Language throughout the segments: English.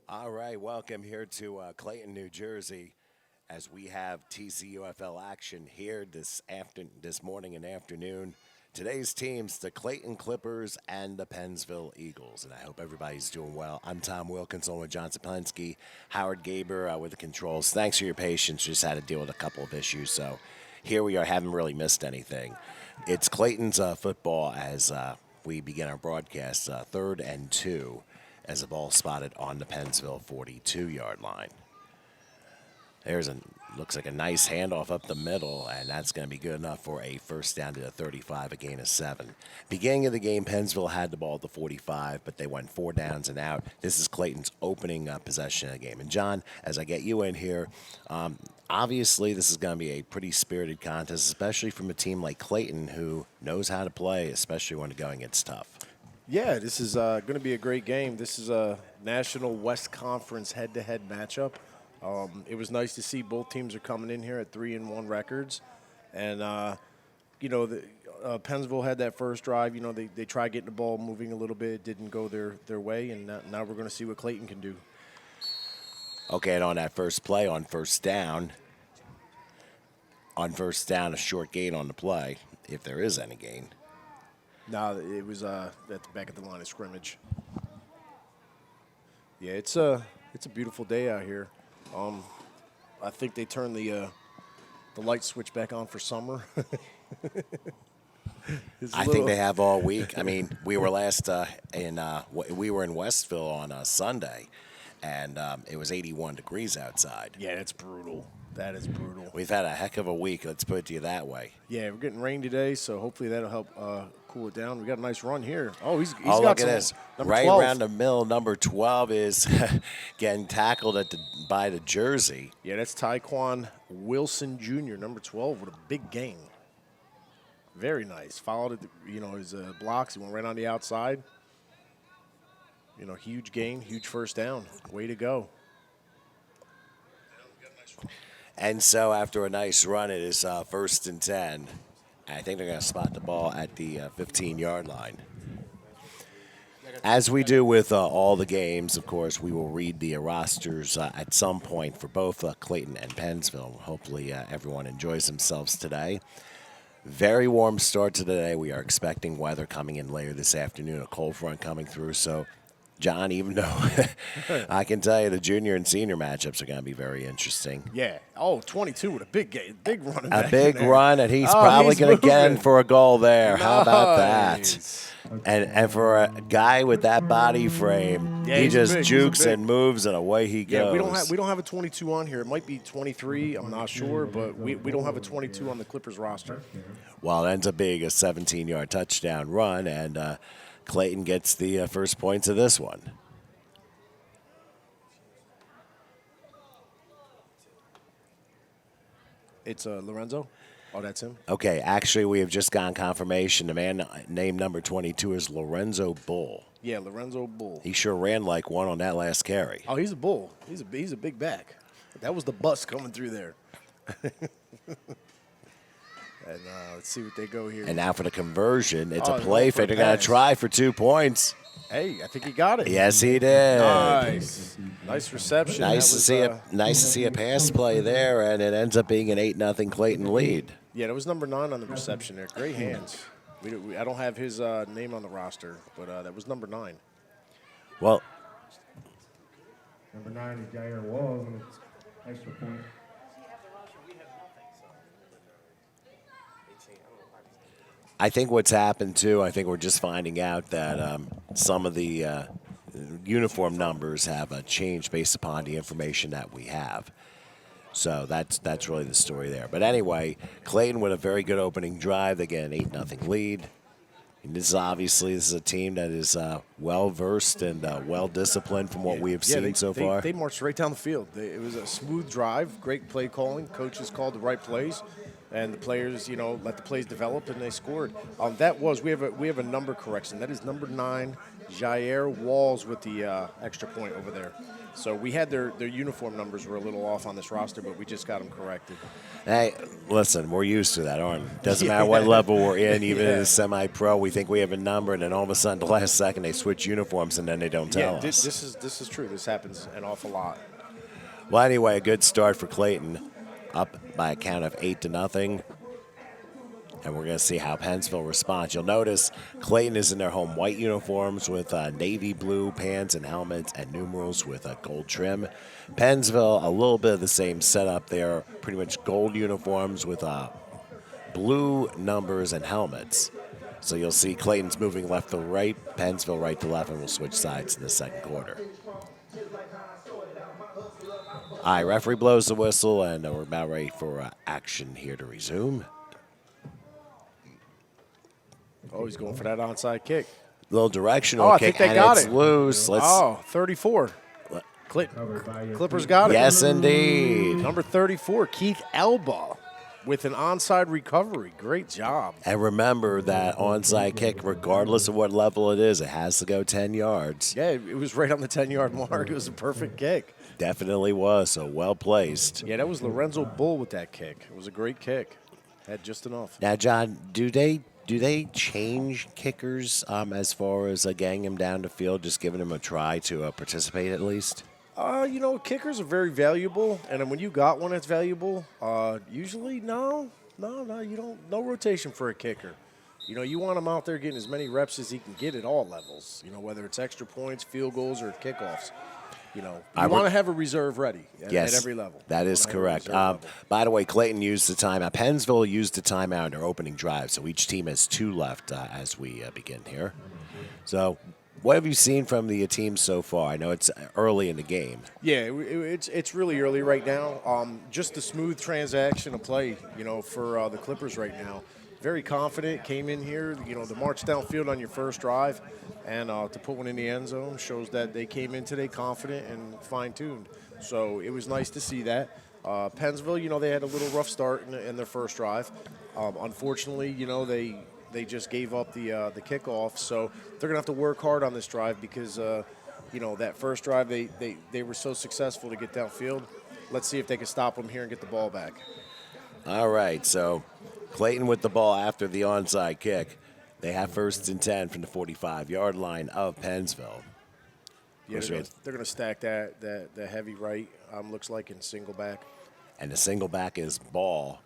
All right, welcome here to Clayton, New Jersey, as we have TCUFL action here this morning and afternoon. Today's teams, the Clayton Clippers and the Pennsville Eagles, and I hope everybody's doing well. I'm Tom Wilkins, along with John Saplinski, Howard Gaber with the controls. Thanks for your patience. Just had to deal with a couple of issues, so here we are. Haven't really missed anything. It's Clayton's football as we begin our broadcast, 3rd and 2. As a ball spotted on the Pennsville 42-yard line. Looks like a nice handoff up the middle, and that's going to be good enough for a first down to the 35, a gain of 7. Beginning of the game, Pennsville had the ball at the 45, but they went 4 downs and out. This is Clayton's opening possession of the game. And John, as I get you in here, obviously this is going to be a pretty spirited contest, especially from a team like Clayton who knows how to play, especially when the going gets tough. Yeah, this is going to be a great game. This is a National West Conference head-to-head matchup. It was nice to see both teams are coming in here at 3-1 records. And, Pennsville had that first drive. They tried getting the ball moving a little bit. It didn't go their way, and now we're going to see what Clayton can do. Okay, and on that first play, on first down, a short gain on the play, if there is any gain. No, it was at the back of the line of scrimmage. Yeah, it's a beautiful day out here. I think they turned the light switch back on for summer. I think they have all week. I mean, we were we were in Westville on Sunday, and it was 81 degrees outside. Yeah, that's brutal. That is brutal. We've had a heck of a week. Let's put it to you that way. Yeah, we're getting rain today, so hopefully that'll help cool it down. We got a nice run here. Oh, he's got look some. At this. Number Right 12. around the middle, number 12 is getting tackled by the jersey. Yeah, that's Tyquan Wilson Jr., number 12, with a big gain. Very nice. Followed his blocks. He went right on the outside. Huge gain, huge first down. Way to go. And so after a nice run, it is 1st and 10. I think they're going to spot the ball at the 15-yard line. As we do with all the games, of course, we will read the rosters at some point for both Clayton and Pennsville. Hopefully everyone enjoys themselves today. Very warm start to the day. We are expecting weather coming in later this afternoon, a cold front coming through. So, John, even though I can tell you the junior and senior matchups are going to be very interesting. Yeah. Oh, 22 with a big run. A big run, and he's probably going to get in for a goal there. Nice. How about that? And for a guy with that body frame, he just jukes and moves, and away he goes. Yeah, we don't have a 22 on here. It might be 23. I'm not sure, but we don't have a 22 on the Clippers roster. Well, it ends up being a 17-yard touchdown run, and Clayton gets the first points of this one. It's Lorenzo. Oh, that's him? Okay, actually, we have just gotten confirmation. The man named number 22 is Lorenzo Bull. Yeah, Lorenzo Bull. He sure ran like one on that last carry. Oh, he's a bull. He's a big back. That was the bus coming through there. And let's see what they go here. And now for the conversion, it's a play fake. They're going to try for 2 points. Hey, I think he got it. Yes, he did. Nice reception. Nice to see a pass play there, and it ends up being an 8-0 Clayton lead. Yeah, that was number 9 on the reception there. Great hands. I don't have his name on the roster, but that was number 9. Well, number 9 is Jair Walls, and it's extra point. I think what's happened, too, I think we're just finding out that some of the uniform numbers have changed based upon the information that we have. So that's really the story there. But anyway, Clayton with a very good opening drive. They get an 8-0 lead. And this is a team that is well-versed and well-disciplined from what we have seen so far. They marched right down the field. It was a smooth drive, great play calling. Coaches called the right plays. And the players, let the plays develop, and they scored. We have a number correction. That is number 9, Jair Walls with the extra point over there. So we had their uniform numbers were a little off on this roster, but we just got them corrected. Hey, listen, we're used to that, aren't we? Doesn't matter what level we're in, even in the semi-pro, we think we have a number, and then all of a sudden, the last second, they switch uniforms, and then they don't tell us. This is true. This happens an awful lot. Well, anyway, a good start for Clayton, up by a count of 8-0. And we're going to see how Pennsville responds. You'll notice Clayton is in their home white uniforms with navy blue pants and helmets and numerals with a gold trim. Pennsville, a little bit of the same setup there, pretty much gold uniforms with blue numbers and helmets. So you'll see Clayton's moving left to right, Pennsville right to left, and we'll switch sides in the second quarter. All right, referee blows the whistle, and we're about ready for action here to resume. Oh, he's going for that onside kick. Little directional I kick, think they and got it's it. loose. 34. Clippers got it. Yes, indeed. Number 34, Keith Elba, with an onside recovery. Great job. And remember that onside kick, regardless of what level it is, it has to go 10 yards. Yeah, it was right on the 10-yard mark. It was a perfect kick. Definitely was, so well placed. Yeah, that was Lorenzo Bull with that kick. It was a great kick. Had just enough. Now, John, do they change kickers as far as getting them down the field, just giving them a try to participate at least? Kickers are very valuable, and when you got one that's valuable, usually no, you don't. No rotation for a kicker. You want him out there getting as many reps as he can get at all levels. Whether it's extra points, field goals, or kickoffs. You want to have a reserve ready at every level. That is correct. By the way, Clayton used the timeout. Pennsville used the timeout in their opening drive, so each team has 2 left as we begin here. So what have you seen from the team so far? I know it's early in the game. Yeah, it's really early right now. Just a smooth transaction of play, for the Clippers right now. Very confident, came in here, the march downfield on your first drive, and to put one in the end zone shows that they came in today confident and fine-tuned. So it was nice to see that. Pennsville, they had a little rough start in their first drive. Unfortunately, they just gave up the kickoff, so they're going to have to work hard on this drive because, that first drive they were so successful to get downfield. Let's see if they can stop them here and get the ball back. All right, so Clayton with the ball after the onside kick. They have 1st and 10 from the 45-yard line of Pennsville. Yeah, they're going to stack that heavy right, looks like, in single back. And the single back is Ball.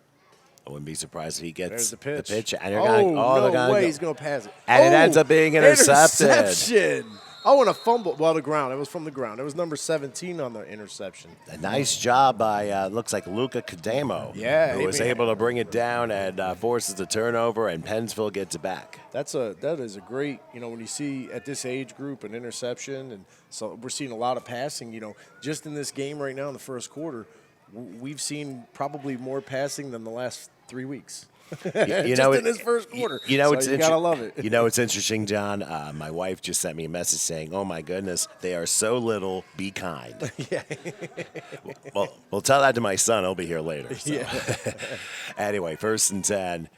I wouldn't be surprised if he gets the pitch. And no way he's going to pass it. And it ends up being intercepted. Interception. And a fumble. Well, the ground. It was from the ground. It was number 17 on the interception. A nice job by, looks like Luca Cadamo. Yeah. Who was able to bring it down and forces the turnover, and Pennsville gets it back. That is a great, when you see at this age group an interception, and so we're seeing a lot of passing, just in this game right now in the first quarter, we've seen probably more passing than the last 3 weeks. In this first quarter. You gotta love it. It's interesting, John. My wife just sent me a message saying, "Oh my goodness, they are so little. Be kind." Yeah. Well, we'll tell that to my son. He'll be here later. So. Yeah. Anyway, 1st and 10.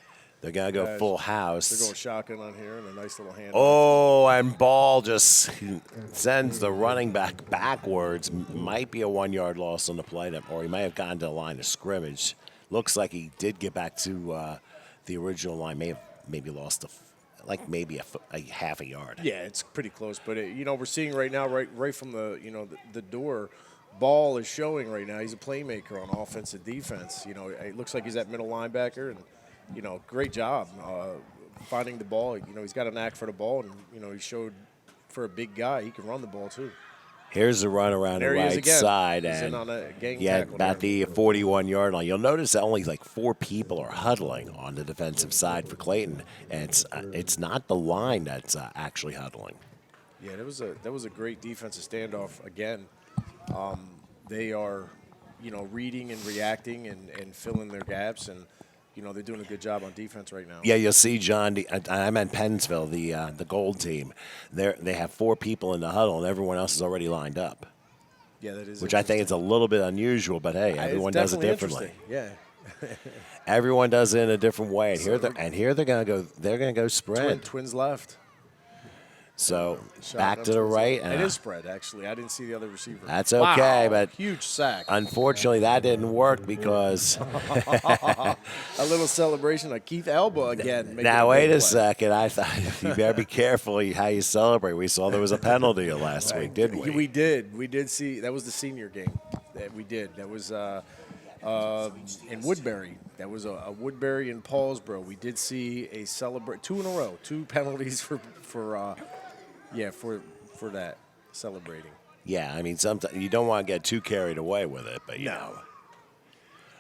They're gonna go full house. They're going shotgun on here and a nice little hand. Oh, and Ball just sends the running back backwards. Might be a 1-yard loss on the play, or he might have gone to the line of scrimmage. Looks like he did get back to the original line. Maybe lost a half a yard. Yeah, it's pretty close. But we're seeing right now, right from the door, Ball is showing right now. He's a playmaker on offense and defense. It looks like he's at middle linebacker, and great job finding the ball. He's got a knack for the ball, and he showed for a big guy he can run the ball too. Here's a run around the right side, He's and in on a gang about there. the 41-yard line. You'll notice that only 4 people are huddling on the defensive side for Clayton, and it's not the line that's actually huddling. Yeah, that was a great defensive standoff again. They are, reading and reacting and filling their gaps, and they're doing a good job on defense right now. Yeah, you'll see, John. I meant Pennsville, the gold team. They have 4 people in the huddle, and everyone else is already lined up. Yeah, that is. Which I think is a little bit unusual, but hey, everyone does it differently. Yeah. Everyone does it in a different way, and here they're going to go. They're going to go spread. Twins left. So Shot back up to the his- right. It is spread, actually. I didn't see the other receiver. That's okay, Wow, but huge sack. unfortunately that didn't work because A little celebration of Keith Elba again. making now big wait a play. second. I thought you better be careful how you celebrate. We saw there was a penalty last week, didn't we? We did. We did see. That was the senior game that we did. That was in Woodbury. That was a Woodbury in Paulsboro. We did see a celebrate 2 in a row, 2 penalties for that celebrating. Yeah, I mean, sometimes you don't want to get too carried away with it, but you No. know.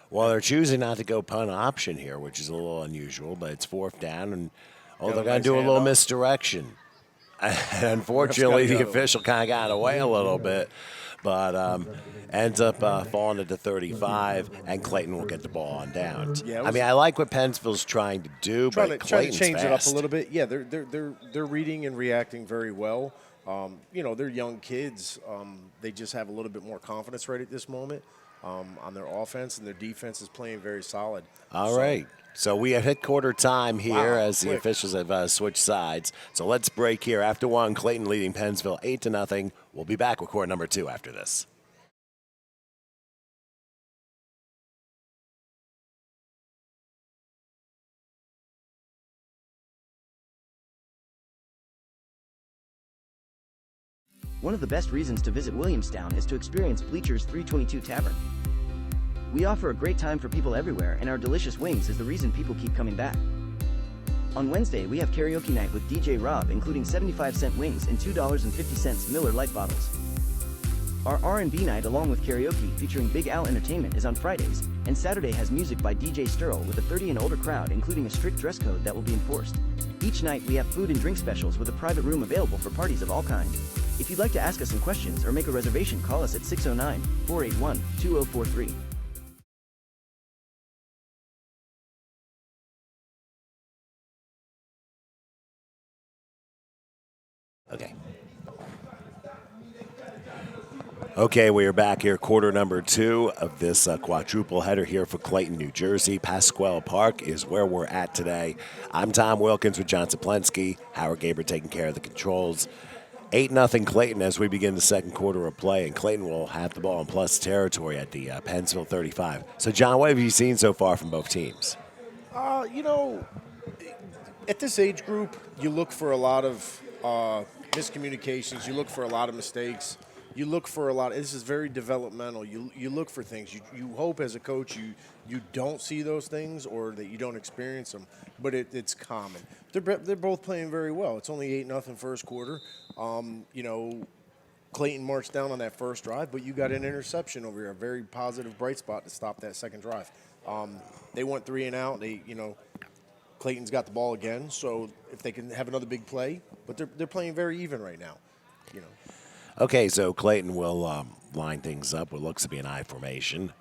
Well, they're choosing not to go punt option here, which is a little unusual, but it's 4th down, and Got a they're going nice to do a little handoff. misdirection. And unfortunately, gotta the go. official kind of got away a little bit, but ends up falling at the 35, and Clayton will get the ball on down. Yeah, it I was- mean, I like what Pennsville's trying to do, Trying but to Clayton's change it up a fast. little bit. Yeah, they're reading and reacting very well. They're young kids. They just have a little bit more confidence right at this moment on their offense, and their defense is playing very solid. All right. So we have hit quarter time here Wow, as the quick. officials have switched sides. So let's break here. After one, Clayton leading Pennsville 8-0. We'll be back with quarter number 2 after this. One of the best reasons to visit Williamstown is to experience Bleacher's 322 Tavern. We offer a great time for people everywhere, and our delicious wings is the reason people keep coming back. On Wednesday, we have karaoke night with DJ Rob, including 75-cent wings and $2.50 Miller Lite bottles. Our R&B night along with karaoke featuring Big Al Entertainment is on Fridays, and Saturday has music by DJ Sterl with a 30 and older crowd, including a strict dress code that will be enforced. Each night we have food and drink specials with a private room available for parties of all kinds. If you'd like to ask us some questions or make a reservation, call us at 609-481-2043. Okay. Okay, we are back here, quarter number 2 of this quadruple header here for Clayton, New Jersey. Pasquale Park is where we're at today. I'm Tom Wilkins with John Saplensky. Howard Gaber taking care of the controls. 8-0 Clayton as we begin the second quarter of play, and Clayton will have the ball in plus territory at the Pennsville 35. So, John, what have you seen so far from both teams? At this age group, you look for a lot of miscommunications. You look for a lot of mistakes. You look for a lot. This is very developmental. You look for things. You hope as a coach you don't see those things or that you don't experience them, but it's common. They're both playing very well. It's only 8-0 first quarter. Clayton marched down on that first drive, but you got an interception over here, a very positive bright spot to stop that second drive. They went 3 and out. Clayton's got the ball again, so if they can have another big play, but they're playing very even right now. Okay, so Clayton will line things up what looks to be an I formation.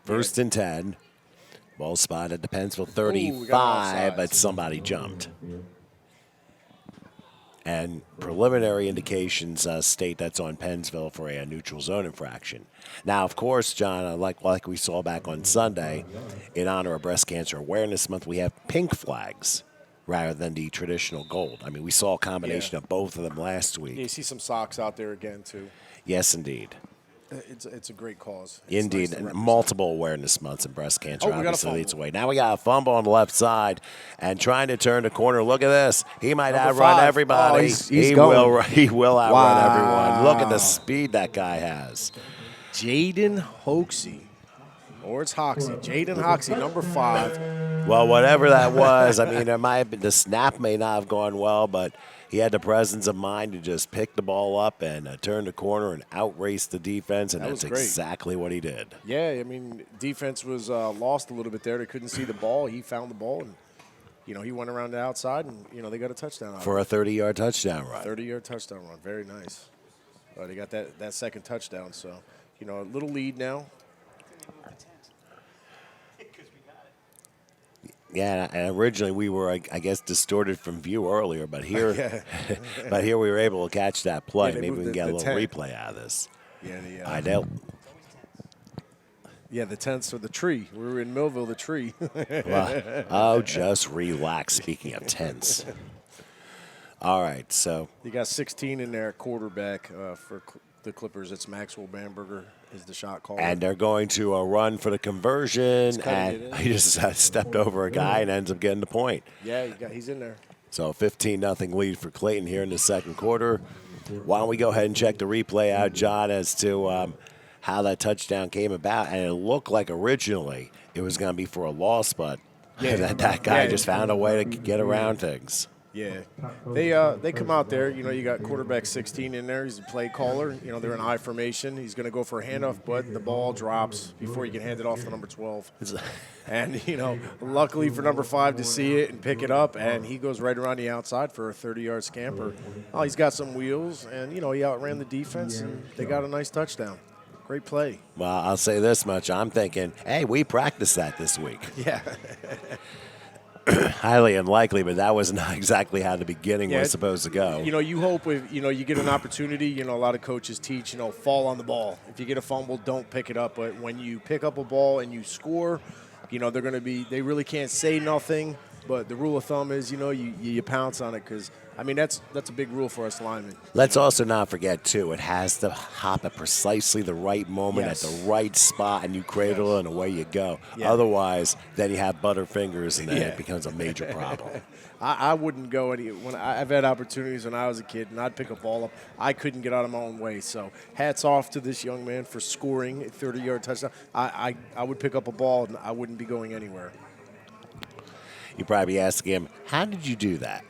First and 10. Ball spotted at the Pennsville we got 35, offsides. but somebody jumped. And preliminary indications state that's on Pennsville for a neutral zone infraction. Now, of course, John, like we saw back on Sunday, in honor of Breast Cancer Awareness Month, we have pink flags rather than the traditional gold. I mean, we saw a combination of both of them last week. You see some socks out there again too. Yes, indeed. It's a great cause. It's Indeed, nice to and represent. multiple awareness months in breast cancer. Oh, we got a Obviously, leads fumble. away. Now we got a fumble on the left side, and trying to turn the corner. Look at this. He might Number outrun 5. everybody. Oh, he's he going. will. He will outrun Wow. everyone. Look at the speed that guy has. Jaden Hoxie. Or it's Hoxie. Jaden Hoxie, number 5. Well, whatever that was, I mean, there might have been, the snap may not have gone well, but he had the presence of mind to just pick the ball up and turn the corner and outrace the defense, and That that's was great. exactly what he did. Yeah, I mean, defense was lost a little bit there. They couldn't see the ball. He found the ball, and, he went around the outside, and, they got a touchdown out For a 30-yard touchdown run. 30-yard touchdown run. Very nice. They got that second touchdown, so, a little lead now. Yeah, and originally we were, I guess, distorted from view earlier, but here, Yeah. but here we were able to catch that play. Yeah, they Maybe we moved can get a the little 10. replay out of this. Yeah, I know. Yeah, the tents or the tree. We were in Millville, the tree. Well, oh, just relax. Speaking of tense. All right, so You got 16 in there at quarterback for the Clippers. It's Maxwell Bamberger is the shot caller. and they're going to run for the conversion, cutting and it in. he just stepped over a guy and ends up getting the point. Yeah, he's in there. So 15-0 lead for Clayton here in the second quarter. Why don't we go ahead and check the replay out, John, as to how that touchdown came about. And it looked like originally it was going to be for a loss, but that guy just found a way to get around things. Yeah, they come out there. You got quarterback 16 in there. He's a play caller. They're in I formation. He's going to go for a handoff, but the ball drops before you can hand it off to number 12. And luckily for number 5 to see it and pick it up, and he goes right around the outside for a 30-yard scamper. Oh, he's got some wheels, and he outran the defense, and they got a nice touchdown. Great play. Well, I'll say this much: I'm thinking, hey, we practiced that this week. Yeah. Highly unlikely, but that was not exactly how the beginning was supposed to go. You hope if you get an opportunity. A lot of coaches teach fall on the ball. If you get a fumble, don't pick it up. But when you pick up a ball and you score, they're going to be. They really can't say nothing. But the rule of thumb is, you pounce on it because, that's a big rule for us linemen. Let's also not forget, too, it has to hop at precisely the right moment at the right spot, and you cradle it, and away you go. Yeah. Otherwise, then you have butterfingers, and then it becomes a major problem. I wouldn't go I've had opportunities when I was a kid, and I'd pick a ball up. I couldn't get out of my own way. So hats off to this young man for scoring a 30-yard touchdown. I would pick up a ball, and I wouldn't be going anywhere. You probably be asking him, how did you do that?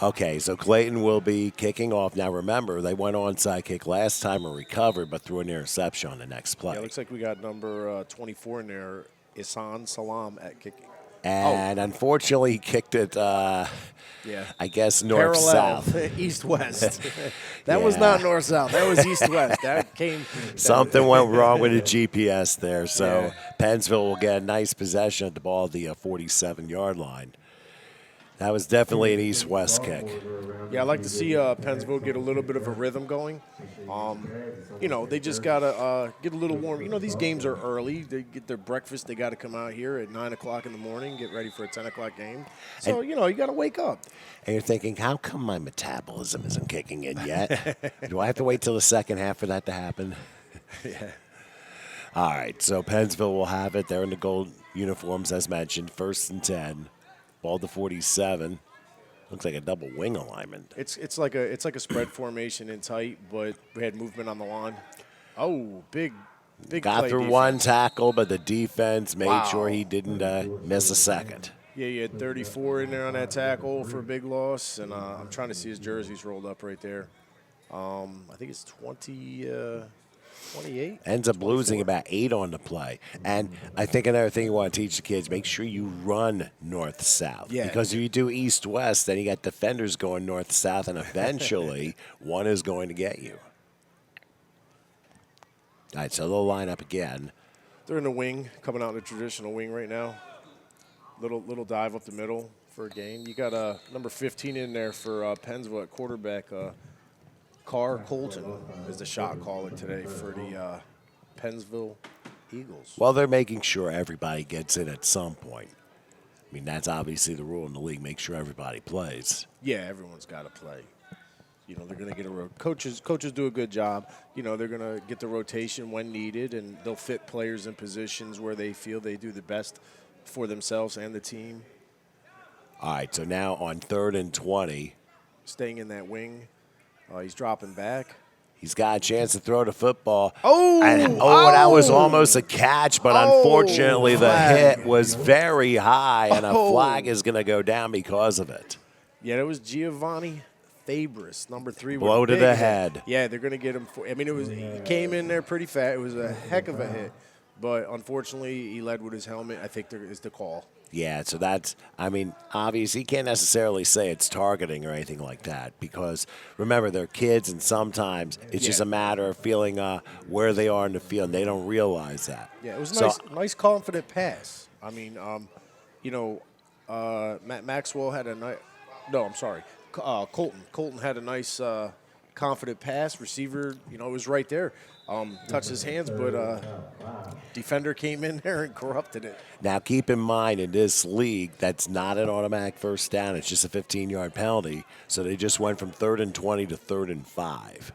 Okay, so Clayton will be kicking off. Now, remember, they went onside kick last time and recovered, but threw an interception on the next play. Yeah, it looks like we got number 24 in there, Isan Salam at kicking. And unfortunately, he kicked it, I guess, north-south. East-west. That was not north-south. That was east-west. That came. Something went wrong with the GPS there. So Pennsville will get a nice possession at the ball at the 47-yard line. That was definitely an east-west kick. Yeah, I'd like to see Pennsville get a little bit of a rhythm going. They just got to get a little warm. These games are early. They get their breakfast. They got to come out here at 9 o'clock in the morning, get ready for a 10 o'clock game. So, you got to wake up. And you're thinking, how come my metabolism isn't kicking in yet? Do I have to wait till the second half for that to happen? Yeah. All right, so Pennsville will have it. They're in the gold uniforms, as mentioned, 1st and 10. Ball to 47. Looks like a double wing alignment. It's like a spread formation in tight, but we had movement on the line. Oh, big Got through defense. one tackle, but the defense made sure he didn't miss a second. Yeah, you had 34 in there on that tackle for a big loss, and I'm trying to see his jerseys rolled up right there. I think it's 28. Ends up losing about 8 on the play. And I think another thing you want to teach the kids, make sure you run north-south. Yeah. Because if you do east-west, then you got defenders going north-south, and eventually one is going to get you. All right, so they'll line up again. They're in the wing, coming out in the traditional wing right now. Little dive up the middle for a gain. You got number 15 in there for Pennsville at quarterback. Colton is the shot caller today for the Pennsville Eagles. Well, they're making sure everybody gets in at some point. I mean, that's obviously the rule in the league. Make sure everybody plays. Yeah, everyone's got to play. They're going to get coaches do a good job. They're going to get the rotation when needed, and they'll fit players in positions where they feel they do the best for themselves and the team. All right, so now on 3rd and 20. Staying in that wing. He's dropping back. He's got a chance to throw the football. And that was almost a catch, but unfortunately the hit was very high, and a flag is going to go down because of it. Yeah, it was Giovanni Fabris, number 3. Blow to the head. Yeah, they're going to get him. He came in there pretty fast. It was a heck of a hit, but unfortunately he led with his helmet. I think there is the call. Yeah, so that's, obviously you can't necessarily say it's targeting or anything like that because, remember, they're kids and sometimes it's just a matter of feeling where they are in the field and they don't realize that. Yeah, it was a nice confident pass. Maxwell had a nice – no, I'm sorry. Colton had a nice confident pass. Receiver, was right there. Touched his hands, but defender came in there and corrupted it. Now, keep in mind, in this league, that's not an automatic first down. It's just a 15-yard penalty. So they just went from 3rd and 20 to 3rd and 5.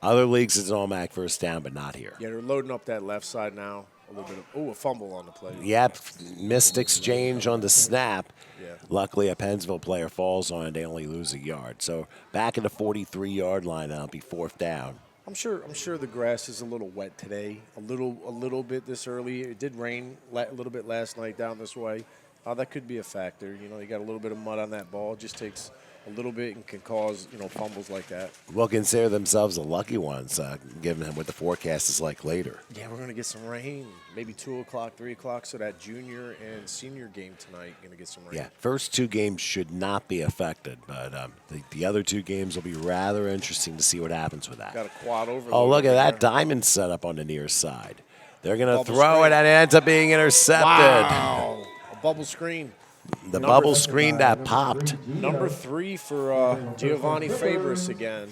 Other leagues, it's an automatic first down, but not here. Yeah, they're loading up that left side now. A little bit of a fumble on the play. Yep, missed exchange on the snap. Yeah. Luckily, a Pennsville player falls on it. They only lose a yard. So back at the 43-yard line, that'll be 4th down. I'm sure the grass is a little wet today, a little bit this early. It did rain a little bit last night down this way. That could be a factor. You got a little bit of mud on that ball. It just takes a little bit and can cause fumbles like that. Will consider themselves the lucky ones, given what the forecast is like later. Yeah, we're going to get some rain, maybe 2 o'clock, 3 o'clock. So that junior and senior game tonight going to get some rain. Yeah, first 2 games should not be affected, but the other 2 games will be rather interesting to see what happens with that. Got a quad over. Oh, look at that diamond set up on the near side. They're going to throw it, and it ends up being intercepted. Wow, a bubble screen. The bubble screen that popped. Number 3 for Giovanni Fabris again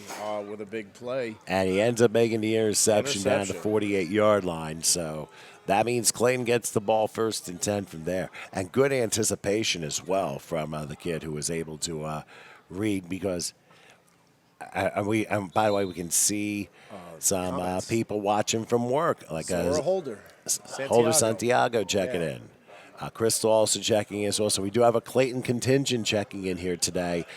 with a big play. And he ends up making the interception down the 48-yard line. So that means Clayton gets the ball 1st and 10 from there. And good anticipation as well from the kid who was able to read because by the way, we can see some people watching from work. Like Holder Santiago checking in. Crystal also checking in as well. So we do have a Clayton contingent checking in here today.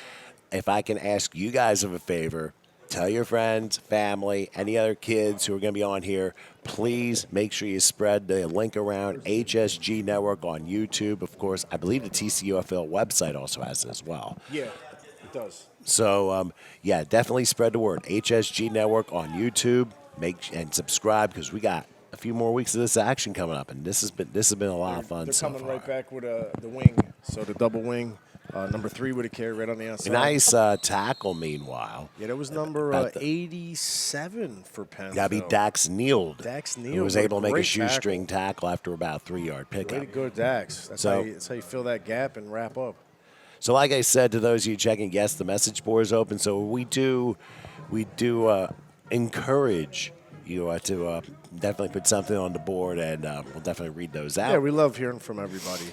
If I can ask you guys of a favor, tell your friends, family, any other kids who are going to be on here, please make sure you spread the link around HSG Network on YouTube. Of course, I believe the TCUFL website also has it as well. Yeah, it does. So, definitely spread the word. HSG Network on YouTube. And subscribe because we got a few more weeks of this action coming up, and this has been a lot of fun. They're so coming far. right back with the wing, so the double wing. Number 3 with a carry right on the outside. Nice tackle, meanwhile. Yeah, that was number 87 for Pennsville. Got to be Dax Neal. Who was able to make a shoestring tackle after about a 3-yard pickup. Way to go, Dax. That's how you fill that gap and wrap up. So, like I said to those of you checking, yes, the message board is open. So we do encourage you to definitely put something on the board, and we'll definitely read those out. Yeah, we love hearing from everybody.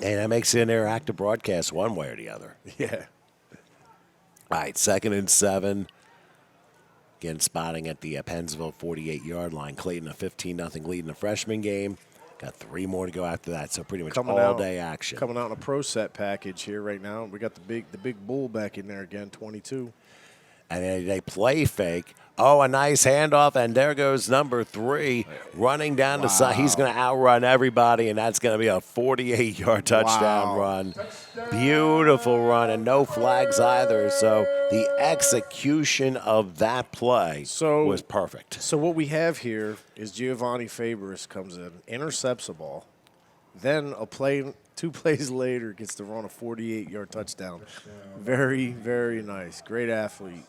And that makes it an interactive broadcast one way or the other. Yeah. All right, 2nd and 7. Again, spotting at the Pennsville 48-yard line. Clayton a 15-0 lead in the freshman game. Got 3 more to go after that, so pretty much all-day action. Coming out in a pro set package here right now. We got the big bull back in there again, 22. And they play fake. Oh, a nice handoff, and there goes number 3 running down the side. He's going to outrun everybody, and that's going to be a 48-yard touchdown run. Beautiful run, and no flags either. So the execution of that play was perfect. So what we have here is Giovanni Fabris comes in, intercepts a ball, then 2 plays later gets to run a 48-yard touchdown. Very, very nice. Great athlete.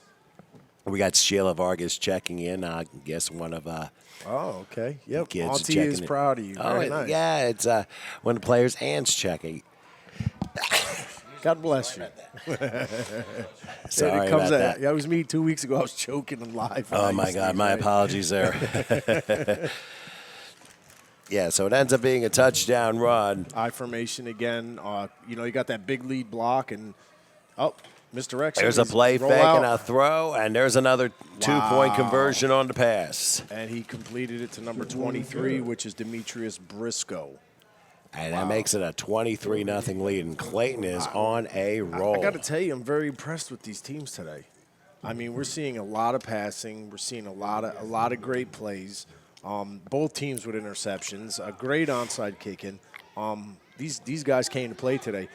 We got Sheila Vargas checking in. I guess one of oh, okay. Yep. kids Auntie is proud of you. Very nice. Yeah, it's one of the players' aunt's checking. God bless you. Sorry about that. That was me 2 weeks ago. I was choking and live. Oh, my God. My apologies there. Yeah, so it ends up being a touchdown run. I formation again. You got that big lead block, and misdirection. There's a play fake and a throw, and there's another 2-point conversion on the pass. And he completed it to number 23, which is Demetrius Briscoe. And that makes it a 23-0 lead, and Clayton is on a roll. I got to tell you, I'm very impressed with these teams today. I mean, we're seeing a lot of passing. We're seeing a lot of great plays. Both teams with interceptions, a great onside kicking. These guys came to play today.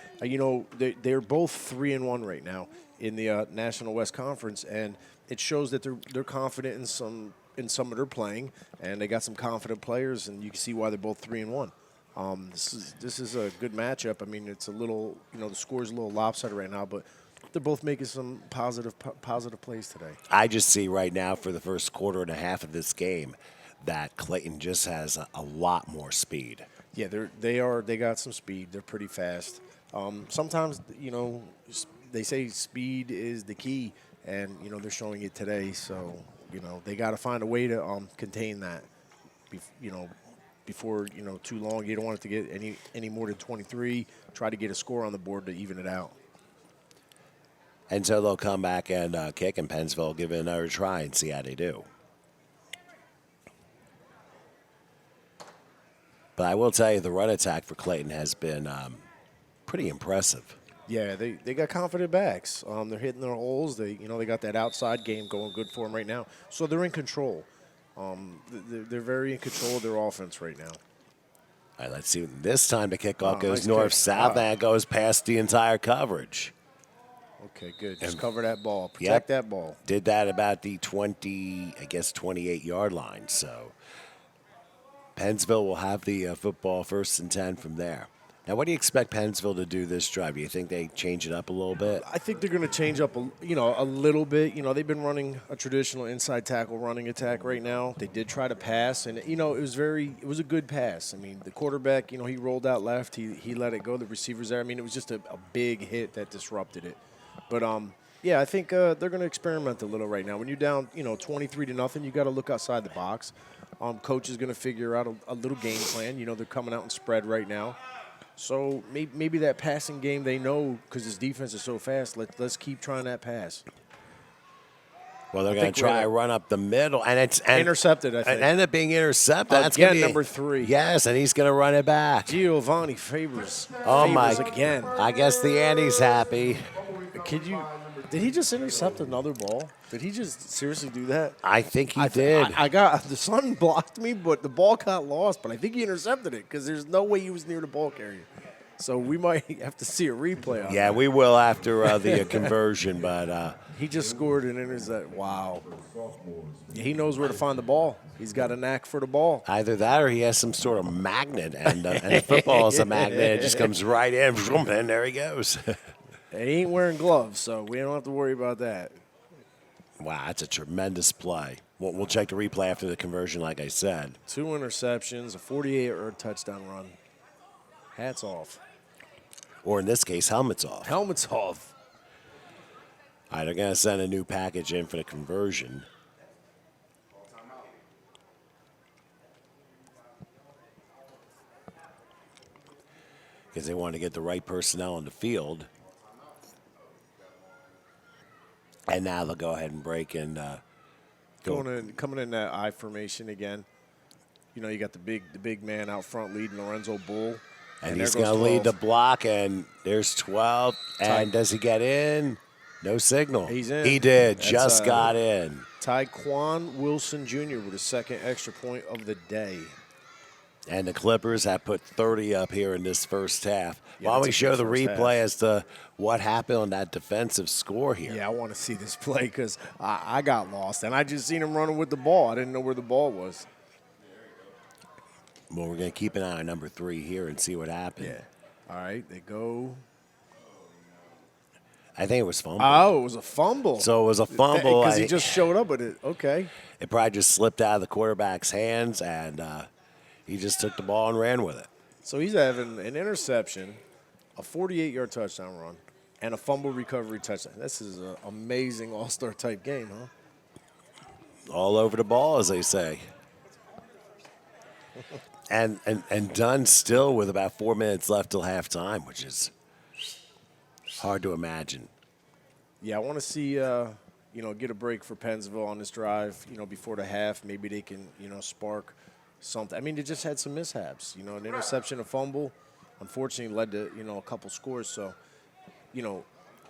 They're both 3-1 right now in the National West Conference, and it shows that they're confident in some of their playing, and they got some confident players, and you can see why they're both 3-1. This is a good matchup. I mean, it's a little, the score's a little lopsided right now, but they're both making some positive plays today. I just see right now for the first quarter and a half of this game that Clayton just has a lot more speed. Yeah, they got some speed. They're pretty fast. Sometimes, they say speed is the key, and they're showing it today. So they got to find a way to contain that. Before too long, you don't want it to get any more than 23. Try to get a score on the board to even it out. And so they'll come back and kick, and Pennsville give it another try and see how they do. But I will tell you, the run attack for Clayton has been pretty impressive. Yeah, they got confident backs. They're hitting their holes. They got that outside game going good for them right now. So they're in control. They're very in control of their offense right now. All right, let's see. This time the kickoff goes nice north-south, kick. and it goes past the entire coverage. Okay, good. Just cover that ball. Protect that ball. Did that about the 28-yard line. So Pennsville will have the football 1st and 10 from there. Now, what do you expect Pennsville to do this drive? Do you think they change it up a little bit? I think they're going to change up, a little bit. They've been running a traditional inside tackle running attack right now. They did try to pass, and it was a good pass. I mean, the quarterback, he rolled out left. He let it go. The receivers there. I mean, it was just a big hit that disrupted it. But I think they're going to experiment a little right now. When you're down, 23-0, you got to look outside the box. Coach is going to figure out a little game plan. They're coming out and spread right now. So maybe that passing game, they know because his defense is so fast. Let's keep trying that pass. Well, they're going to try to run up the middle, and it's intercepted. I think it ended up being intercepted. That's again, gonna be, number 3. Yes, and he's going to run it back. Giovanni Favors. Oh my! Again. I guess the Andy's happy. Did he just intercept another ball? Did he just seriously do that? I think he did. The sun blocked me, but the ball got lost. But I think he intercepted it because there's no way he was near the ball carrier. So we might have to see a replay on Yeah, that. we will after the conversion, but he just scored an intercept. Wow. He knows where to find the ball. He's got a knack for the ball. either that or he has some sort of magnet, and the football is a magnet. It just comes right in, and there he goes. He ain't wearing gloves, so we don't have to worry about that. Wow, that's a tremendous play. We'll check the replay after the conversion, like I said. 2 interceptions, a 48-yard touchdown run. Hats off. Or in this case, helmets off. Helmets off. All right, they're going to send a new package in for the conversion. Because they want to get the right personnel on the field. And now they'll go ahead and break and Coming in that I formation again. You got the big man out front leading Lorenzo Bull. And he's going to lead the block, and there's 12. And does he get in? No signal. He's in. He did. Just got in. Tyquan Wilson Jr. with his 2nd extra point of the day. And the Clippers have put 30 up here in this first half. Yeah, Why don't we that's a show good the first replay half. as to what happened on that defensive score here? Yeah, I want to see this play because I got lost, and I just seen him running with the ball. I didn't know where the ball was. Well, we're going to keep an eye on number 3 here and see what happened. Yeah. All right, they go. I think it was fumble. Oh, it was a fumble. So it was a fumble. Because he just showed up with it. Okay. It probably just slipped out of the quarterback's hands, and he just took the ball and ran with it. So he's having an interception, a 48-yard touchdown run, and a fumble recovery touchdown. This is an amazing all-star type game, huh? All over the ball, as they say. And done still with about 4 minutes left till halftime, which is hard to imagine. Yeah, I want to see, get a break for Pennsville on this drive, before the half. Maybe they can, spark something. I mean, they just had some mishaps. An interception, a fumble, unfortunately led to, a couple scores. So,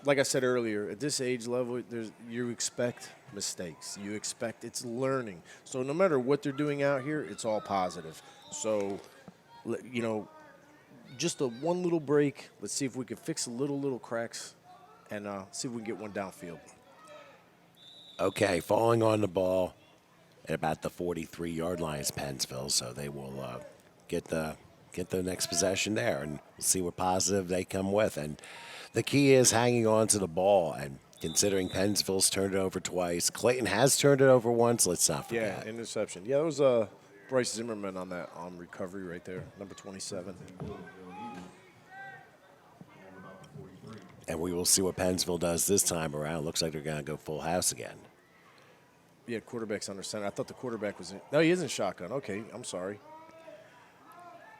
like I said earlier, at this age level, you expect mistakes. You expect it's learning. So no matter what they're doing out here, it's all positive. So, just one little break. Let's see if we can fix a little cracks and see if we can get one downfield. Okay, falling on the ball at about the 43-yard line is Pennsville, so they will get the next possession there, and we'll see what positive they come with. And the key is hanging on to the ball, and considering Pennsville's turned it over twice, Clayton has turned it over once. Let's not forget. Yeah, interception. Yeah, that was Bryce Zimmerman on that recovery right there, number 27. And we will see what Pennsville does this time around. Looks like they're going to go full house again. Yeah, quarterback's under center. I thought the quarterback was in. No, he is in shotgun. Okay, I'm sorry.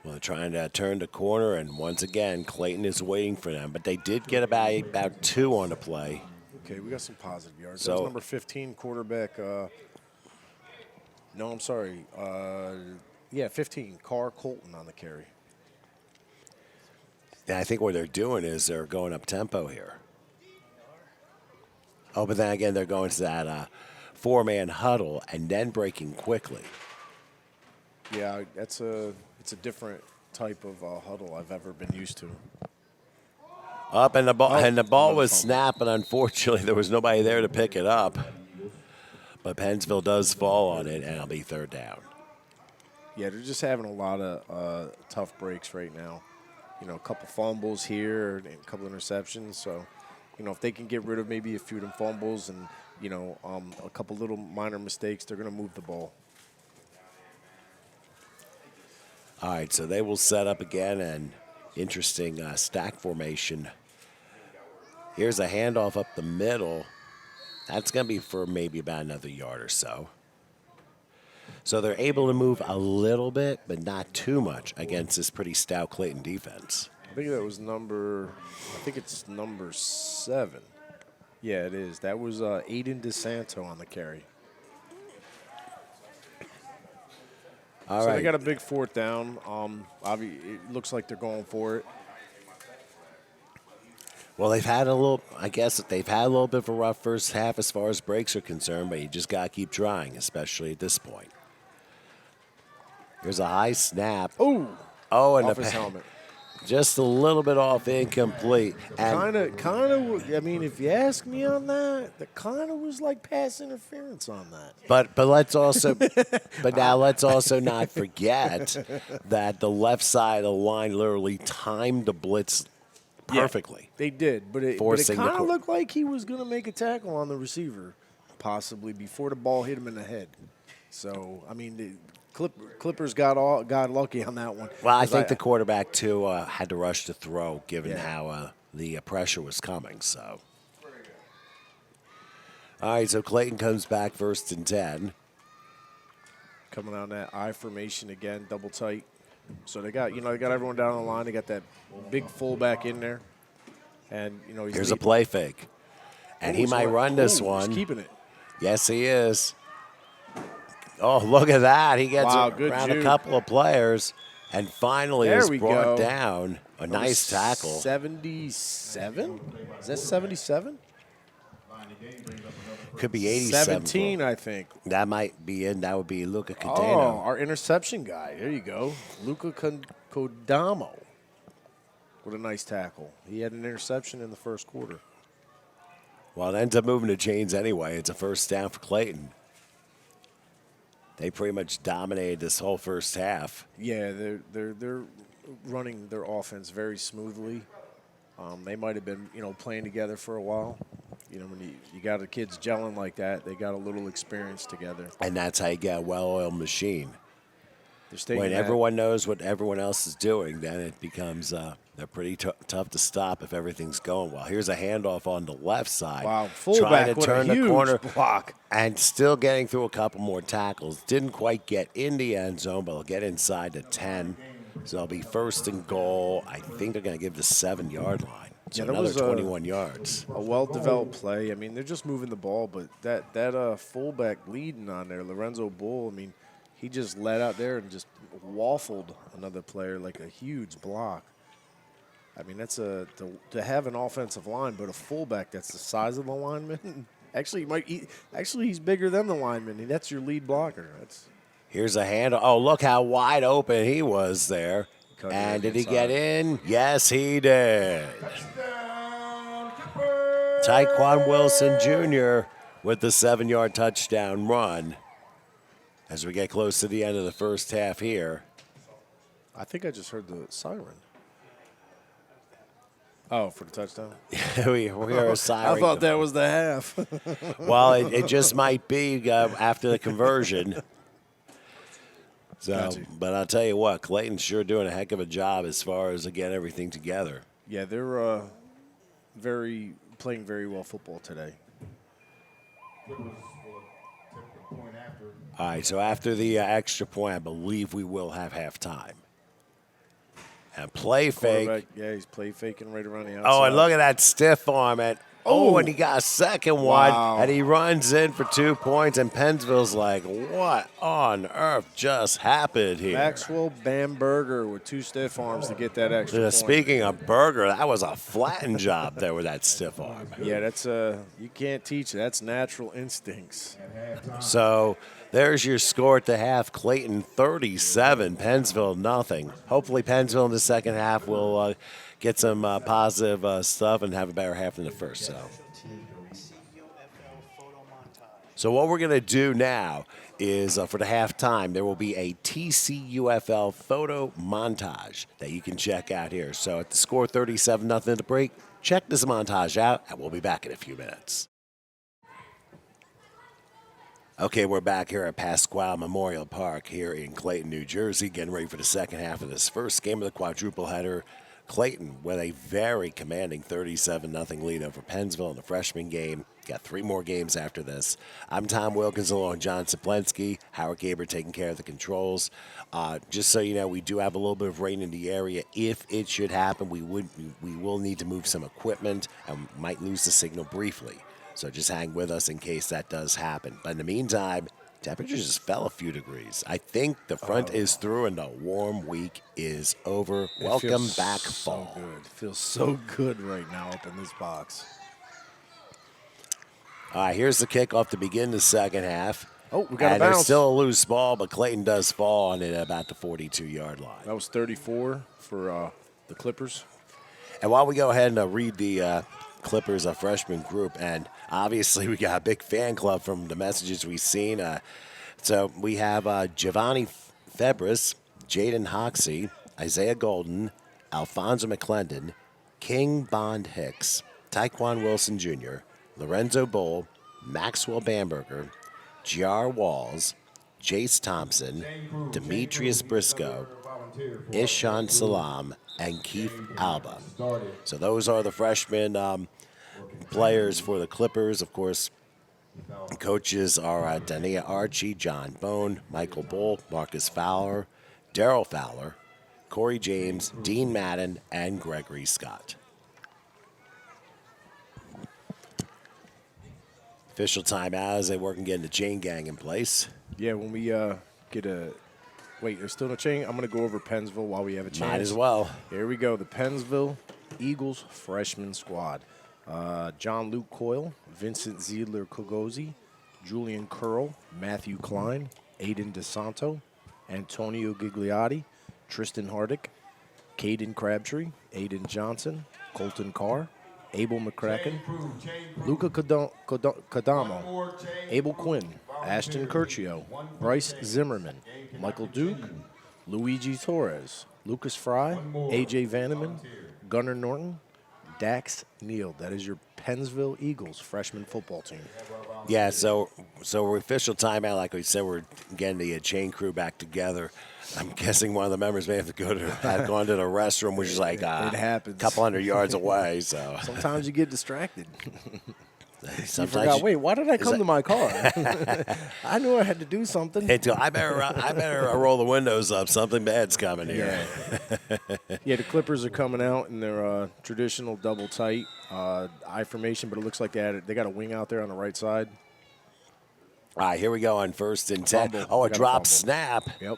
Well, they're trying to turn the corner, and once again, Clayton is waiting for them. But they did get about 2 on the play. Okay, we got some positive yards. So- That was number 15 quarterback. No, I'm sorry. 15. Carr Colton on the carry. And I think what they're doing is they're going up tempo here. Oh, but then again, they're going to that 4-man huddle and then breaking quickly. Yeah, it's a different type of huddle I've ever been used to. Up and the ball, and the ball another was fumble. snapped, but unfortunately there was nobody there to pick it up. But Pennsville does fall on it, and it'll be 3rd down. Yeah, they're just having a lot of tough breaks right now. You know, a couple fumbles here and a couple interceptions. So, you know, if they can get rid of maybe a few of them fumbles and, you know, a couple little minor mistakes, they're going to move the ball. All right, so they will set up again, and interesting stack formation. Here's a handoff up the middle. That's going to be for maybe about another yard or so. So they're able to move a little bit, but not too much against this pretty stout Clayton defense. I think that was it's number 7. Yeah, it is. That was Aiden DeSanto on the carry. All So right. they got a big 4th down. It looks like they're going for it. Well, they've had a little bit of a rough first half as far as breaks are concerned, but you just got to keep trying, especially at this point. There's a high snap. Oh, and off his helmet. just a little bit off, incomplete. And Kind of. I mean, if you ask me on that kind of was like pass interference on that. but let's also now let's also not forget that the left side of the line literally timed the blitz perfectly. They did, but it Forcing the kind of cor- looked like he was going to make a tackle on the receiver, possibly before the ball hit him in the head. So, I mean, the Clippers got lucky on that one. Well, I 'Cause think the quarterback too had to rush to throw, given how the pressure was coming. So, all right, so Clayton comes back 1st and 10. coming on that I formation again, double tight. So they got everyone down the line. They got that big fullback in there, and he's Here's a play fake, and he might run this He's one. keeping it. Yes, he is. Oh, look at that. He gets good around a juke. couple of players and finally There is we brought go. down. A nice tackle. 77? Is that 77? Could be 87. 17, I think. That might be in. That would be Luca Oh, Cadeno. our interception guy. There you go. Luca Kodamo with a nice tackle. He had an interception in the first quarter. Well, it ends up moving the chains anyway. It's a 1st down for Clayton. They pretty much dominated this whole first half. Yeah, they're running their offense very smoothly. They might have been playing together for a while. When you got the kids gelling like that, they got a little experience together. And that's how you get a well-oiled machine. They're staying When in that- everyone knows what everyone else is doing, then it becomes they're pretty tough to stop if everything's going well. Here's a handoff on the left side. Wow, trying fullback to with turn a the huge corner block. and still getting through a couple more tackles. Didn't quite get in the end zone, but will get inside the 10. So it'll be 1st and goal. I think they're going to give the 7-yard line. So Yeah, that another was, 21 yards. A well-developed play. I mean, they're just moving the ball, but that fullback leading on there, Lorenzo Bull, I mean, he just let out there and just waffled another player like a huge block. I mean, that's to have an offensive line, but a fullback that's the size of the lineman. Actually, he's bigger than the lineman. That's your lead blocker. Here's a handoff. Oh, look how wide open he was there. Cut And it did he inside. get in? Yes, he did. Tyquan Wilson Jr. with the 7-yard touchdown run. As we get close to the end of the first half here. I think I just heard the siren. Oh, for the touchdown? we are siren. I thought that was the half. Well, it just might be after the conversion. So, Gotcha. but I'll tell you what, Clayton's sure doing a heck of a job as far as getting everything together. Yeah, they're playing very well football today. All right, so after the extra point, I believe we will have halftime. And play fake. Yeah, he's play faking right around the outside. Oh, and look at that stiff arm. And and he got a second one. Wow. And he runs in for 2 points. And Pennsville's like, what on earth just happened here? Maxwell Bamberger with 2 stiff arms to get that extra point. Speaking of Berger, that was a flattened job there with that stiff arm. Yeah, that's you can't teach it. That's natural instincts. So there's your score at the half. Clayton 37, Pennsville nothing. Hopefully Pennsville in the second half will get some positive stuff and have a better half than the first. So what we're going to do now is for the halftime, there will be a TCUFL photo montage that you can check out here. So at the score 37-0 at the break, check this montage out, and we'll be back in a few minutes. Okay, we're back here at Pasquale Memorial Park here in Clayton, New Jersey, getting ready for the second half of this first game of the quadruple header. Clayton with a very commanding 37-0 lead over Pennsville in the freshman game. Got 3 more games after this. I'm Tom Wilkins along with John Saplensky. Howard Gaber taking care of the controls. Just so you know, we do have a little bit of rain in the area. If it should happen, we will need to move some equipment and might lose the signal briefly. So just hang with us in case that does happen. But in the meantime, temperatures just fell a few degrees. I think the front is through and the warm week is over. Welcome back, fall. So good. It feels so good right now up in this box. All right, here's the kickoff to begin the second half. Oh, we got a and bounce. There's still a loose ball, but Clayton does fall on it at about the 42-yard line. That was 34 for the Clippers. And while we go ahead and read the Clippers freshman group, and obviously we got a big fan club from the messages we've seen. So we have Giovanni Febris, Jaden Hoxie, Isaiah Golden, Alfonso McClendon, King Bond Hicks, Taekwon Wilson Jr., Lorenzo Bull, Maxwell Bamberger, J.R. Walls, Jace Thompson, Demetrius Briscoe, Ishan Salam, and Keith Alba. So those are the freshman players for the Clippers. Of course, coaches are Dania Archie, John Bone, Michael Bull, Marcus Fowler, Daryl Fowler, Corey James, Dean Madden, and Gregory Scott. Official timeout as they work on getting the chain gang in place. Yeah, when we get a – wait, there's still no chain? I'm going to go over Pennsville while we have a chance. Might as well. Here we go, the Pennsville Eagles freshman squad. John Luke Coyle, Vincent Ziedler-Kogozi, Julian Curl, Matthew Klein, Aiden DeSanto, Antonio Gigliotti, Tristan Hardick, Caden Crabtree, Aiden Johnson, Colton Carr, Abel McCracken, Luca Cadamo, Abel Quinn, Ashton Curcio, Bryce Zimmerman, Michael Duke, Luigi Torres, Lucas Fry, A.J. Vanneman, Gunnar Norton, Dax Neal. That is your Pennsville Eagles freshman football team. Yeah, so we're official timeout. Like we said, we're getting the chain crew back together. I'm guessing one of the members may have to have gone to the restroom, which is like it happens. a couple hundred yards away. So sometimes you get distracted. Sometimes you forgot. Wait, why did I come to my car? I knew I had to do something. I better roll the windows up. Something bad's coming here. Yeah, the Clippers are coming out in their traditional double tight I formation, but it looks like they got a wing out there on the right side. All right, here we go on 1st and 10. Fumble. A drop snap. Yep.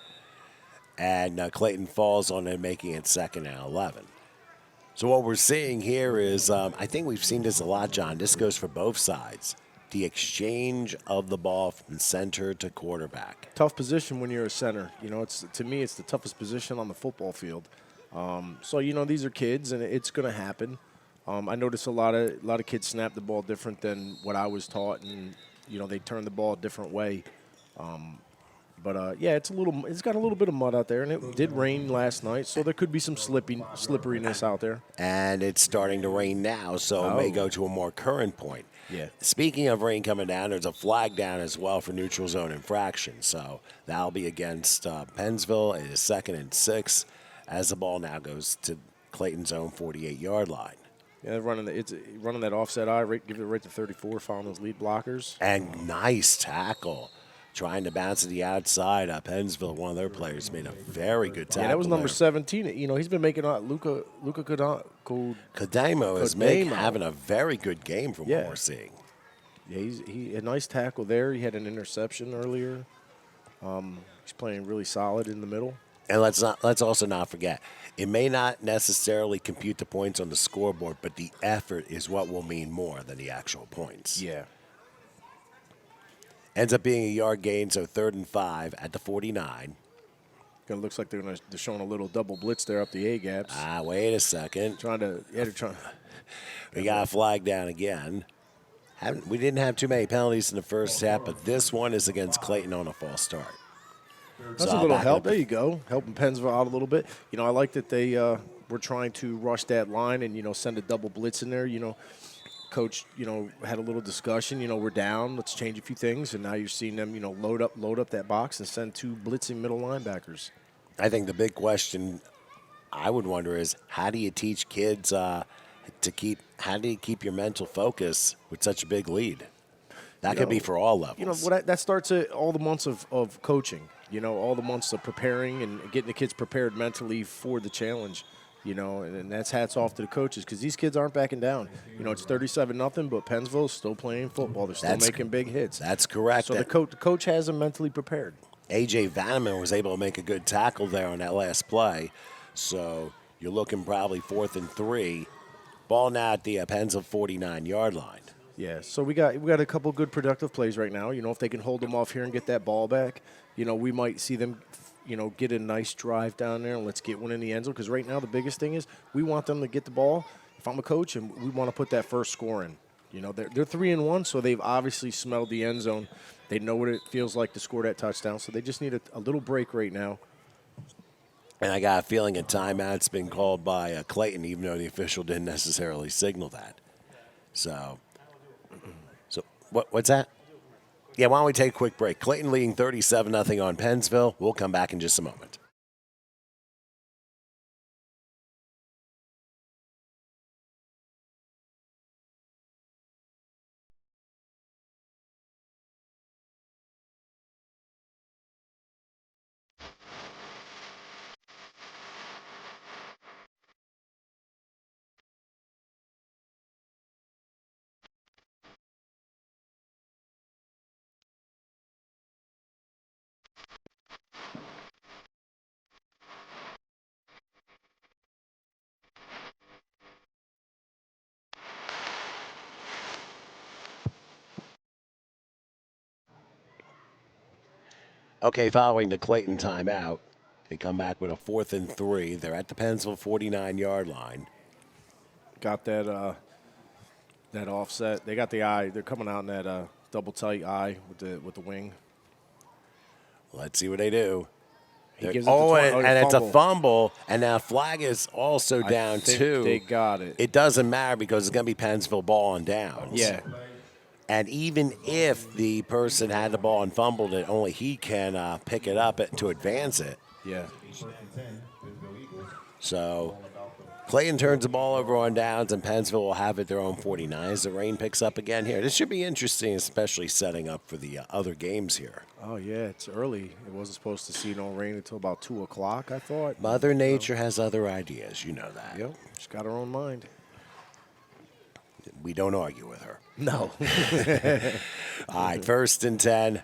And Clayton falls on it, making it 2nd and 11. So what we're seeing here is, I think we've seen this a lot, John. This goes for both sides. The exchange of the ball from center to quarterback. Tough position when you're a center. You know, to me, it's the toughest position on the football field. So these are kids, and it's going to happen. I notice a lot of kids snap the ball different than what I was taught, and they turn the ball a different way. But it's got a little bit of mud out there, and it did rain last night, so there could be some slipperiness out there. And it's starting to rain now, so it may go to a more current point. Yeah. Speaking of rain coming down, there's a flag down as well for neutral zone infraction. So that'll be against Pennsville. It is 2nd and 6 as the ball now goes to Clayton's own 48-yard line. Yeah, running that offset eye, give it right to 34, following those lead blockers. And nice tackle. Trying to bounce to the outside. Pennsville, one of their players, made a very good tackle. Yeah, that was number there. 17. He's been making Luca Kadamo is having a very good game from what we're seeing. Yeah, he a nice tackle there. He had an interception earlier. He's playing really solid in the middle. And let's also not forget, it may not necessarily compute the points on the scoreboard, but the effort is what will mean more than the actual points. Yeah. Ends up being a yard gain, so 3rd and 5 at the 49. It looks like they're showing a little double blitz there up the A gaps. Wait a second. They're trying. We got a flag down again. We didn't have too many penalties in the first half, but this one is against Clayton on a false start. That's a little help. There you go. Helping Pennsville out a little bit. I like that they were trying to rush that line and, send a double blitz in there. Coach, had a little discussion. We're down. Let's change a few things. And now you're seeing them, load up that box and send 2 blitzing middle linebackers. I think the big question I would wonder is, how do you teach kids how do you keep your mental focus with such a big lead? That could be for all levels. That starts at all the months of coaching. All the months of preparing and getting the kids prepared mentally for the challenge. And that's hats off to the coaches because these kids aren't backing down. It's 37-0, but Pennsville's still playing football. They're still making big hits. That's correct. So the coach has them mentally prepared. A.J. Vanneman was able to make a good tackle there on that last play. So you're looking probably 4th and 3. Ball now at the Pennsville 49-yard line. Yeah, so we got a couple good productive plays right now. If they can hold them off here and get that ball back, we might see them, get a nice drive down there and let's get one in the end zone. Because right now the biggest thing is we want them to get the ball. If I'm a coach, and we want to put that first score in. They're 3-1, so they've obviously smelled the end zone. They know what it feels like to score that touchdown. So they just need a little break right now. And I got a feeling a timeout's been called by Clayton, even though the official didn't necessarily signal that. So what's that? Yeah, why don't we take a quick break? Clayton leading 37-0 on Pennsville. We'll come back in just a moment. Okay, following the Clayton timeout, they come back with a 4th and 3. They're at the Pennsville 49-yard line. Got that offset. They got the eye. They're coming out in that double tight eye with the wing. Let's see what they do. And it's a fumble, and now flag is also down too. They got it. It doesn't matter because it's going to be Pennsville ball on downs. Yeah. And even if the person had the ball and fumbled it, only he can pick it up to advance it. Yeah. So Clayton turns the ball over on downs, and Pennsville will have it their own 49 as the rain picks up again here. This should be interesting, especially setting up for the other games here. Oh, yeah, it's early. It wasn't supposed to see no rain until about 2 o'clock, I thought. Mother Nature has other ideas. You know that. Yep, she's got her own mind. We don't argue with her. No. All right, 1st and 10.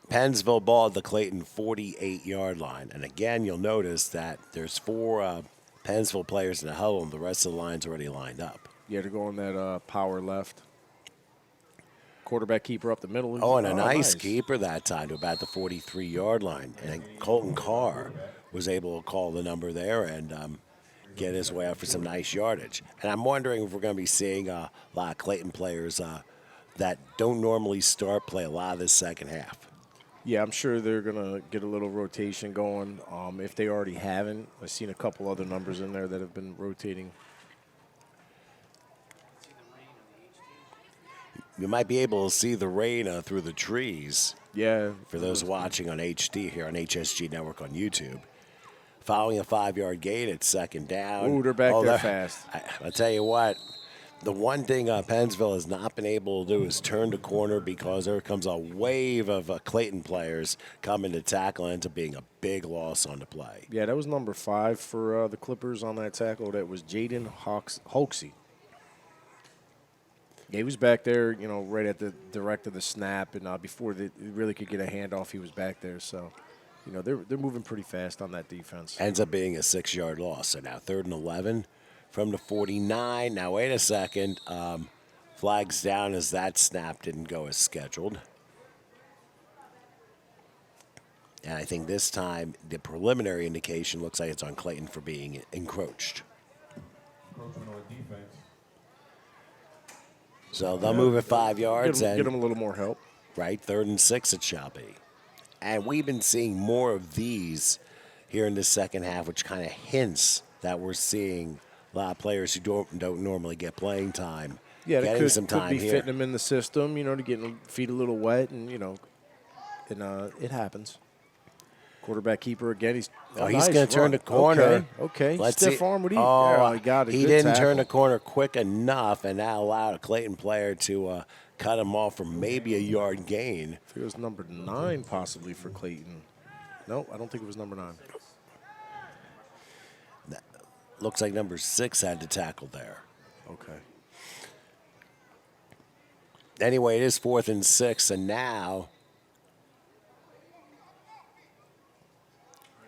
Pennsville ball at the Clayton 48-yard line. And again, you'll notice that there's 4 Pennsville players in the huddle, and the rest of the line's already lined up. Yeah, they're going that power left. Quarterback keeper up the middle. Oh, and a nice keeper that time to about the 43-yard line. And Colton Carr was able to call the number there and get his way up for some nice yardage. And I'm wondering if we're going to be seeing a lot of Clayton players that don't normally start play a lot of this second half. Yeah, I'm sure they're going to get a little rotation going. If they already haven't, I've seen a couple other numbers in there that have been rotating. You might be able to see the rain through the trees. Yeah. For those watching on HD here on HSG Network on YouTube. Following a 5-yard gain, it's 2nd down. Ooh, they're back there fast. I'll tell you what, The one thing Pennsville has not been able to do is turn the corner because there comes a wave of Clayton players coming to tackle, ends up being a big loss on the play. Yeah, that was number 5 for the Clippers on that tackle. That was Jaden Hoxie. Yeah, he was back there, you know, right at the direct of the snap, and before they really could get a handoff, he was back there. So, you know, they're moving pretty fast on that defense. Ends up being a 6-yard loss. So now 3rd and 11 from the 49. Now, wait a second. Flags down as that snap didn't go as scheduled. And I think this time the preliminary indication looks like it's on Clayton for being encroached. Encroachment on defense. So they'll move it 5 yards. Get him a little more help. Right, 3rd and 6 it shall be. And we've been seeing more of these here in the second half, which kind of hints that we're seeing a lot of players who don't normally get playing time. Yeah, getting could, some time could be here. fitting them in the system, you know, to get their feet a little wet, and you know, it happens. Quarterback keeper again. He's He's going to turn the corner. Okay. Let's Stiff see. arm. What he? Oh, He got it. He Good didn't tackle. turn the corner quick enough, and that allowed a Clayton player to cut him off for maybe a yard gain. I think it was number 9 possibly for Clayton. No, I don't think it was number 9. Looks like number 6 had the tackle there. Okay. Anyway, it is 4th and 6, and now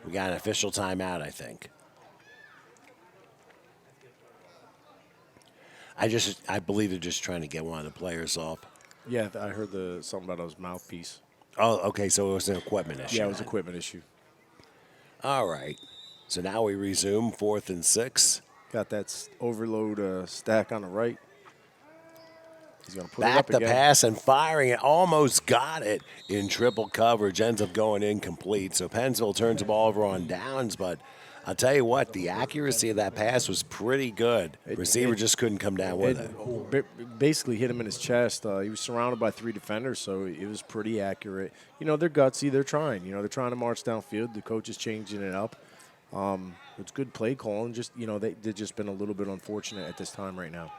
we got an official timeout, I think. I believe they're just trying to get one of the players off. Yeah, I heard something about his mouthpiece. Oh, okay, so it was an equipment issue. Yeah, it was an then. equipment issue. All right. So now we resume 4th and 6. Got that overload stack on the right. He's going to put it Back up the again. pass and firing it. Almost got it in triple coverage. Ends up going incomplete. So Pennsville turns the ball over on downs. But I'll tell you what, the accuracy of that pass was pretty good. Receiver just couldn't come down with it. Basically hit him in his chest. He was surrounded by 3 defenders, so it was pretty accurate. You know, they're gutsy. They're trying. You know, they're trying to march downfield. The coach is changing it up. It's good play calling. Just, you know, they've just been a little bit unfortunate at this time right now.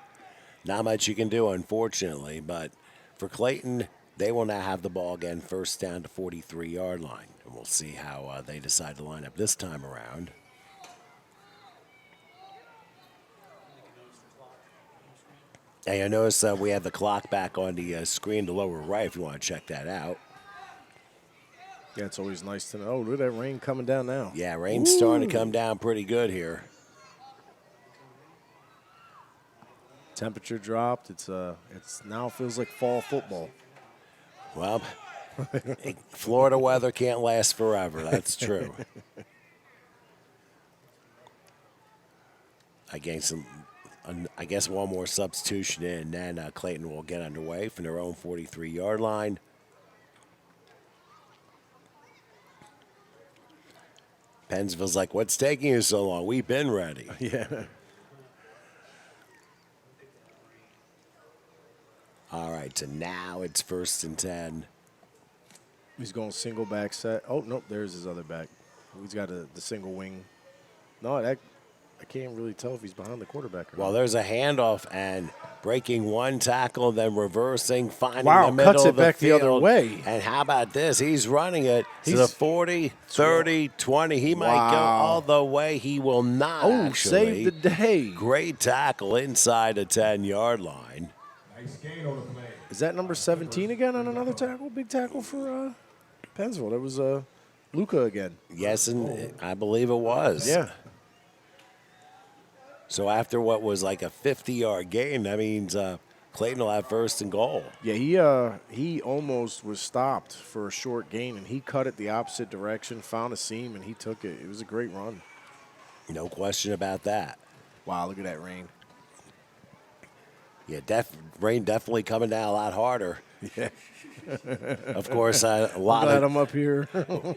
Not much you can do, unfortunately. But for Clayton, they will now have the ball again, first down to 43-yard line. And we'll see how they decide to line up this time around. Hey, I noticed we have the clock back on the screen, the lower right, if you want to check that out. Yeah, it's always nice to know. Oh, look at that rain coming down now. Yeah, rain's starting to come down pretty good here. Temperature dropped. It's now feels like fall football. Well, Florida weather can't last forever. That's true. I guess one more substitution in, and then Clayton will get underway from their own 43-yard line. Pennsville's like, what's taking you so long? We've been ready. Yeah. All right, so now it's 1st and 10. He's going single back set. Oh, nope, there's his other back. He's got the single wing. No, I can't really tell if he's behind the quarterback or Well, not. there's a handoff and breaking one tackle, then reversing, finding Wow, the middle cuts it of the back the field. other way. And how about this? He's running it to the He's- 40, 30, 20. He might go Wow. all the way. He will not, Oh, actually. save the day. Great tackle inside the 10-yard line. Nice gain on the play. Is that number 17 again on another tackle? Big tackle for Pennsville. That was Luca again. Yes, and I believe it was. Yeah. So after what was like a 50-yard gain, that means Clayton will have 1st and goal. Yeah, he almost was stopped for a short gain, and he cut it the opposite direction, found a seam, and he took it. It was a great run. No question about that. Wow, look at that rain. Yeah, rain definitely coming down a lot harder. Yeah. Of course, a lot Glad of I'm up here.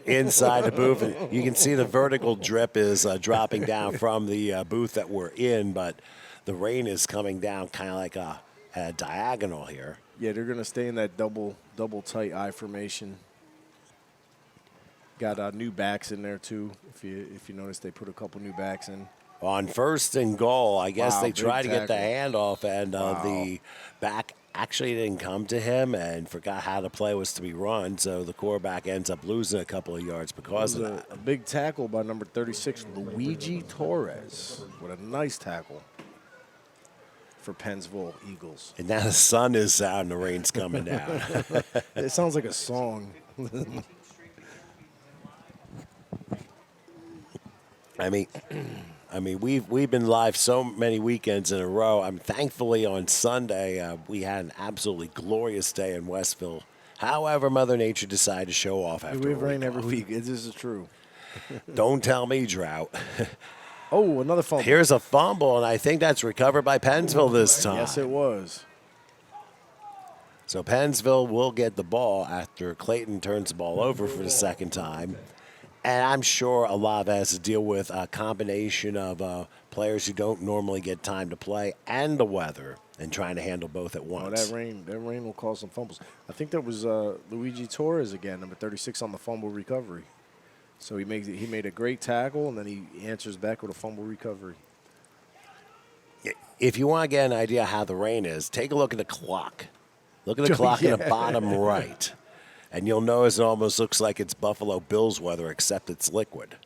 inside the booth. You can see the vertical drip is dropping down from the booth that we're in, but the rain is coming down kind of like a diagonal here. Yeah, they're going to stay in that double tight I formation. Got new backs in there too. If you notice, they put a couple new backs in. On first and goal, I guess Wow, they big tried to get the tackle. handoff, and the back actually didn't come to him and forgot how the play was to be run, so the quarterback ends up losing a couple of yards because It of was that. a big tackle by number 36, Luigi Torres. What a nice tackle for Pennsville Eagles. And now the sun is out and the rain's coming down. It sounds like a song. I mean, we've been live so many weekends in a row. Thankfully on Sunday we had an absolutely glorious day in Westville. However, Mother Nature decided to show off after We have a rain week every off. week. This is true. Don't tell me, drought. Oh, another fumble. Here's a fumble, and I think that's recovered by Pennsville this time. Yes, it was. So Pennsville will get the ball after Clayton turns the ball over for the second time. And I'm sure a lot of that has to deal with a combination of players who don't normally get time to play and the weather and trying to handle both at Oh, once. that rain will cause some fumbles. I think that was Luigi Torres again, number 36 on the fumble recovery. So he made a great tackle, and then he answers back with a fumble recovery. If you want to get an idea how the rain is, take a look at the clock. Look at the clock in the bottom right. And you'll notice it almost looks like it's Buffalo Bills weather, except it's liquid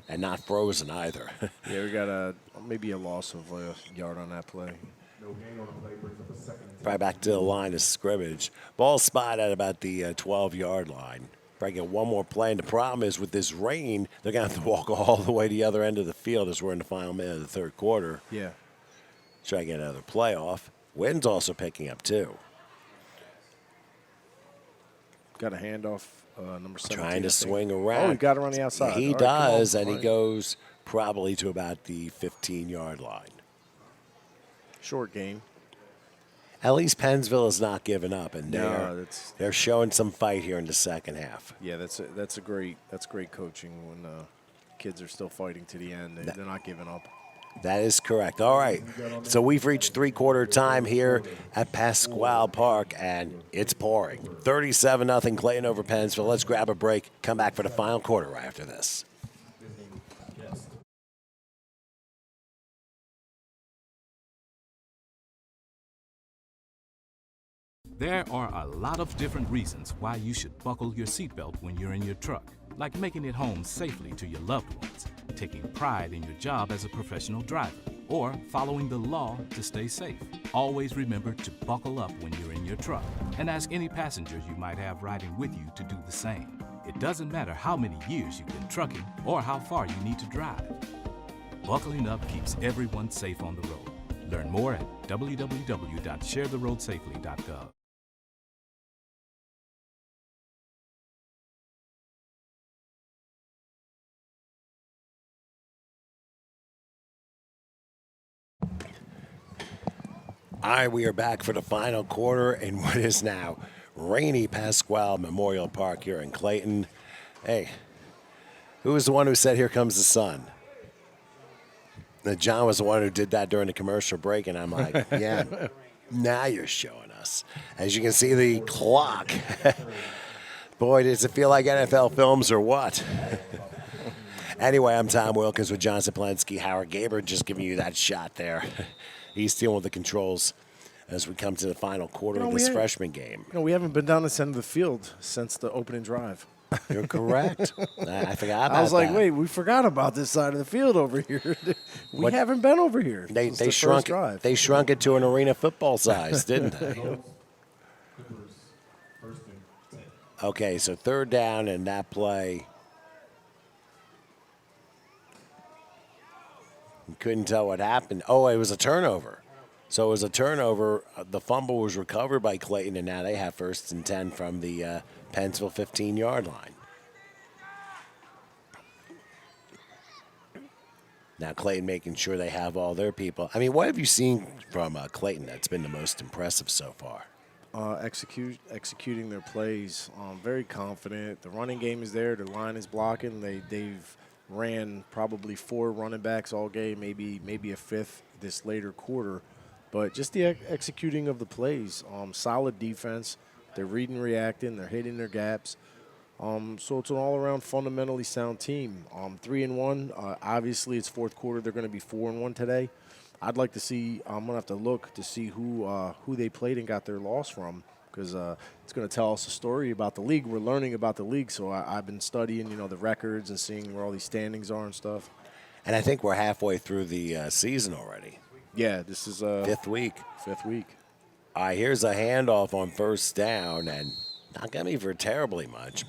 and not frozen either. Yeah, we got maybe a loss of a yard on that play. No gain on the play, brings up a second and 10. Right back to the line of scrimmage. Ball spot at about the 12-yard line. Probably get one more play. And the problem is with this rain, they're going to have to walk all the way to the other end of the field as we're in the final minute of the third quarter. Yeah. Try to get another play off. Wind's also picking up, too. Got a handoff, number 17. Trying I to think. swing around. Oh, he got it on the outside. He All right, come on. does, and All he right. goes probably to about the 15-yard line. Short game. At least Pennsville is not giving up, and No, they're showing some fight here in the second half. Yeah, that's great coaching when kids are still fighting to the end. They're not giving up. That is correct. All right. So we've reached three-quarter time here at Pasquale Park, and it's pouring. 37-0 Clayton over Pennsville. Let's grab a break. Come back for the final quarter right after this. There are a lot of different reasons why you should buckle your seatbelt when you're in your truck, like making it home safely to your loved ones, taking pride in your job as a professional driver, or following the law to stay safe. Always remember to buckle up when you're in your truck, and ask any passengers you might have riding with you to do the same. It doesn't matter how many years you've been trucking or how far you need to drive. Buckling up keeps everyone safe on the road. Learn more at www.sharetheroadsafely.gov. All right, we are back for the final quarter in what is now rainy Pasquale Memorial Park here in Clayton. Hey, who was the one who said, "Here comes the sun"? John was the one who did that during the commercial break, and I'm like, yeah, now you're showing us. As you can see, the clock. Boy, does it feel like NFL films or what? Anyway, I'm Tom Wilkins with John Zaplensky. Howard Gaber just giving you that shot there. He's dealing with the controls as we come to the final quarter of this freshman game. We haven't been down this end of the field since the opening drive. You're correct. I forgot about that. I was like, wait, we forgot about this side of the field over here. We haven't been over here. They since the shrunk first drive. they shrunk it to an arena football size, didn't they? First and 10. Okay, so third down and that play. Couldn't tell what happened. Oh, it was a turnover. So it was a turnover. The fumble was recovered by Clayton, and now they have first and 10 from the Pennsville 15-yard line. Now Clayton making sure they have all their people. I mean, what have you seen from Clayton that's been the most impressive so far? Executing their plays. Very confident. The running game is there. The line is blocking. They've ran probably 4 running backs all game, maybe a fifth this later quarter. But just the executing of the plays. Solid defense. They're reading, reacting. They're hitting their gaps. So it's an all-around fundamentally sound team. 3-1. Obviously, it's fourth quarter. They're going to be 4-1 today. I'd like to see. I'm going to have to look to see who they played and got their loss from, because it's going to tell us a story about the league. We're learning about the league, so I've been studying, the records and seeing where all these standings are and stuff. And I think we're halfway through the season already. Yeah, this is Fifth week. Fifth week. All right, here's a handoff on first down, and not going to be for terribly much.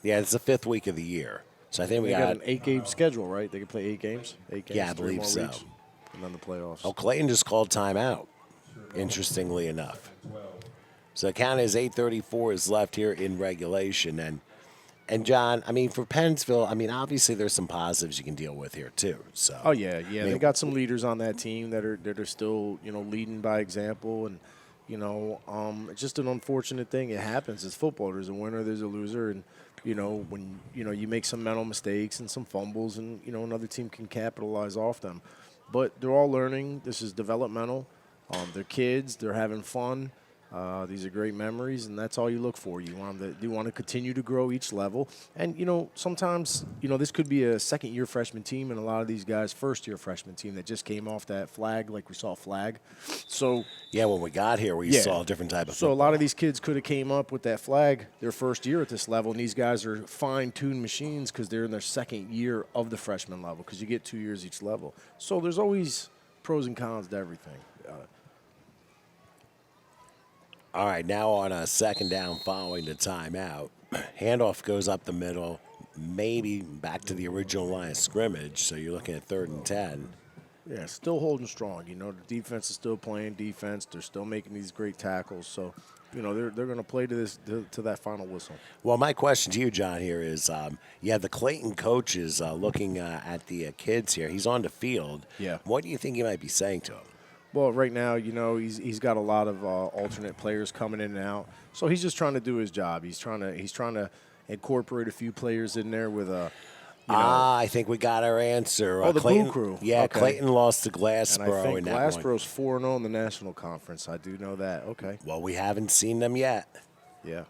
Yeah, it's the fifth week of the year. So I think we They got got an 8-game schedule, right? They can play 8 games? 8 games, Yeah, I 3 believe more so. weeks, and then the playoffs. Oh, Clayton just called timeout, interestingly enough. So the count is 8:34 is left here in regulation. And John, I mean, for Pennsville, I mean, obviously there's some positives you can deal with here too. So Oh yeah. I mean, They got some leaders on that team that are still leading by example, and it's just an unfortunate thing. It happens. It's football. There's a winner, there's a loser, and when you make some mental mistakes and some fumbles, and another team can capitalize off them. But they're all learning. This is developmental. They're kids. They're having fun. These are great memories, and that's all you look for. You want to continue to grow each level, and sometimes this could be a second-year freshman team, and a lot of these guys first-year freshman team that just came off that flag, like we saw flag. So yeah, when we got here, we saw a different type of. So football. a lot of these kids could have came up with that flag their first year at this level, and these guys are fine-tuned machines because they're in their second year of the freshman level, because you get 2 years each level. So there's always pros and cons to everything. All right, now on a second down following the timeout, handoff goes up the middle, maybe back to the original line of scrimmage. So you're looking at 3rd and 10. Yeah, still holding strong. The defense is still playing defense. They're still making these great tackles. So, they're going to play to that final whistle. Well, my question to you, John, here is, the Clayton coach is looking at the kids here. He's on the field. Yeah. What do you think he might be saying to him? Well, right now, he's got a lot of alternate players coming in and out. So he's just trying to do his job. He's trying to incorporate a few players in there with a. I think we got our answer. Oh, the Clayton, Blue Crew. Yeah, Okay. Clayton lost to And Glassboro I think in that one. Glassboro's 4-0 in the national conference. I do know that. Okay. Well, we haven't seen them yet, Yeah.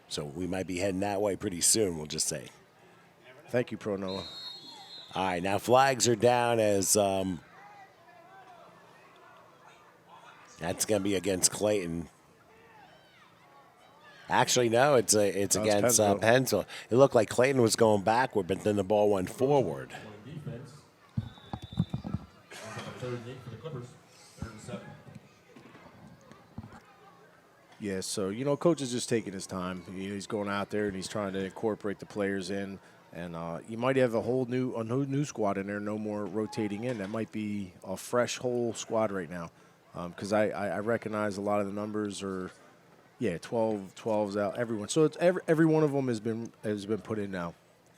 so we might be heading that way pretty soon. We'll just say. Thank you, Pro Noah. All right, now flags are down as that's going to be against Clayton. Actually, no, it's against Pennsville. Pennsville. It looked like Clayton was going backward, but then the ball went forward. Defense. Third and 8 for the Clippers. 3rd and 7. Yeah, so, Coach is just taking his time. He's going out there and he's trying to incorporate the players in. And you might have a whole new squad in there, no more rotating in. That might be a fresh whole squad right now. Because I recognize a lot of the numbers are, 12's out, everyone. So it's every one of them has been put in now.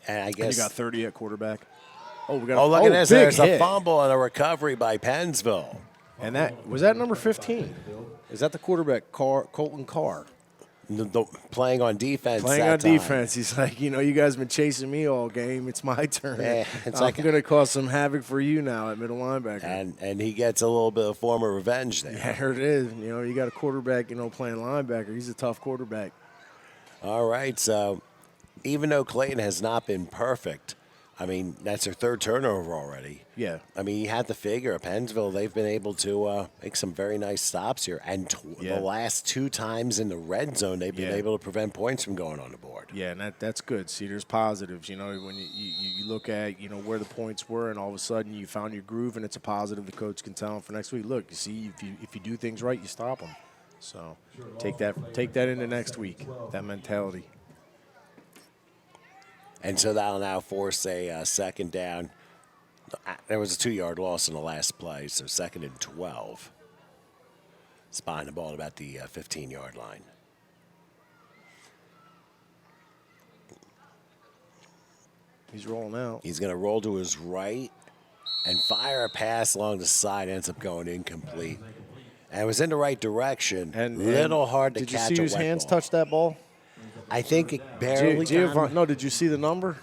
And I And guess. you got 30 at quarterback. Oh, we got. Oh, look at this. Big There's a hit. fumble and a recovery by Pennsville. And that was that number 15. Is that the quarterback, Colton Carr? Playing on defense. Playing that on time. defense. He's like, you guys been chasing me all game. It's my turn. Yeah, it's I'm like- going to cause some havoc for you now at middle linebacker. And he gets a little bit of former revenge there. Yeah, here it is. You got a quarterback, playing linebacker. He's a tough quarterback. All right, so even though Clayton has not been perfect, I mean, that's their 3rd turnover already. Yeah. I mean, you had to figure Pennsville, they've been able to make some very nice stops here. And Yeah. the last 2 times in the red zone, they've been Yeah. able to prevent points from going on the board. Yeah, and that's good. See, there's positives. When you look at, where the points were, and all of a sudden you found your groove, and it's a positive the coach can tell them for next week. Look, you see, if you do things right, you stop them. So take that into next week, that mentality. And so that'll now force a second down. There was a 2-yard loss in the last play, so 2nd and 12. Spotting the ball at about the 15-yard line. He's rolling out. He's going to roll to his right and fire a pass along the side. Ends up going incomplete. And it was in the right direction. And little hard to did you catch see a whose wet hands ball. touched that ball? I think it barely got him. No, did you see the number?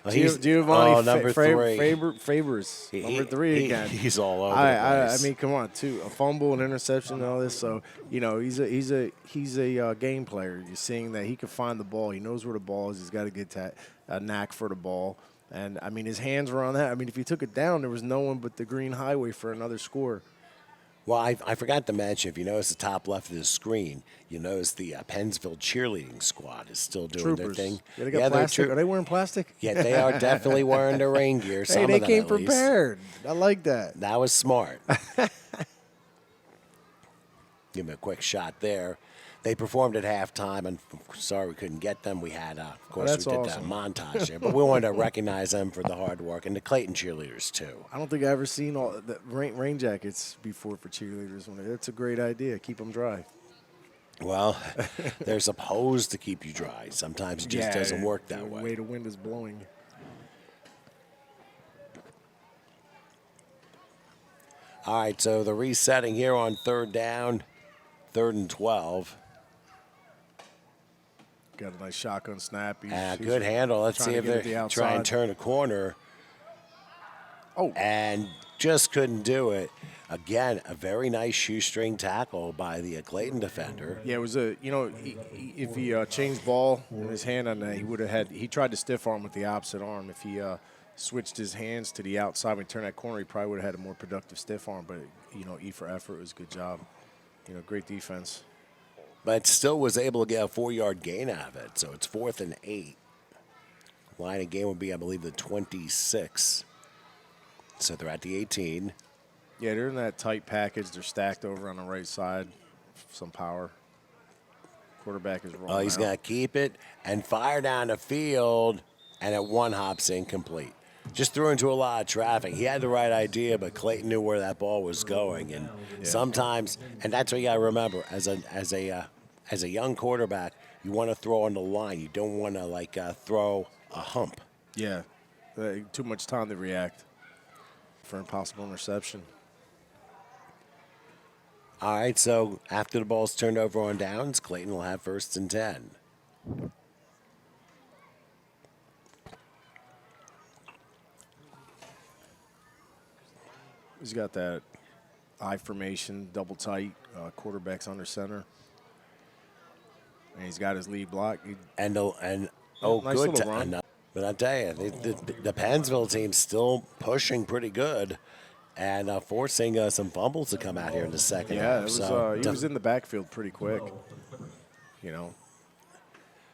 Well, he's- Giovanni number three. Favors number 3 again. He's all over the I place. mean, come on, too. A fumble, an interception, and all this. So he's a game player. You're seeing that he can find the ball. He knows where the ball is. He's got a good knack for the ball. And I mean, his hands were on that. I mean, if he took it down, there was no one but the green highway for another score. Well, I forgot to mention, if you notice the top left of the screen, you notice the Pennsville cheerleading squad is still doing Troopers. their thing. Yeah, they got plastic. Are they wearing plastic? Yeah, they are definitely wearing their rain gear. Hey, they came prepared. I like that. That was smart. Give him a quick shot there. They performed at halftime, and sorry we couldn't get them. We had, of course, that's we did awesome. that montage there, but we wanted to recognize them for the hard work, and the Clayton cheerleaders, too. I don't think I ever seen all the rain jackets before for cheerleaders. That's a great idea. Keep them dry. Well, they're supposed to keep you dry. Sometimes it just doesn't work that the way. way the wind is blowing. All right, so the resetting here on third down, 3rd and 12. Got a nice shotgun snap. He's Good handle. Let's see trying if to get it they the try and outside. turn a corner. Oh, And just couldn't do it. Again, a very nice shoestring tackle by the Clayton defender. yeah, it was if he changed ball in his hand on that, he would have had. He tried to stiff arm with the opposite arm. If he switched his hands to the outside and turned that corner, he probably would have had a more productive stiff arm. But E for effort was a good job. Great defense. But still was able to get a 4-yard gain out of it. So it's 4th and 8. Line of game would be, I believe, the 26. So they're at the 18. Yeah, they're in that tight package. They're stacked over on the right side. Some power. Quarterback is rolling. Oh, he's out. going to keep it and fire down the field, and at one hop's incomplete. Just threw into a lot of traffic. He had the right idea, but Clayton knew where that ball was going. And sometimes, and that's what you got to remember, as a young quarterback, you want to throw on the line. You don't want to throw a hump. Yeah, too much time to react for impossible interception. All right, so after the ball's turned over on downs, Clayton will have 1st and 10. He's got that I formation, double tight, quarterback's under center. And he's got his lead block. Nice little good. run. But I tell you, the Pennsville team's still pushing pretty good and forcing some fumbles to come out here in the second half. He was in the backfield pretty quick.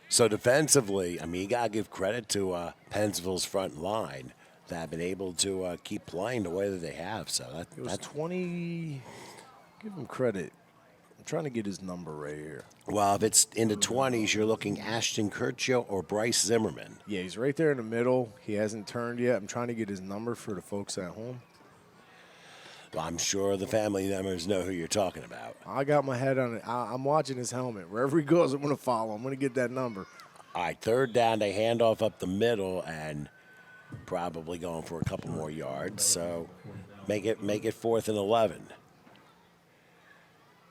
So defensively, I mean, you got to give credit to Pennsville's front line that have been able to keep playing the way that they have. So It was that's 20. Give him credit. I'm trying to get his number right here. well, if it's in the 20s, you're looking Ashton Kutcher or Bryce Zimmerman. Yeah, he's right there in the middle. He hasn't turned yet. I'm trying to get his number for the folks at home. Well, I'm sure the family members know who you're talking about. I got my head on it. I'm watching his helmet. Wherever he goes, I'm going to follow. I'm going to get that number. All right, 3rd down, they hand off up the middle and probably going for a couple more yards. So make it 4th and 11.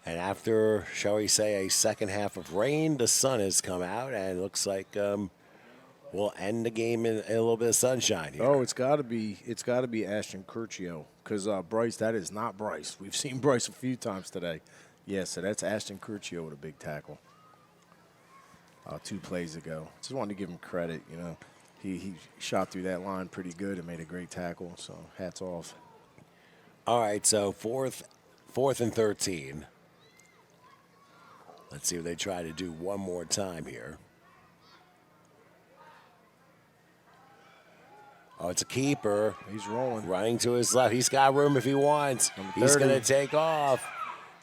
And after, shall we say, a second half of rain, the sun has come out, and it looks like we'll end the game in a little bit of sunshine here. Oh, it's got to be Ashton Kutcher because Bryce, that is not Bryce. We've seen Bryce a few times today. Yeah, so that's Ashton Kutcher with a big tackle. 2 plays ago. Just wanted to give him credit. He shot through that line pretty good and made a great tackle. So hats off. All right, so 4th and 13. Let's see if they try to do one more time here. Oh, it's a keeper. He's rolling. Running to his left. He's got room if he wants. Number He's 30. going to take off.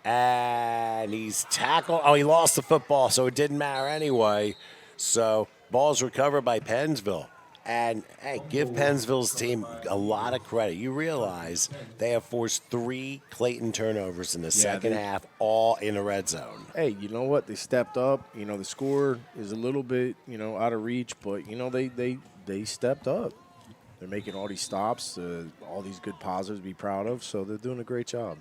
And he's tackled. Oh, he lost the football, so it didn't matter anyway. So ball's recovered by Pennsville. And, hey, give Pennsville's team a lot of credit. You realize they have forced 3 Clayton turnovers in the second half, all in the red zone. Hey, you know what? They stepped up. The score is a little bit, out of reach, but, they stepped up. They're making all these stops, all these good positives to be proud of, so they're doing a great job.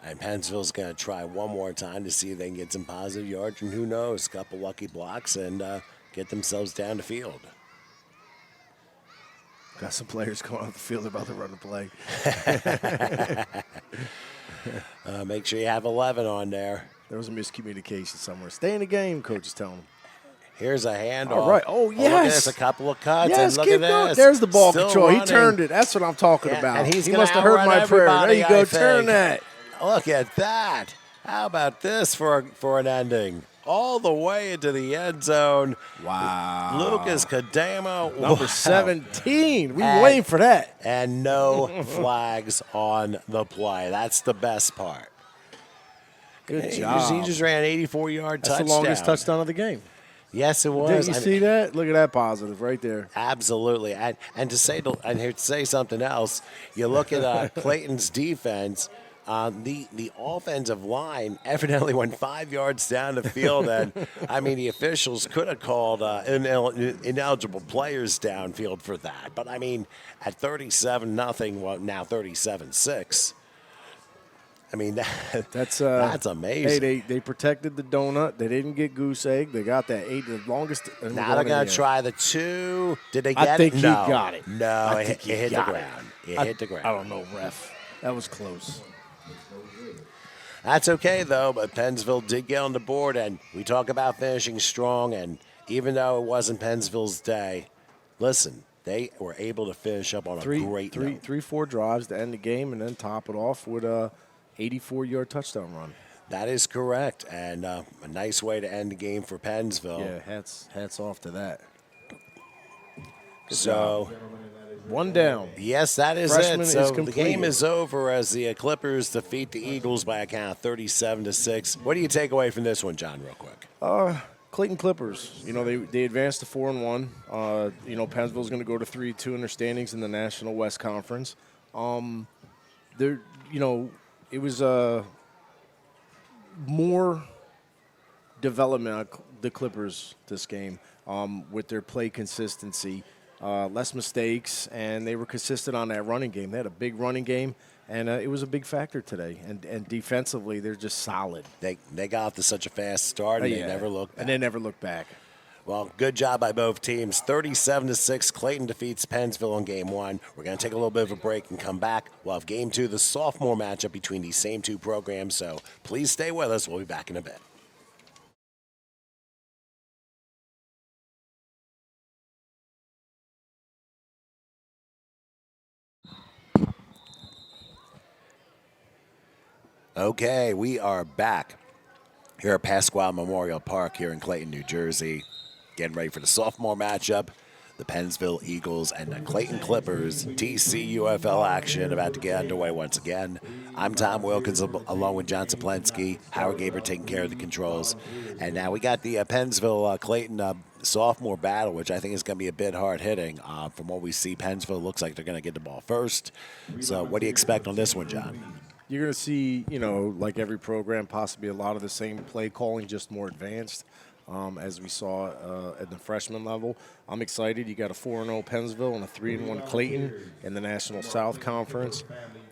And Pennsville's going to try one more time to see if they can get some positive yards, and who knows, a couple lucky blocks and get themselves down the field. Got some players going off the field about to run the play. Make sure you have 11 on there. There was a miscommunication somewhere. Stay in the game, coach is telling him. Here's a handoff. All right. Oh, Look at yes. this, a couple of cuts. Yes, and look keep at this. going. There's the ball Still control. running. He turned it. That's what I'm talking Yeah, about. and he's he gonna must have heard outrun my prayer. There everybody, you go. I Turn think. that. Look at that. How about this for an ending? All the way into the end zone. Wow. Lucas Cadamo. Number Wow. 17. We were And- waiting for that. And no flags on the play. That's the best part. Good He job. just ran an 84-yard That's touchdown. the longest touchdown of the game. Yes, it was. Did you I mean, see that? Look at that positive right there. absolutely. And to say something else, you look at Clayton's defense. The offensive line evidently went 5 yards down the field, and I mean the officials could have called ineligible players downfield for that. But I mean, at 37-0, well now 37-6. I mean That's amazing. Hey, they protected the donut. They didn't get goose egg. They got that the longest. and Now we're they're going going in to the try the 2. Did they get I think it? he No. got it. No, I it think he hit the got it. ground. It I- hit the ground. I don't know, ref. That was close. That's okay, though, but Pennsville did get on the board, and we talk about finishing strong, and even though it wasn't Pennsville's day, listen, they were able to finish up on a great note. 4 drives to end the game, and then top it off with a 84-yard touchdown run. That is correct, and a nice way to end the game for Pennsville. Yeah, hats off to that. So, One down. yes, that is Freshman it. is So the completed. game is over as the Clippers defeat the Eagles by a count of 37-6. What do you take away from this one, John, real quick? Clayton Clippers, they advanced to 4-1. Pennsville's going to go to 3-2 in their standings in the National West Conference. It was more development of the Clippers this game with their play consistency, less mistakes, and they were consistent on that running game. They had a big running game, and it was a big factor today. And defensively, they're just solid. They got off to such a fast start, and Yeah. they never looked back. And they never look back. Well, good job by both teams. 37-6, Clayton defeats Pennsville in Game 1. We're going to take a little bit of a break and come back. We'll have Game 2, the sophomore matchup between these same two programs. So please stay with us. We'll be back in a bit. Okay, we are back here at Pasquale Memorial Park here in Clayton, New Jersey. Getting ready for the sophomore matchup. The Pennsville Eagles and the Clayton Clippers. TCUFL action about to get underway once again. I'm Tom Wilkins along with John Saplensky. Howard Gaber taking care of the controls. And now we got the Pennsville Clayton sophomore battle, which I think is going to be a bit hard hitting. From what we see, Pennsville looks like they're going to get the ball first. So what do you expect on this one, John? You're going to see, like every program, possibly a lot of the same play calling, just more advanced, as we saw at the freshman level. I'm excited. You got a 4-0 Pennsville and a 3-1 Clayton in the National South Conference.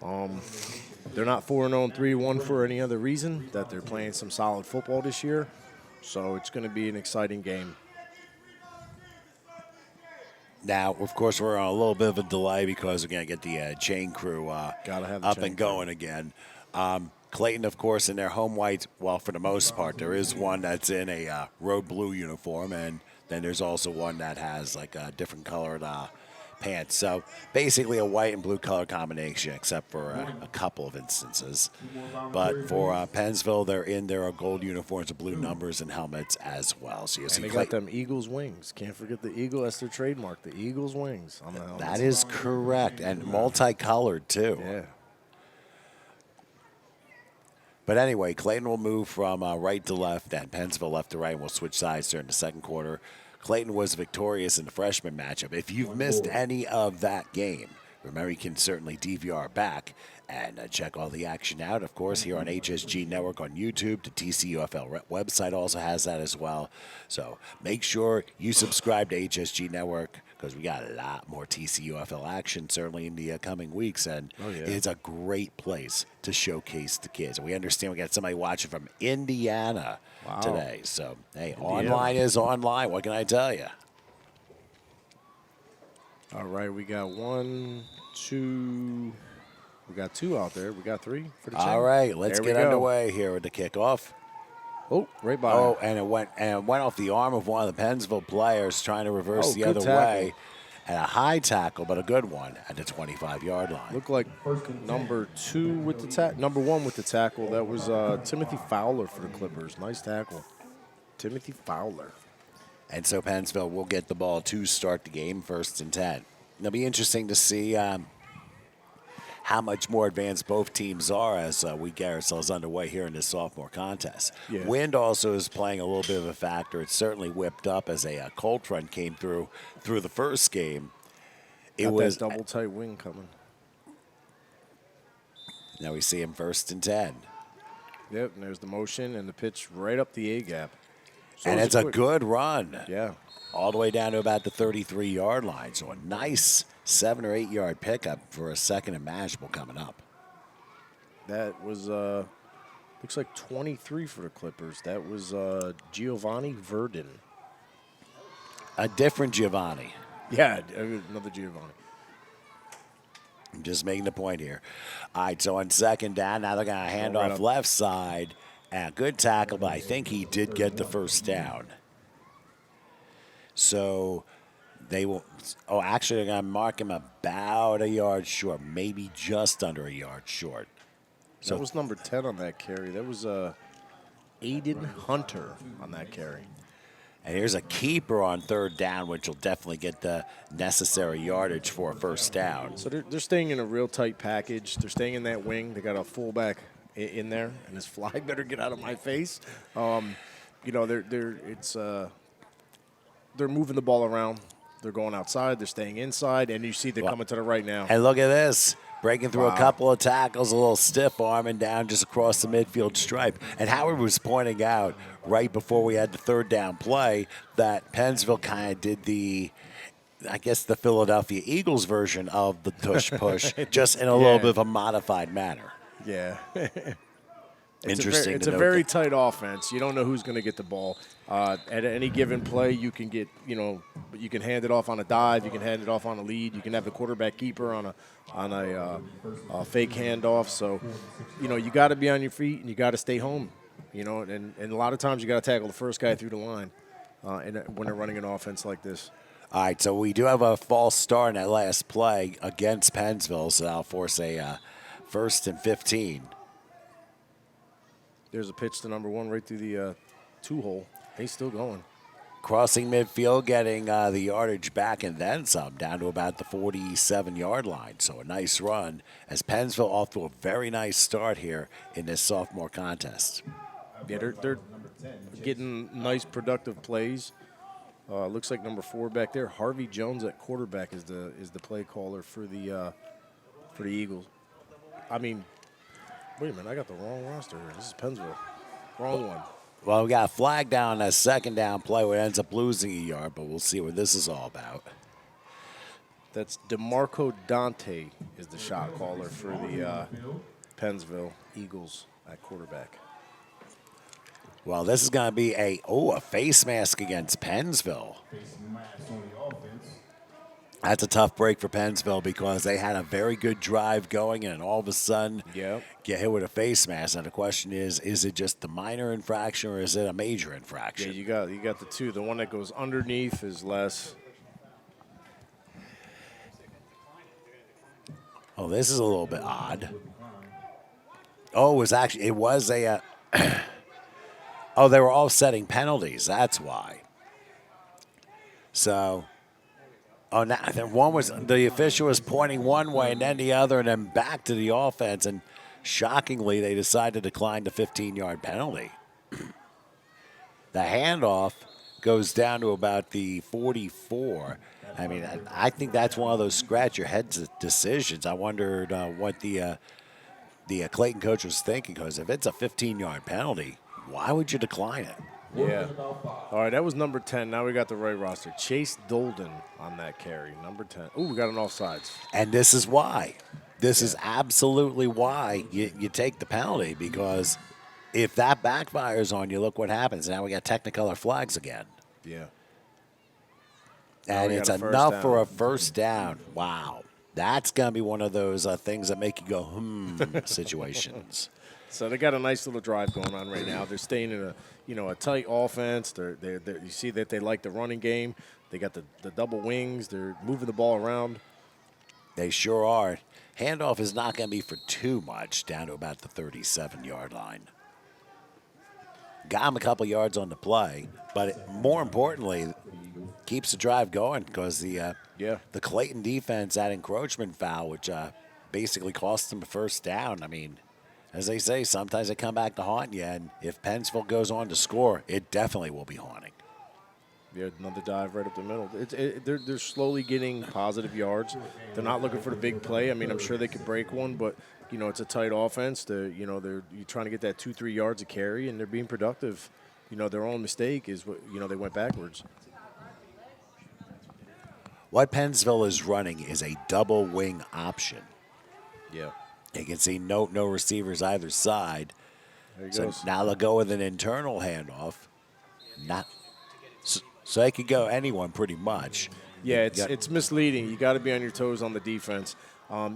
They're not 4-0 and 3-1 for any other reason, that they're playing some solid football this year. So it's going to be an exciting game. Now, of course, we're on a little bit of a delay because we're going to get the chain crew Gotta have the up chain and going again. Clayton, of course, in their home white, well, for the most part, there is one that's in a road blue uniform, and then there's also one that has like a different colored pants. So basically a white and blue color combination, except for a couple of instances. But for Pennsville, they're in their gold uniforms with blue numbers and helmets as well. So you see And they got them Eagles wings. Can't forget the Eagle. That's their trademark, the Eagles wings on the helmets. That is correct, and multicolored too. Yeah. But anyway, Clayton will move from right to left, and Pennsville left to right, and we'll switch sides during the second quarter. Clayton was victorious in the freshman matchup. If you've missed any of that game, remember you can certainly DVR back and check all the action out, of course, here on HSG Network on YouTube. The TCUFL website also has that as well. So make sure you subscribe to HSG Network because we got a lot more TCUFL action certainly in the coming weeks, and it's a great place to showcase the kids. And we understand we got somebody watching from Indiana today. So, hey, online is online. What can I tell you? All right, we got 1, 2. We got 2 out there. We got 3 for the chain. All right, let's There we get go. underway here with the kickoff. Oh, right by. Oh, him. and it went off the arm of one of the Pennsville players trying to reverse Oh, the good other tackle. way. And a high tackle, but a good one at the 25-yard line. Looked like number 2 with the number 1 with the tackle. That was Timothy Fowler for the Clippers. Nice tackle. Timothy Fowler. And so Pennsville will get the ball to start the game, 1st and 10. It'll be interesting to see how much more advanced both teams are as we get ourselves underway here in this sophomore contest. Yeah. Wind also is playing a little bit of a factor. It's certainly whipped up as a cold front came through the first game. It Got was that double tight wing coming. Now we see him 1st and 10. Yep, and there's the motion and the pitch right up the A gap. So And it's was a good run. Yeah. All the way down to about the 33-yard line. So a nice 7 or 8 yard pickup for a 2nd and manageable coming up. That was looks like 23 for the Clippers. That was Giovanni Verdon. A different Giovanni. Yeah, another Giovanni. I'm just making the point here. All right, so on 2nd down, now they're going to hand Right off up. left side. And a good tackle, but I think he did get the 1st down. So they will. Oh, actually, they're going to mark him about a yard short, maybe just under a yard short. So that was number 10 on that carry. That was Aiden Hunter on that carry. And here's a keeper on 3rd down, which will definitely get the necessary yardage for a 1st down. So they're staying in a real tight package. They're staying in that wing. They got a fullback in there, and his fly better get out of my face. You know, they're moving the ball around. They're going outside. They're staying inside, and you see they're coming to the right now. And look at this. Breaking through Wow. a couple of tackles, a little stiff arming down just across the midfield stripe. And Howard was pointing out right before we had the 3rd down play that Pennsville kind of did the Philadelphia Eagles version of the tush push, just in a little bit of a modified manner. Yeah. Interesting. It's to a note very that. tight offense. You don't know who's going to get the ball. At any given play, you can get, you can hand it off on a dive. You can hand it off on a lead. You can have the quarterback keeper on a fake handoff. So, you got to be on your feet and you got to stay home. And a lot of times you got to tackle the first guy through the line when they're running an offense like this. All right, so we do have a false start in that last play against Pennsville, so that'll force a 1st and 15. There's a pitch to number 1 right through the 2-hole. He's still going. Crossing midfield, getting the yardage back and then some, down to about the 47-yard line. So a nice run as Pennsville off to a very nice start here in this sophomore contest. Yeah, they're getting nice, productive plays. Looks like number 4 back there, Harvey Jones at quarterback is the play caller for the Eagles. I mean, wait a minute, I got the wrong roster here. This is Pennsville. Wrong one. Well, we got a flag down, that 2nd down play where it ends up losing a yard, but we'll see what this is all about. That's DeMarco Dante is the shot caller for the Pennsville Eagles at quarterback. Well, this is going to be a face mask against Pennsville. That's a tough break for Pennsville because they had a very good drive going, and all of a sudden Yep. get hit with a face mask. And the question is it just a minor infraction or is it a major Yeah, infraction? you got the 2. The one that goes underneath is less. Oh, this is a little bit odd. Oh, it was a oh, they were offsetting penalties. That's why. So, now the official was pointing one way and then the other and then back to the offense. And shockingly, they decided to decline the 15-yard penalty. The handoff goes down to about the 44. I mean, I think that's one of those scratch-your-head decisions. I wondered what the Clayton coach was thinking, because if it's a 15-yard penalty, why would you decline it? Yeah. All right, that was number 10. Now we got the right roster. Chase Dolden on that carry, number 10. Ooh, we got an offsides. And this is why. This is absolutely why you take the penalty, because if that backfires on you, look what happens. Now we got Technicolor flags again. Yeah. Now And we it's got a first enough down. for a first down. Wow. That's going to be one of those things that make you go, situations. So they got a nice little drive going on right now. They're staying in a tight offense. You see that they like the running game. They got the double wings. They're moving the ball around. They sure are. Handoff is not going to be for too much, down to about the 37-yard line. Got him a couple yards on the play, but more importantly, keeps the drive going because the Clayton defense, that encroachment foul, which basically cost them a first down. I mean, as they say, sometimes they come back to haunt you, and if Pennsville goes on to score, it definitely will be haunting. Yeah, another dive right up the middle. They're slowly getting positive yards. They're not looking for the big play. I mean, I'm sure they could break one, but it's a tight offense. You're trying to get that 2-3 yards of carry, and they're being productive. Their own mistake is they went backwards. What Pennsville is running is a double wing option. Yeah. You can see no receivers either side. There he So goes. now they'll go with an internal handoff. So they could go anyone pretty much. Yeah, it's misleading. You got to be on your toes on the defense.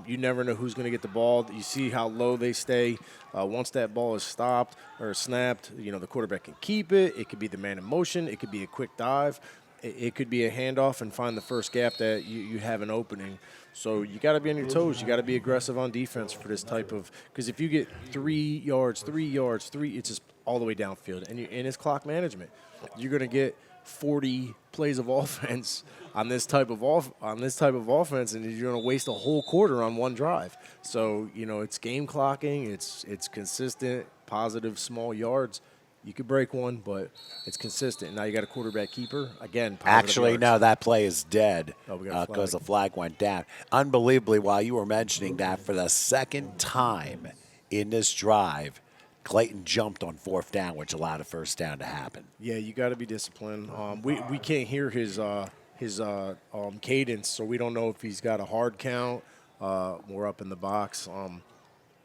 You never know who's going to get the ball. You see how low they stay. Once that ball is stopped or snapped, the quarterback can keep it. It could be the man in motion. It could be a quick dive. It could be a handoff and find the first gap that you have an opening. So you got to be on your toes. You got to be aggressive on defense for this type of – because if you get 3 yards, it's just all the way downfield. And it's clock management. You're going to get 40 plays of offense on this type of offense, and you're going to waste a whole quarter on one drive. So, it's game clocking. It's consistent, positive, small yards. You could break one, but it's consistent. Now you got a quarterback keeper. Again, Actually, yards. no, that play is dead Oh, we got a because flag. the flag went down. Unbelievably, while you were mentioning that, for the second time in this drive, Clayton jumped on fourth down, which allowed a first down to happen. Yeah, you got to be disciplined. We can't hear his cadence, so we don't know if he's got a hard count. We're up in the box.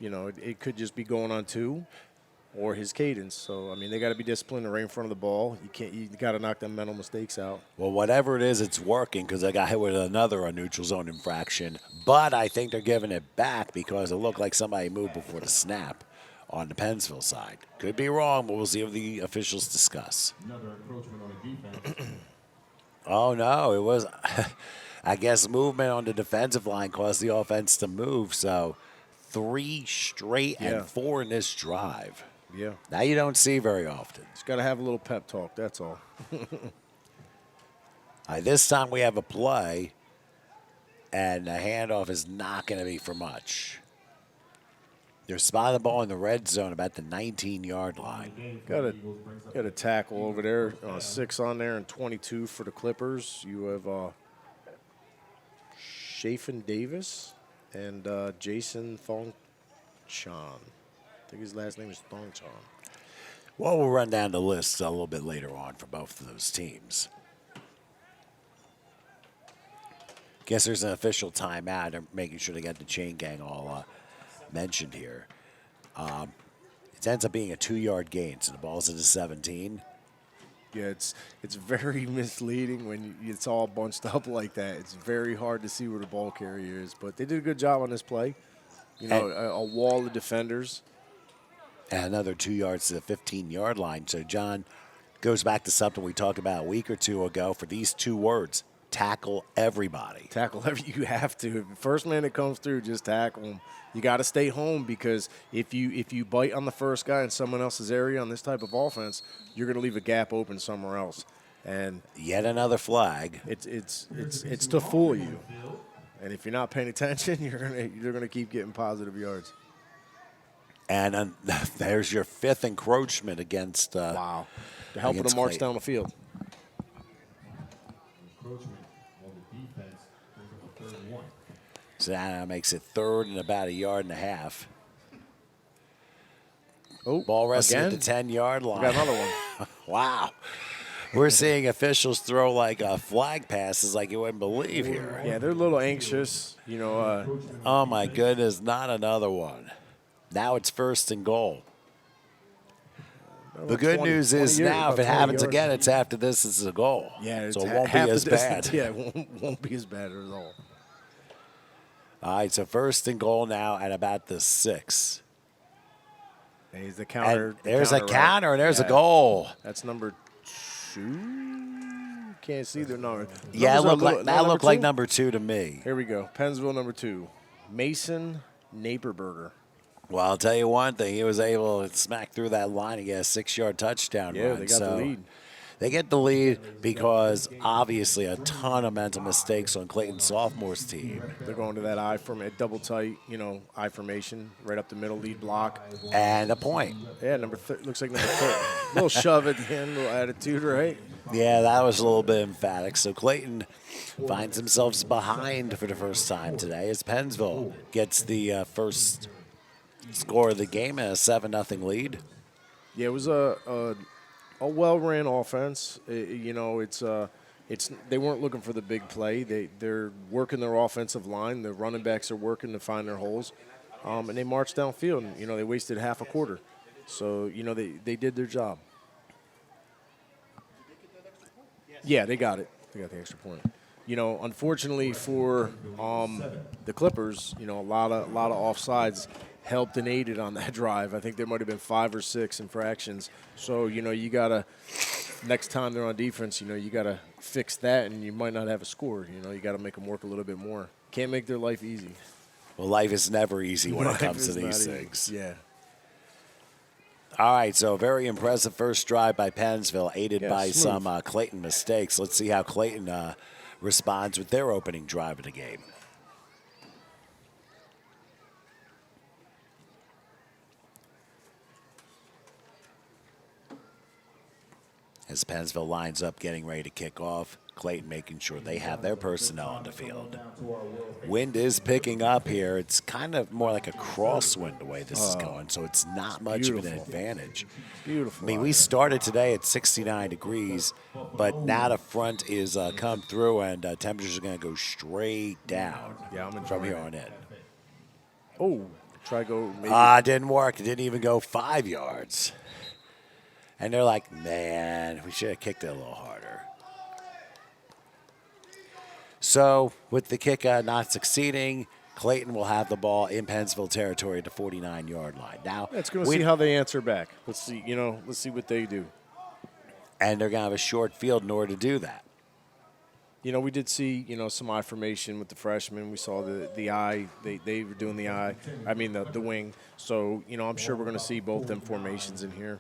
It could just be going on 2. Or his cadence. So, I mean, they got to be disciplined and right in front of the ball. You got to knock them mental mistakes out. Well, whatever it is, it's working because they got hit with another neutral zone infraction. But I think they're giving it back because it looked like somebody moved before the snap on the Pennsville side. Could be wrong, but we'll see what the officials discuss. Another encroachment on the defense. Oh, no, it was, I guess, movement on the defensive line caused the offense to move. So 3 straight and 4 in this drive. Yeah. Now you don't see very often. Just got to have a little pep talk, that's all. This time we have a play, and the handoff is not going to be for much. They're spotting the ball in the red zone about the 19-yard line. Got a tackle over there, 6 on there and 22 for the Clippers. You have Shafin Davis and Jason Thongchan. I think his last name is Thongchan. Well, we'll run down the list a little bit later on for both of those teams. Guess there's an official timeout. They're making sure they got the chain gang all mentioned here. It ends up being a 2-yard gain, so the ball's at the 17. Yeah, it's very misleading when it's all bunched up like that. It's very hard to see where the ball carrier is, but they did a good job on this play. A wall of defenders. And another 2 yards to the 15-yard line. So, John, goes back to something we talked about a week or two ago for these 2 words, tackle everybody. Tackle every you have to. First man that comes through, just tackle him. You got to stay home because if you bite on the first guy in someone else's area on this type of offense, you're going to leave a gap open somewhere else. And yet another flag. It's to fool you. And if you're not paying attention, you're gonna keep getting positive yards. And there's your 5th encroachment against. Wow, they're helping them march down the field. Encroachment on the defense brings up a 3rd and 1. So that makes it 3rd and about a yard and a half. Oh, ball resting again? at the 10-yard line. We got another one. Wow. We're seeing officials throw like flag passes like you wouldn't believe here. Yeah, they're a little anxious. Oh, my goodness, not another one. Now it's 1st and goal. The good 20 news is 20 now, if about it 20 happens yards. again, it's after this is a goal. Yeah, so it won't be half the as bad. distance. Yeah, it won't be as bad at all. All right, so first and goal now at about the 6. There's the counter. And there's a right? counter, and there's a Yeah. goal. That's number 2. Can't see the number. Yeah, Numbers are that looked like 2? number 2 to me. Here we go. Pennsville number 2. Mason Naperberger. Well, I'll tell you one thing. He was able to smack through that line and get a 6-yard touchdown Yeah, run. they got the lead. They get the lead because obviously a ton of mental mistakes on Clayton Sophomore's team. They're going to that I double tight, I formation, right up the middle, lead block. And a point. Yeah, looks like number 3. Little shove at the end, little attitude, right? Yeah, that was a little bit emphatic. So Clayton finds themselves behind for the first time today as Pennsville gets the first score of the game and a 7-0 lead. Yeah, it was a well-ran offense. It's they weren't looking for the big play. They're working their offensive line. The running backs are working to find their holes, and they marched downfield. And, they wasted half a quarter, so they did their job. Yeah, they got it. They got the extra point. Unfortunately for the Clippers, a lot of offsides helped and aided on that drive. I think there might have been 5 or 6 infractions. So, you got to, next time they're on defense, you got to fix that, and you might not have a score. You got to make them work a little bit more. Can't make their life easy. Well, life is never easy when it comes to Life is these not easy. things. Yeah. All right, so very impressive first drive by Pennsville, aided by smooth. some Clayton mistakes. Let's see how Clayton responds with their opening drive of the game. As Pennsville lines up getting ready to kick off, Clayton making sure they have their personnel on the field. Wind is picking up here. It's kind of more like a crosswind the way this is going, so it's not much of an beautiful. advantage. Beautiful. I mean, we started today at 69 degrees, but now the front is come through, and temperatures are going to go straight down Yeah, I'm from enjoying here it. on in. Oh, try go maybe. It didn't work. It didn't even go 5 yards. And they're like, man, we should have kicked it a little harder. So with the kick not succeeding, Clayton will have the ball in Pennsville territory at the 49-yard line. Now, Let's go see how they answer back. Let's see, let's see what they do. And they're going to have a short field in order to do that. We did see, some eye formation with the freshmen. We saw the eye. They were doing the eye. I mean, the wing. So, I'm sure we're going to see both them formations in here.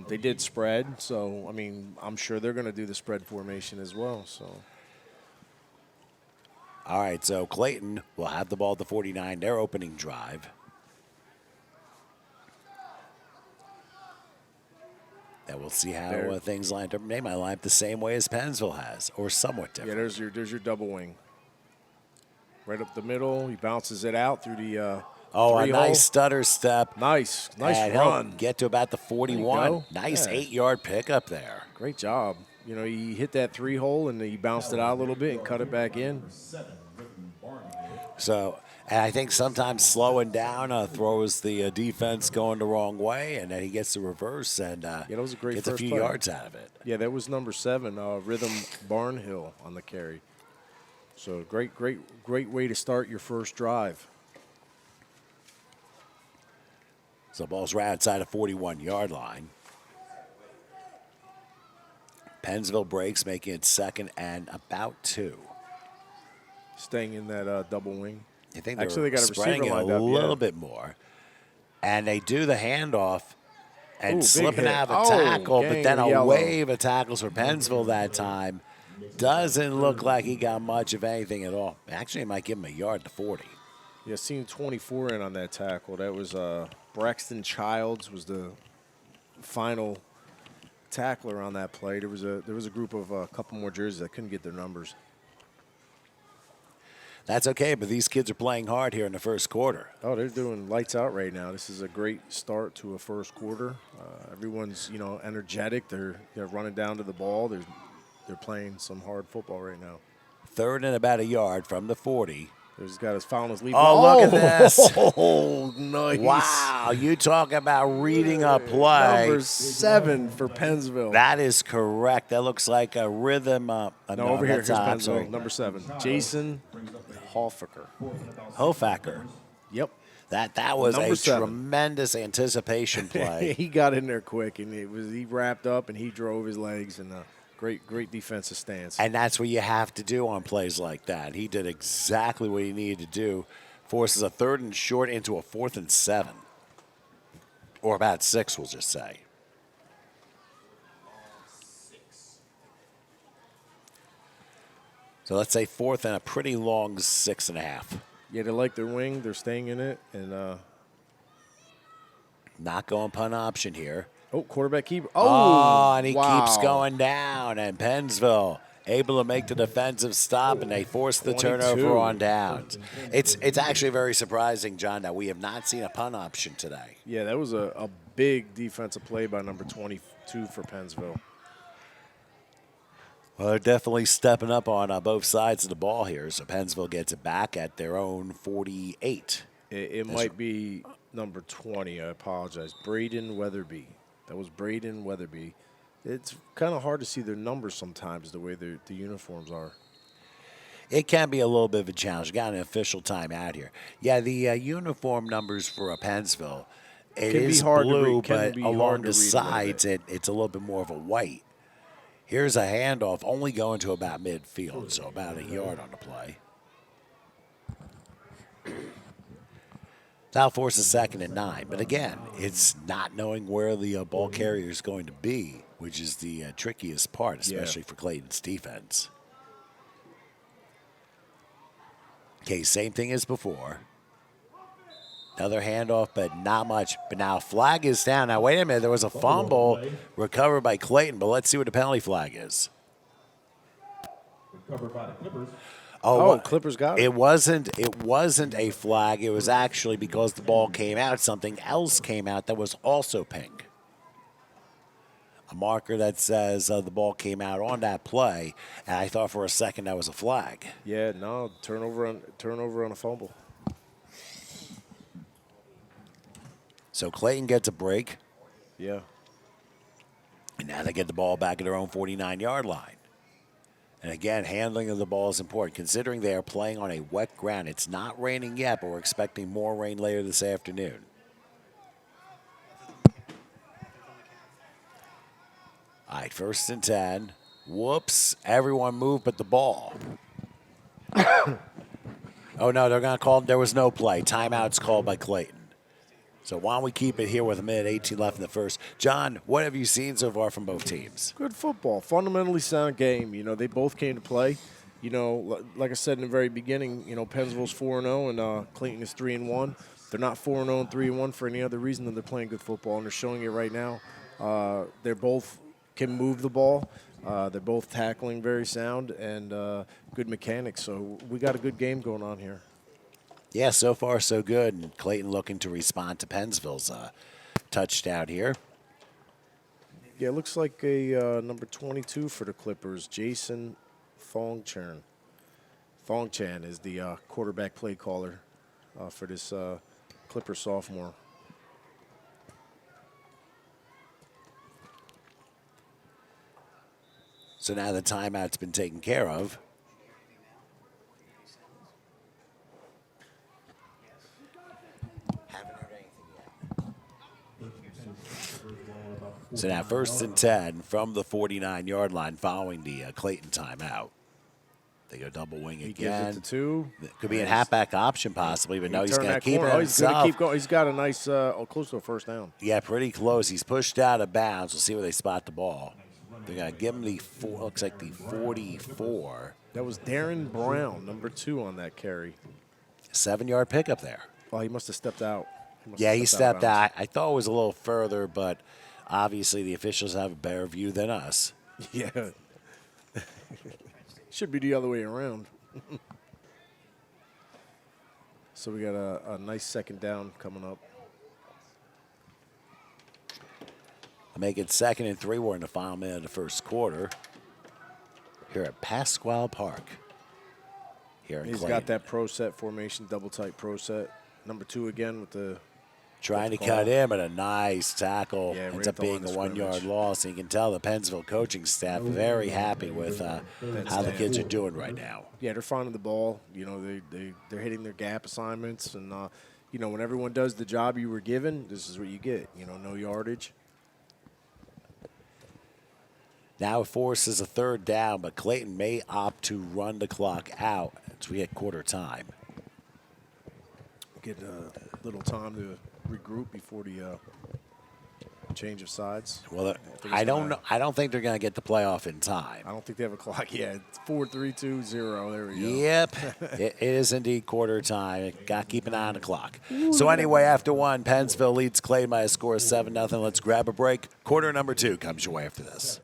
They did spread. So, I mean, I'm sure they're going to do the spread formation as well. So. All right, so Clayton will have the ball at the 49, their opening drive. And we'll see how things line up. They might line up the same way as Pennsville has, or somewhat different. Yeah, there's your double wing. Right up the middle. He bounces it out through the a three-hole. nice stutter step. Nice And run. he'll get to about the 41. go. Nice Yeah. 8-yard pickup there. Great job. He hit that 3-hole and he bounced it out a little bit and cut it back in. So, and I think sometimes slowing down throws the defense going the wrong way, and then he gets the reverse and that was a great gets a first few play. yards out of it. Yeah, that was number 7, Rhythm Barnhill on the carry. So great way to start your first drive. So the ball's right outside the 41-yard line. Pennsville breaks, making it second and about 2. Staying in that double wing. I think Actually, they got a spreading receiver it lined a up, little yeah. bit more. And they do the handoff and Ooh, big slipping hit. out of a Oh, tackle, but gang then of a yellow. wave of tackles for Pennsville that time. Doesn't look like he got much of anything at all. Actually, it might give him a yard to 40. Yeah, seen 24 in on that tackle. That was Braxton Childs was the final tackler on that play. There was a group of a couple more jerseys that couldn't get their numbers. That's okay, but these kids are playing hard here in the first quarter. Oh, they're doing lights out right now. This is a great start to a first quarter. Everyone's energetic. They're running down to the ball. They're playing some hard football right now. Third and about a yard from the 40. He's got his foul on his lead. Oh, look at this. Oh, nice. Wow, you talk about reading a play. Number 7 for Pennsville. That is correct. That looks like a rhythm. no, over here. Here's I'm Pennsville, sorry. number 7. Jason Hofacker. Hofacker. Yep. That was Number a 7. tremendous anticipation play. He got in there quick, and he wrapped up, and he drove his legs, and great defensive stance. And that's what you have to do on plays like that. He did exactly what he needed to do. Forces a 3rd and short into a 4th and 7. Or about 6, we'll just say. So let's say 4th and a pretty long 6.5. Yeah, they like their wing. They're staying in it. And not going punt option here. quarterback keeper. And he wow. keeps going down. And Pennsville able to make the defensive stop, and they force the 22. turnover on downs. It's actually very surprising, John, that we have not seen a punt option today. Yeah, that was a big defensive play by number 22 for Pennsville. Well, they're definitely stepping up on both sides of the ball here. So Pennsville gets it back at their own 48. It might be number 20. I apologize. Braden Weatherby. That was Braden Weatherby. It's kind of hard to see their numbers sometimes the way the uniforms are. It can be a little bit of a challenge. Got an official timeout here. Yeah, the uniform numbers for Pennsville, it is blue, but along the sides, it's a little bit more of a white. Here's a handoff, only going to about midfield, so about a yard on the play. That'll force a 2nd and 9. But again, it's not knowing where the ball carrier is going to be, which is the trickiest part, especially for Clayton's defense. Okay, same thing as before. Another handoff, but not much. But now flag is down. Now, wait a minute. There was a fumble recovered by Clayton, but let's see what the penalty flag is. Recovered by the Clippers. Clippers got it. It wasn't a flag. It was actually because the ball came out. Something else came out that was also pink. A marker that says the ball came out on that play, and I thought for a second that was a flag. Yeah, no, turnover on a fumble. So Clayton gets a break. Yeah. And now they get the ball back at their own 49-yard line. And again, handling of the ball is important. Considering they are playing on a wet ground, it's not raining yet, but we're expecting more rain later this afternoon. All right, 1st and 10. Whoops. Everyone moved but the ball. Oh, no, they're going to call. There was no play. Timeout's called by Clayton. So why don't we keep it here with 1:18 left in the first. John, what have you seen so far from both teams? Good football. Fundamentally sound game. You know, they both came to play. You know, like I said in the very beginning, you know, Pennsville's 4-0 and Clayton is 3-1. They're not 4-0 and 3-1 for any other reason than they're playing good football, and they're showing it right now. They're both can move the ball. They're both tackling very sound and good mechanics. So we got a good game going on here. Yeah, so far so good. And Clayton looking to respond to Pennsville's touchdown here. Yeah, it looks like a number 22 for the Clippers, Jason Thongchan. Thongchan is the quarterback play caller for this Clipper sophomore. So now the timeout's been taken care of. So now 1st and 10 from the 49-yard line following the Clayton timeout. They go double wing He again. gives it to 2. Could be a halfback option possibly, but no, he's going to keep it He's himself. going to keep going. He's got a nice, close to a first down. Yeah, pretty close. He's pushed out of bounds. We'll see where they spot the ball. They're going to give him the, looks like the 44. That was Darren Brown, number 2 on that carry. 7-yard pickup there. Oh, he must have stepped out. He stepped out. I thought it was a little further, but obviously the officials have a better view than us. Yeah. Should be the other way around. So we got a nice 2nd down coming up. I make it 2nd and 3. We're in the final minute of the first quarter here at Pasquale Park. here. In He's Clayton. got that pro set formation, double tight pro set. Number 2 again with the Trying to call. cut him, and a nice tackle. Yeah, right Ends at up the being line a of 1-yard scrimmage. loss. And you can tell the Pennsville coaching staff very happy with how the kids are doing right now. Yeah, they're finding the ball. You know, they're hitting their gap assignments, and you know, when everyone does the job you were given, this is what you get. You know, no yardage. Now it forces a 3rd down, but Clayton may opt to run the clock out as we hit quarter time. Get a little time to regroup before the change of sides. Well, think I it's don't gonna- know. I don't think they're going to get the playoff in time. I don't think they have a clock yet. It's 4, 3, 2, 0. There we go. Yep, it is indeed quarter time. Got to keep an eye on the clock. So anyway, after 1, Pennsville leads Clayton by a score of 7-0. Let's grab a break. Quarter number 2 comes your way after this.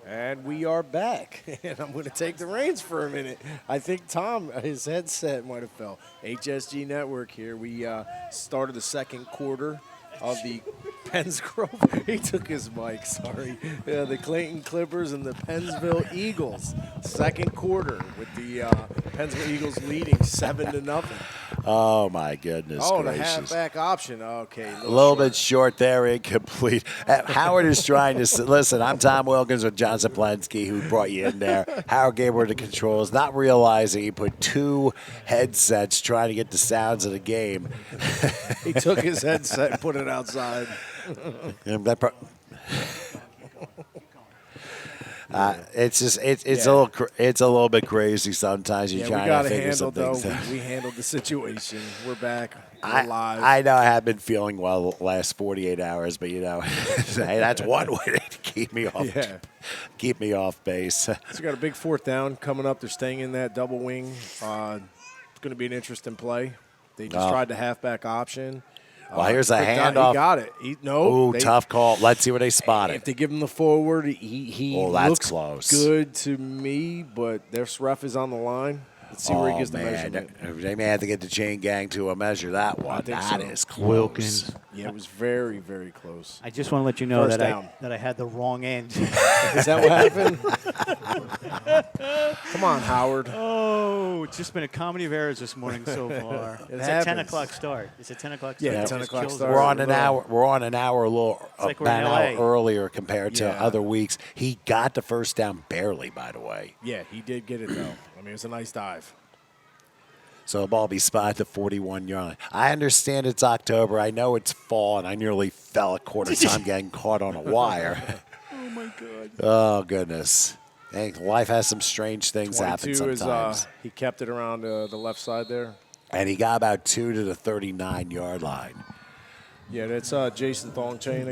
And we are back. And I'm going to take the reins for a minute. I think Tom, his headset might have fell. HSG Network here. We started the second quarter of the Pennsgrove. He took his mic, sorry. The Clayton Clippers and the Pennsville Eagles. Second quarter with the Pennsville Eagles leading 7-0. Oh, my goodness Oh, the gracious. halfback option. Okay. A little bit short there, incomplete. Howard is trying to listen. I'm Tom Wilkins with John Zaplinski, who brought you in there. Howard gave her the controls, not realizing he put 2 headsets trying to get the sounds of the game. He took his headset and put it outside. And that it's just it's a little bit crazy sometimes. You Yeah, try we got to it figure handled, some though. things out. We handled the situation. We're back. We're live. I know I have been feeling well the last 48 hours, but hey, that's one way to keep me off base. So we got a big 4th down coming up. They're staying in that double wing. It's going to be an interesting play. They just tried the halfback option. Well, here's a But handoff. He got it. Ooh, tough call. Let's see where they spot If it. they give him the forward, he that's looks close. good to me, but their ref is on the line. Let's see where he gets the measurement. They may have to get the chain gang to measure that one. think That so. is close. Wilkins. Yeah, it was very, very close. I just want to let you know First that down. I had the wrong end. Is that what happened? Come on, Howard. Oh, it's just been a comedy of errors this morning so far. It's a 10 happens. o'clock start. It's a 10 o'clock Yeah, start. 10 It just o'clock kills start. us. We're on an hour. We're on an hour a little like we're in about an hour LA. earlier compared to Yeah. other weeks. He got the first down barely, by the way. Yeah, he did get it, though. I mean, it was a nice dive. So the ball be spotted at the 41-yard line. I understand it's October. I know it's fall, and I nearly fell at quarter time getting caught on a wire. Oh, my God. Oh, goodness. Hey, life has some strange things happen 22 sometimes. is he kept it around the left side there. And he got about 2 to the 39-yard line. Yeah, that's Jason Thongchain.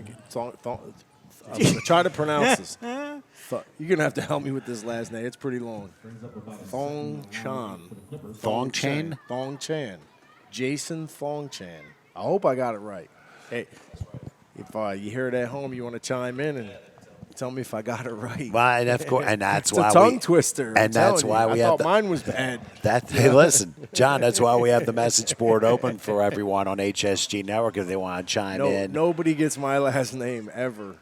I'm going to try to pronounce this. You're going to have to help me with this last name. It's pretty long. Thongchan. Thongchain? Thongchan. Jason Thongchan. I hope I got it right. Hey, if you hear it at home, you want to chime in and tell me if I got it right. Well, and of course, and that's It's why a tongue twister. and that's why we I have thought mine was bad. Hey, listen, John. That's why we have the message board open for everyone on HSG Network if they want to chime in. Nobody gets my last name ever.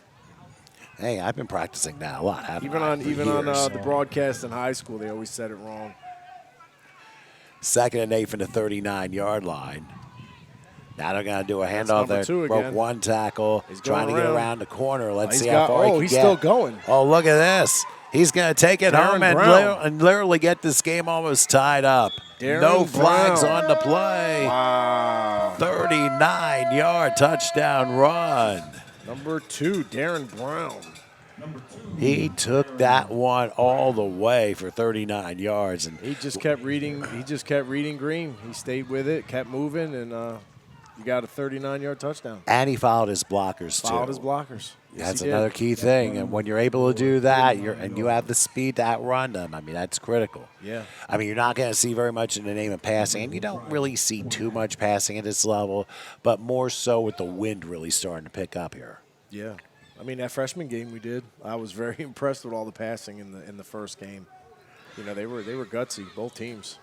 Hey, I've been practicing that a lot. haven't Even I, on for even on years. the broadcast in high school, they always said it wrong. 2nd and 8 from the 39-yard line. Now they're going to do a That's handoff number there. two Broke again. one tackle, He's trying to going get around. around the corner. Let's He's see how got- far he oh, can he's get. still going. Oh, look at this. He's going to take it home Darren Brown. and literally get this game almost tied up. Darren No flags Brown. on the play. Wow. 39-yard touchdown run. Number 2, Darren Brown. He took that one all the way for 39 yards. And He just kept reading. He just kept reading green. He stayed with it, kept moving, and you got a 39-yard touchdown. And he followed his blockers, too. Fouled his blockers. Yes, That's he did. another key thing. And when you're able to do that, and you have the speed to outrun them, I mean, that's critical. Yeah. I mean, you're not going to see very much in the name of passing, and you don't really see too much passing at this level, but more so with the wind really starting to pick up here. Yeah. I mean, that freshman game we did, I was very impressed with all the passing in the first game. You know, they were gutsy, both teams.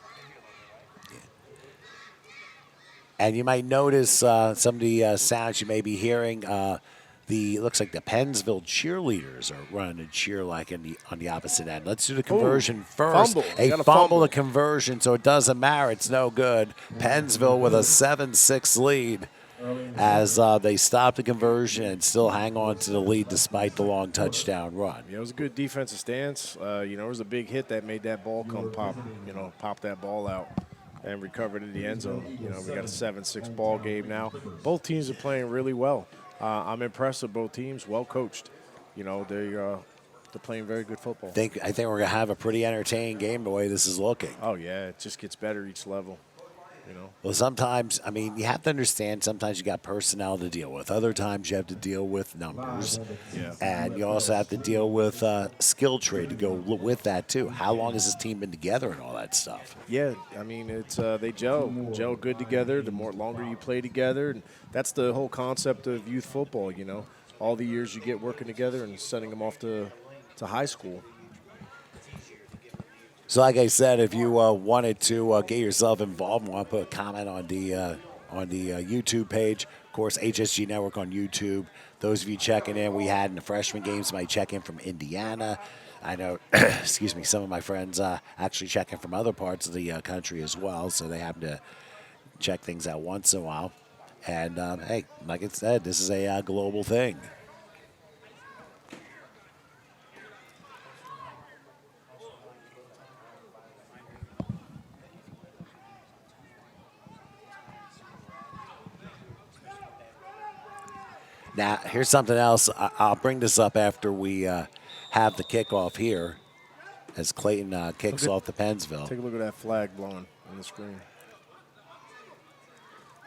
And you might notice some of the sounds you may be hearing. Looks like the Pennsville cheerleaders are running a cheer like on the opposite end. Let's do the conversion first. fumble. A Got a fumble fumble. to conversion, so it doesn't matter. It's no good. Pennsville with a 7-6 lead as they stop the conversion and still hang on to the lead despite the long touchdown run. Yeah, it was a good defensive stance. You know, it was a big hit that made that ball come pop. You know, pop that ball out and recovered in the end zone. You know, we got a 7-6 ball game now. Both teams are playing really well. I'm impressed with both teams. Well coached. You know, they're playing very good football. I think we're gonna have a pretty entertaining game the way this is looking. Oh yeah, it just gets better each level. You know. Well, sometimes, I mean, you have to understand, sometimes you got personnel to deal with. Other times you have to deal with numbers. Yeah. And you also have to deal with skill trade to go with that, too. How long has this team been together and all that stuff? Yeah, I mean, it's they gel good together. The longer you play together, and that's the whole concept of youth football. You know, all the years you get working together and sending them off to high school. So, like I said, if you wanted to get yourself involved, want to put a comment on the YouTube page. Of course, HSG Network on YouTube. Those of you checking in, we had in the freshman games might check in from Indiana. I know, excuse me, some of my friends actually check in from other parts of the country as well, so they happen to check things out once in a while. And, hey, like I said, this is a global thing. Now, here's something else. I'll bring this up after we have the kickoff here as Clayton kicks off the Pennsville. Take a look at that flag blowing on the screen.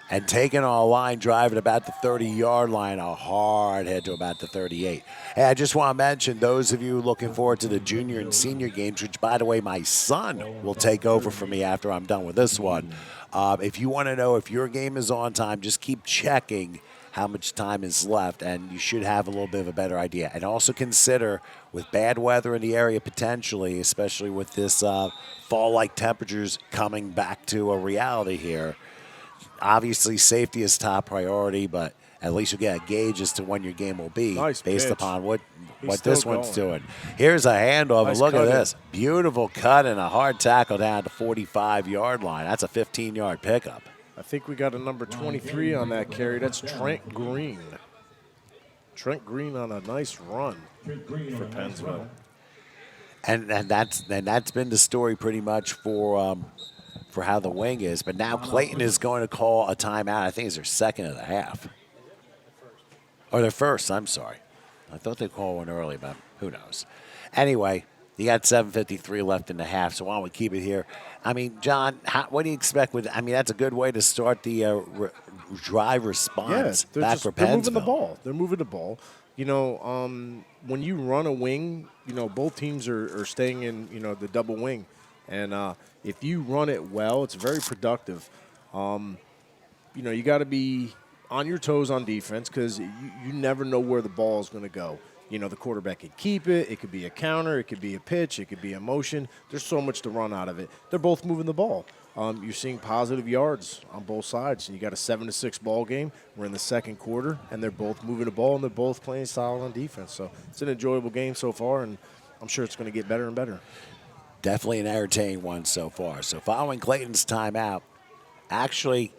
And taking on a line drive at about the 30-yard line, a hard head to about the 38. Hey, I just want to mention those of you looking forward to the junior and senior games, which, by the way, my son will take over for me after I'm done with this one. If you want to know if your game is on time, just keep checking how much time is left, and you should have a little bit of a better idea. And also consider, with bad weather in the area potentially, especially with this fall-like temperatures coming back to a reality here, obviously safety is top priority, but at least you'll get a gauge as to when your game will be Nice based pitch. upon what He's this still one's going. doing. Here's a handoff, Nice and look at cut in. this. Beautiful cut and a hard tackle down to 45-yard line. That's a 15-yard pickup. I think we got a number 23 on that carry. That's Trent Green. Trent Green on a nice run for Pennsville. And that's been the story pretty much for how the wing is. But now Clayton is going to call a timeout. I think it's their second of the half. Or their first, I'm sorry. I thought they called one early, but who knows. Anyway, you got 7:53 left in the half, so why don't we keep it here? I mean, John, what do you expect with – I mean, that's a good way to start the drive response back for they're Pennsville. moving the ball. They're moving the ball. You know, when you run a wing, you know, both teams are staying in, you know, the double wing. And if you run it well, it's very productive. You know, you got to be on your toes on defense because you never know where the ball is going to go. You know, the quarterback can keep it. It could be a counter. It could be a pitch. It could be a motion. There's so much to run out of it. They're both moving the ball. You're seeing positive yards on both sides. You got a 7-6 ball game. We're in the second quarter, and they're both moving the ball, and they're both playing solid on defense. So it's an enjoyable game so far, and I'm sure it's going to get better and better. Definitely an entertaining one so far. So following Clayton's timeout, actually,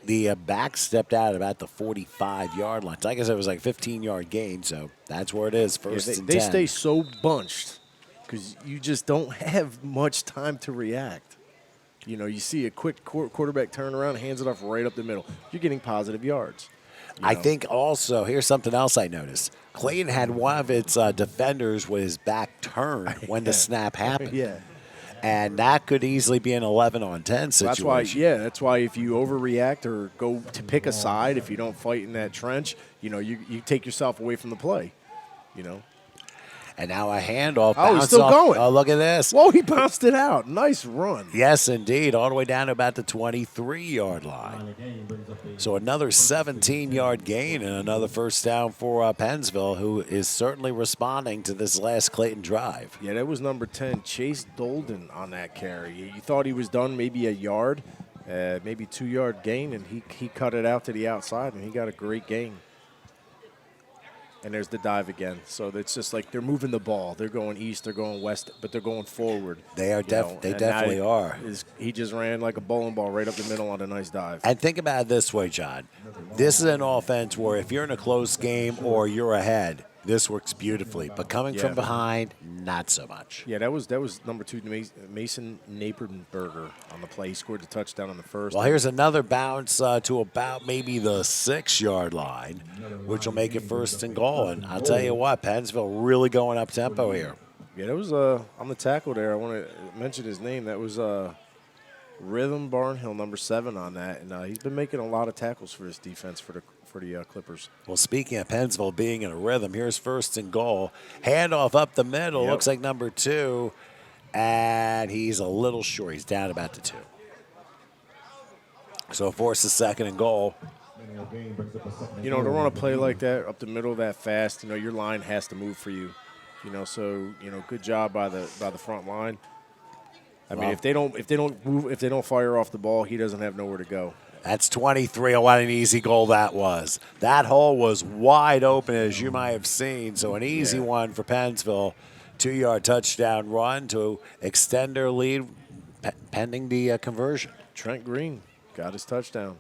The back stepped out at about the 45-yard line. Like I said, it was like a 15-yard gain, so that's where it is, first and 10. They stay so bunched because you just don't have much time to react. You know, you see a quick quarterback turn around, hands it off right up the middle. You're getting positive yards. I think also, here's something else I noticed. Clayton had one of its defenders with his back turned when the snap happened. Yeah. And that could easily be an 11-on-10 situation. That's why if you overreact or go to pick a side, if you don't fight in that trench, you know, you take yourself away from the play, you know. And now a handoff. Oh, he's bounce still off. going. Oh, look at this. Whoa, he bounced it out. Nice run. Yes, indeed. All the way down to about the 23-yard line. So another 17-yard gain and another first down for Pennsville, who is certainly responding to this last Clayton drive. Yeah, that was number 10, Chase Dolden on that carry. You thought he was done maybe a yard, maybe 2-yard gain, and he cut it out to the outside, and he got a great gain. And there's the dive again. So it's just like they're moving the ball. They're going east, they're going west, but they're going forward. They are they definitely are. He just ran like a bowling ball right up the middle on a nice dive. And think about it this way, John. This is an offense where if you're in a close game or you're ahead, this works beautifully. But coming from behind, not so much. Yeah, that was number 2, Mason Naperberger on the play. He scored the touchdown on the first. Well, here's another bounce to about maybe the 6-yard line, which will make it first and goal. And I'll tell you what, Pennsville really going up tempo here. Yeah, that was on the tackle there. I want to mention his name. That was Rhythm Barnhill, number 7 on that. And he's been making a lot of tackles for his defense for the Clippers. Well, speaking of Pennsville being in a rhythm, here's first and goal. Handoff up the middle. Yep. Looks like number 2. And he's a little short. He's down about the 2. So it forces second and goal. You know, to run a play like that up the middle that fast, you know, your line has to move for you. You know, so, you know, good job by the front line. I mean, if they don't fire off the ball, he doesn't have nowhere to go. That's 23. Oh, what an easy goal that was. That hole was wide open, as you might have seen. So an easy one for Pennsville. 2-yard touchdown run to extend their lead pending the conversion. Trent Green got his touchdown.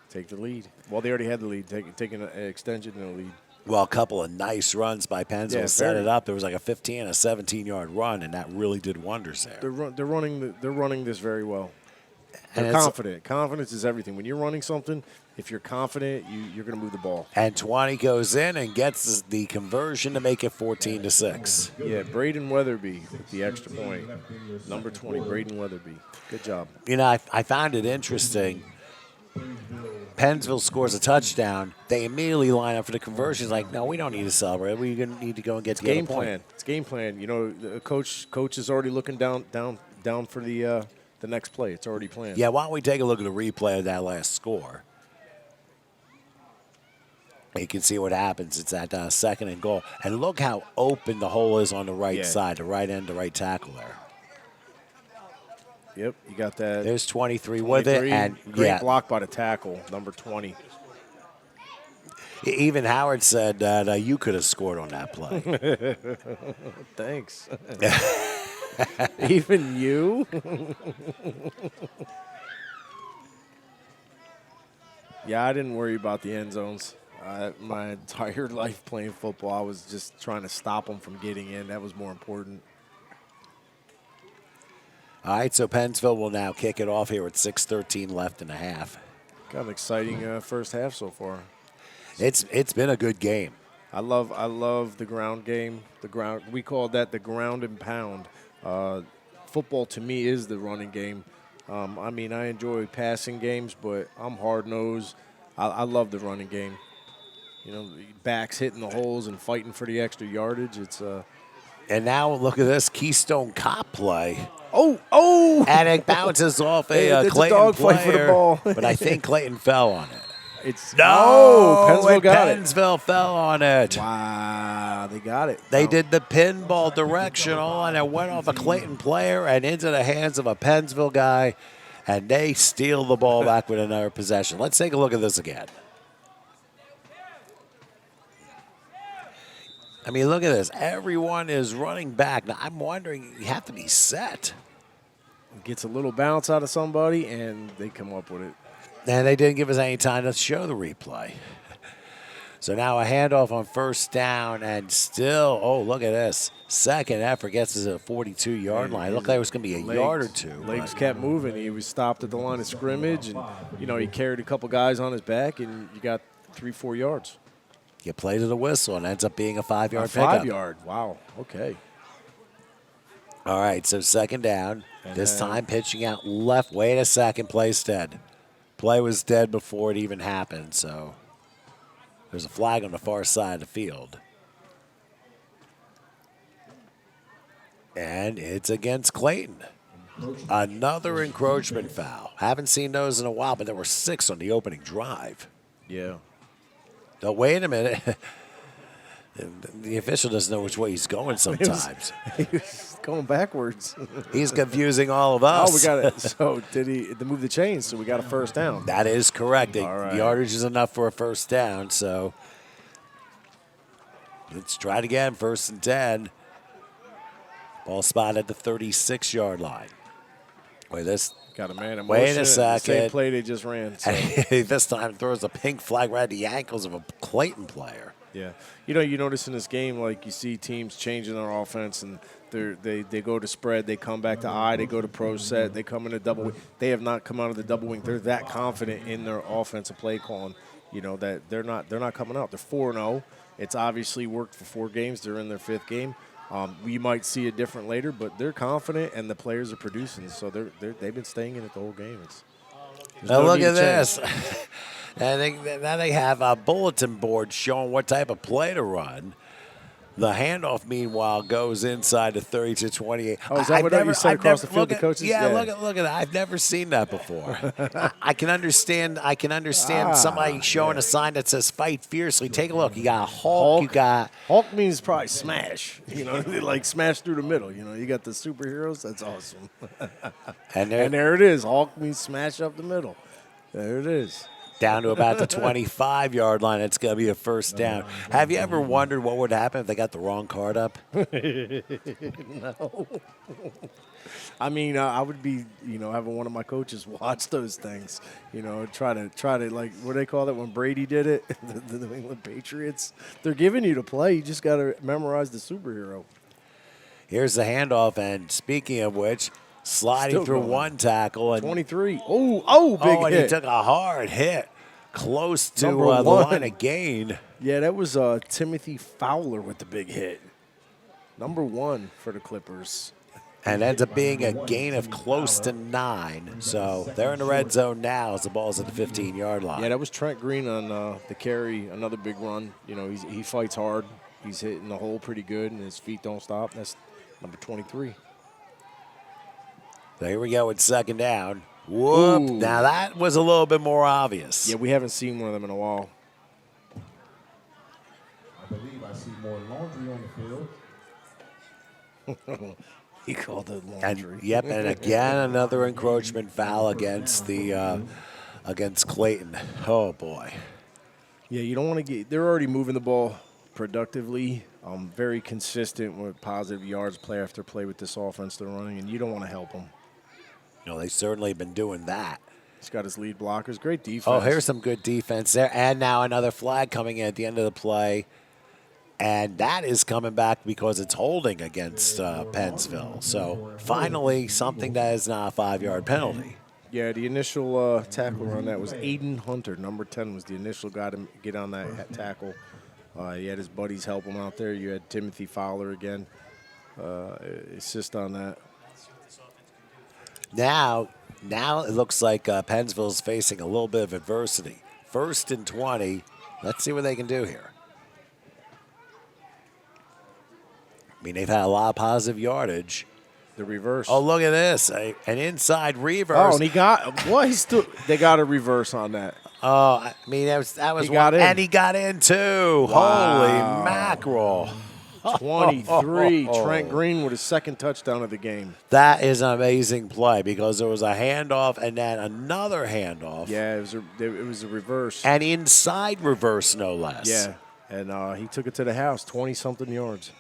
Take the lead. Well, they already had the lead, taking an extension in the lead. Well, a couple of nice runs by Pennsville set it up. There was like a 15 and a 17-yard run, and that really did wonders there. They're running this very well. They're And confident. Confidence is everything. When you're running something, if you're confident, you're going to move the ball. And 20 goes in and gets the conversion to make it 14-6. Yeah, Braden Weatherby with the extra point. Number 20, Braden Weatherby. Good job. You know, I found it interesting. Pennsville scores a touchdown. They immediately line up for the conversion. It's like, no, we don't need to celebrate. We need to go and get the game other point. plan. It's game plan. You know, the coach is already looking down for the next play. It's already planned. Yeah, why don't we take a look at the replay of that last score? You can see what happens. It's at second and goal. And look how open the hole is on the right side, the right end, the right tackle there. Yep, you got that. There's 23 with it. And great block by the tackle, number 20. Even Howard said that you could have scored on that play. Thanks. Even you? Yeah, I didn't worry about the end zones. My entire life playing football, I was just trying to stop them from getting in. That was more important. All right, so Pennsville will now kick it off here with 6:13 left in the half. Got an exciting first half so far. It's been a good game. I love the ground game. We call that the ground and pound. Football to me is the running game. I mean, I enjoy passing games, but I'm hard nosed. I love the running game. You know, backs hitting the holes and fighting for the extra yardage. And now look at this Keystone Cop play. Oh! And it bounces off a it's Clayton a dog player, fight for the ball. but I think Clayton fell on it. Pennsville got it. Pennsville fell on it. Wow, they got it. They did the pinball directional, and it went off a Clayton player and into the hands of a Pennsville guy, and they steal the ball back with another possession. Let's take a look at this again. I mean, look at this. Everyone is running back. Now, I'm wondering, you have to be set. Gets a little bounce out of somebody, and they come up with it. And they didn't give us any time to show the replay. So now a handoff on first down, and still, oh, look at this. Second effort gets us at the 42-yard line. It looked like it was going to be a yard or two. Legs kept moving. He was stopped at the line of scrimmage, and, he carried a couple guys on his back, and you got 3-4 yards. You play to the whistle, and ends up being a 5-yard pickup. 5-yard. Wow. Okay. All right, so second down. This time pitching out left. Wait a second, play's dead. Play was dead before it even happened, so there's a flag on the far side of the field. And it's against Clayton. Another encroachment foul. Haven't seen those in a while, but there were 6 on the opening drive. Yeah. Now, wait a minute. The official doesn't know which way he's going sometimes. He was going backwards. He's confusing all of us. Oh, we got it. So did he to move the chains? So we got a first down. That is correct. All right. Yardage is enough for a first down. So let's try it again. 1st and 10. Ball spot at the 36-yard line. Wait, this. Got a man in Wait motion. a second. Same play they just ran. So. This time throws a pink flag right at the ankles of a Clayton player. Yeah. You notice in this game, like, you see teams changing their offense, and they go to spread, they come back to I, they go to pro set, they come into double wing. They have not come out of the double wing. They're that confident in their offensive play calling, that they're not coming out. They're 4-0. It's obviously worked for 4 games. They're in their 5th game. We might see it different later, but they're confident, and the players are producing. So they've been staying in it the whole game. Now look at this. Now they have a bulletin board showing what type of play to run. The handoff, meanwhile, goes inside the 30 to 28. Oh, is that what you said across the field to coaches? Yeah, look at that. I've never seen that before. I can understand somebody showing a sign that says "Fight fiercely." Take a look. You got a Hulk. You got Hulk means probably smash. Like smash through the middle. You got the superheroes. That's awesome. and there it is. Hulk means smash up the middle. There it is. Down to about the 25-yard line. It's going to be a first down. Have you ever wondered what would happen if they got the wrong card up? No. I mean, I would be, having one of my coaches watch those things. Try to like, what do they call it when Brady did it? the New England Patriots. They're giving you to play. You just got to memorize the superhero. Here's the handoff, and speaking of which, sliding through one tackle. And 23. Oh, big hit. And he took a hard hit close to the line of gain. Yeah, that was Timothy Fowler with the big hit. Number 1 for the Clippers. And ends up being a gain of close to 9. So they're in the red zone now as the ball's at the 15-yard line. Yeah, that was Trent Green on the carry, another big run. He fights hard. He's hitting the hole pretty good, and his feet don't stop. That's number 23. So here we go with second down. Whoop. Ooh. Now that was a little bit more obvious. Yeah, we haven't seen one of them in a while. I believe I see more laundry on the field. He called it laundry. And again another encroachment foul against against Clayton. Oh boy. Yeah, you don't want to get. They're already moving the ball productively. Very consistent with positive yards, play after play with this offense they're running, and you don't want to help them. No, they've certainly been doing that. He's got his lead blockers. Great defense. Oh, here's some good defense there. And now another flag coming in at the end of the play. And that is coming back because it's holding against Pennsville. So finally something that is not a 5-yard penalty. Yeah, the initial tackler on that was Aiden Hunter. Number 10 was the initial guy to get on that tackle. He had his buddies help him out there. You had Timothy Fowler again assist on that. Now it looks like Pennsville's facing a little bit of adversity. 1st and 20. Let's see what they can do here. I mean, they've had a lot of positive yardage. The reverse. Oh, look at this. An inside reverse. Oh, and he got what? They got a reverse on that. Oh, I mean, that was he got in. And he got in, too. Wow. Holy mackerel. 23. Trent Green with his 2nd touchdown of the game. That is an amazing play because there was a handoff and then another handoff. Yeah, it was a reverse. An inside reverse, no less. Yeah, and he took it to the house, 20-something yards.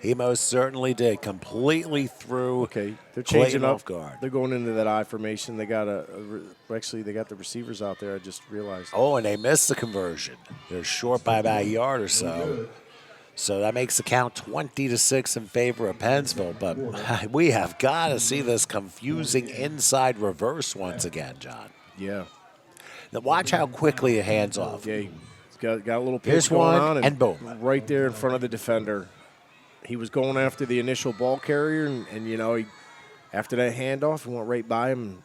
He most certainly did. Completely threw Okay, they're Clayton changing up. off guard. They're going into that I formation. They got actually they got the receivers out there. I just realized. Oh, and they missed the conversion. They're short by about a yard or so. So that makes the count 20-6 in favor of Pennsville. But we have got to see this confusing inside reverse once again, John. Yeah. Now watch how quickly it hands off. Yeah, he's got a little pitch Here's going one, on, and boom. right there in front of the defender. He was going after the initial ball carrier, and you know, after that handoff, he went right by him,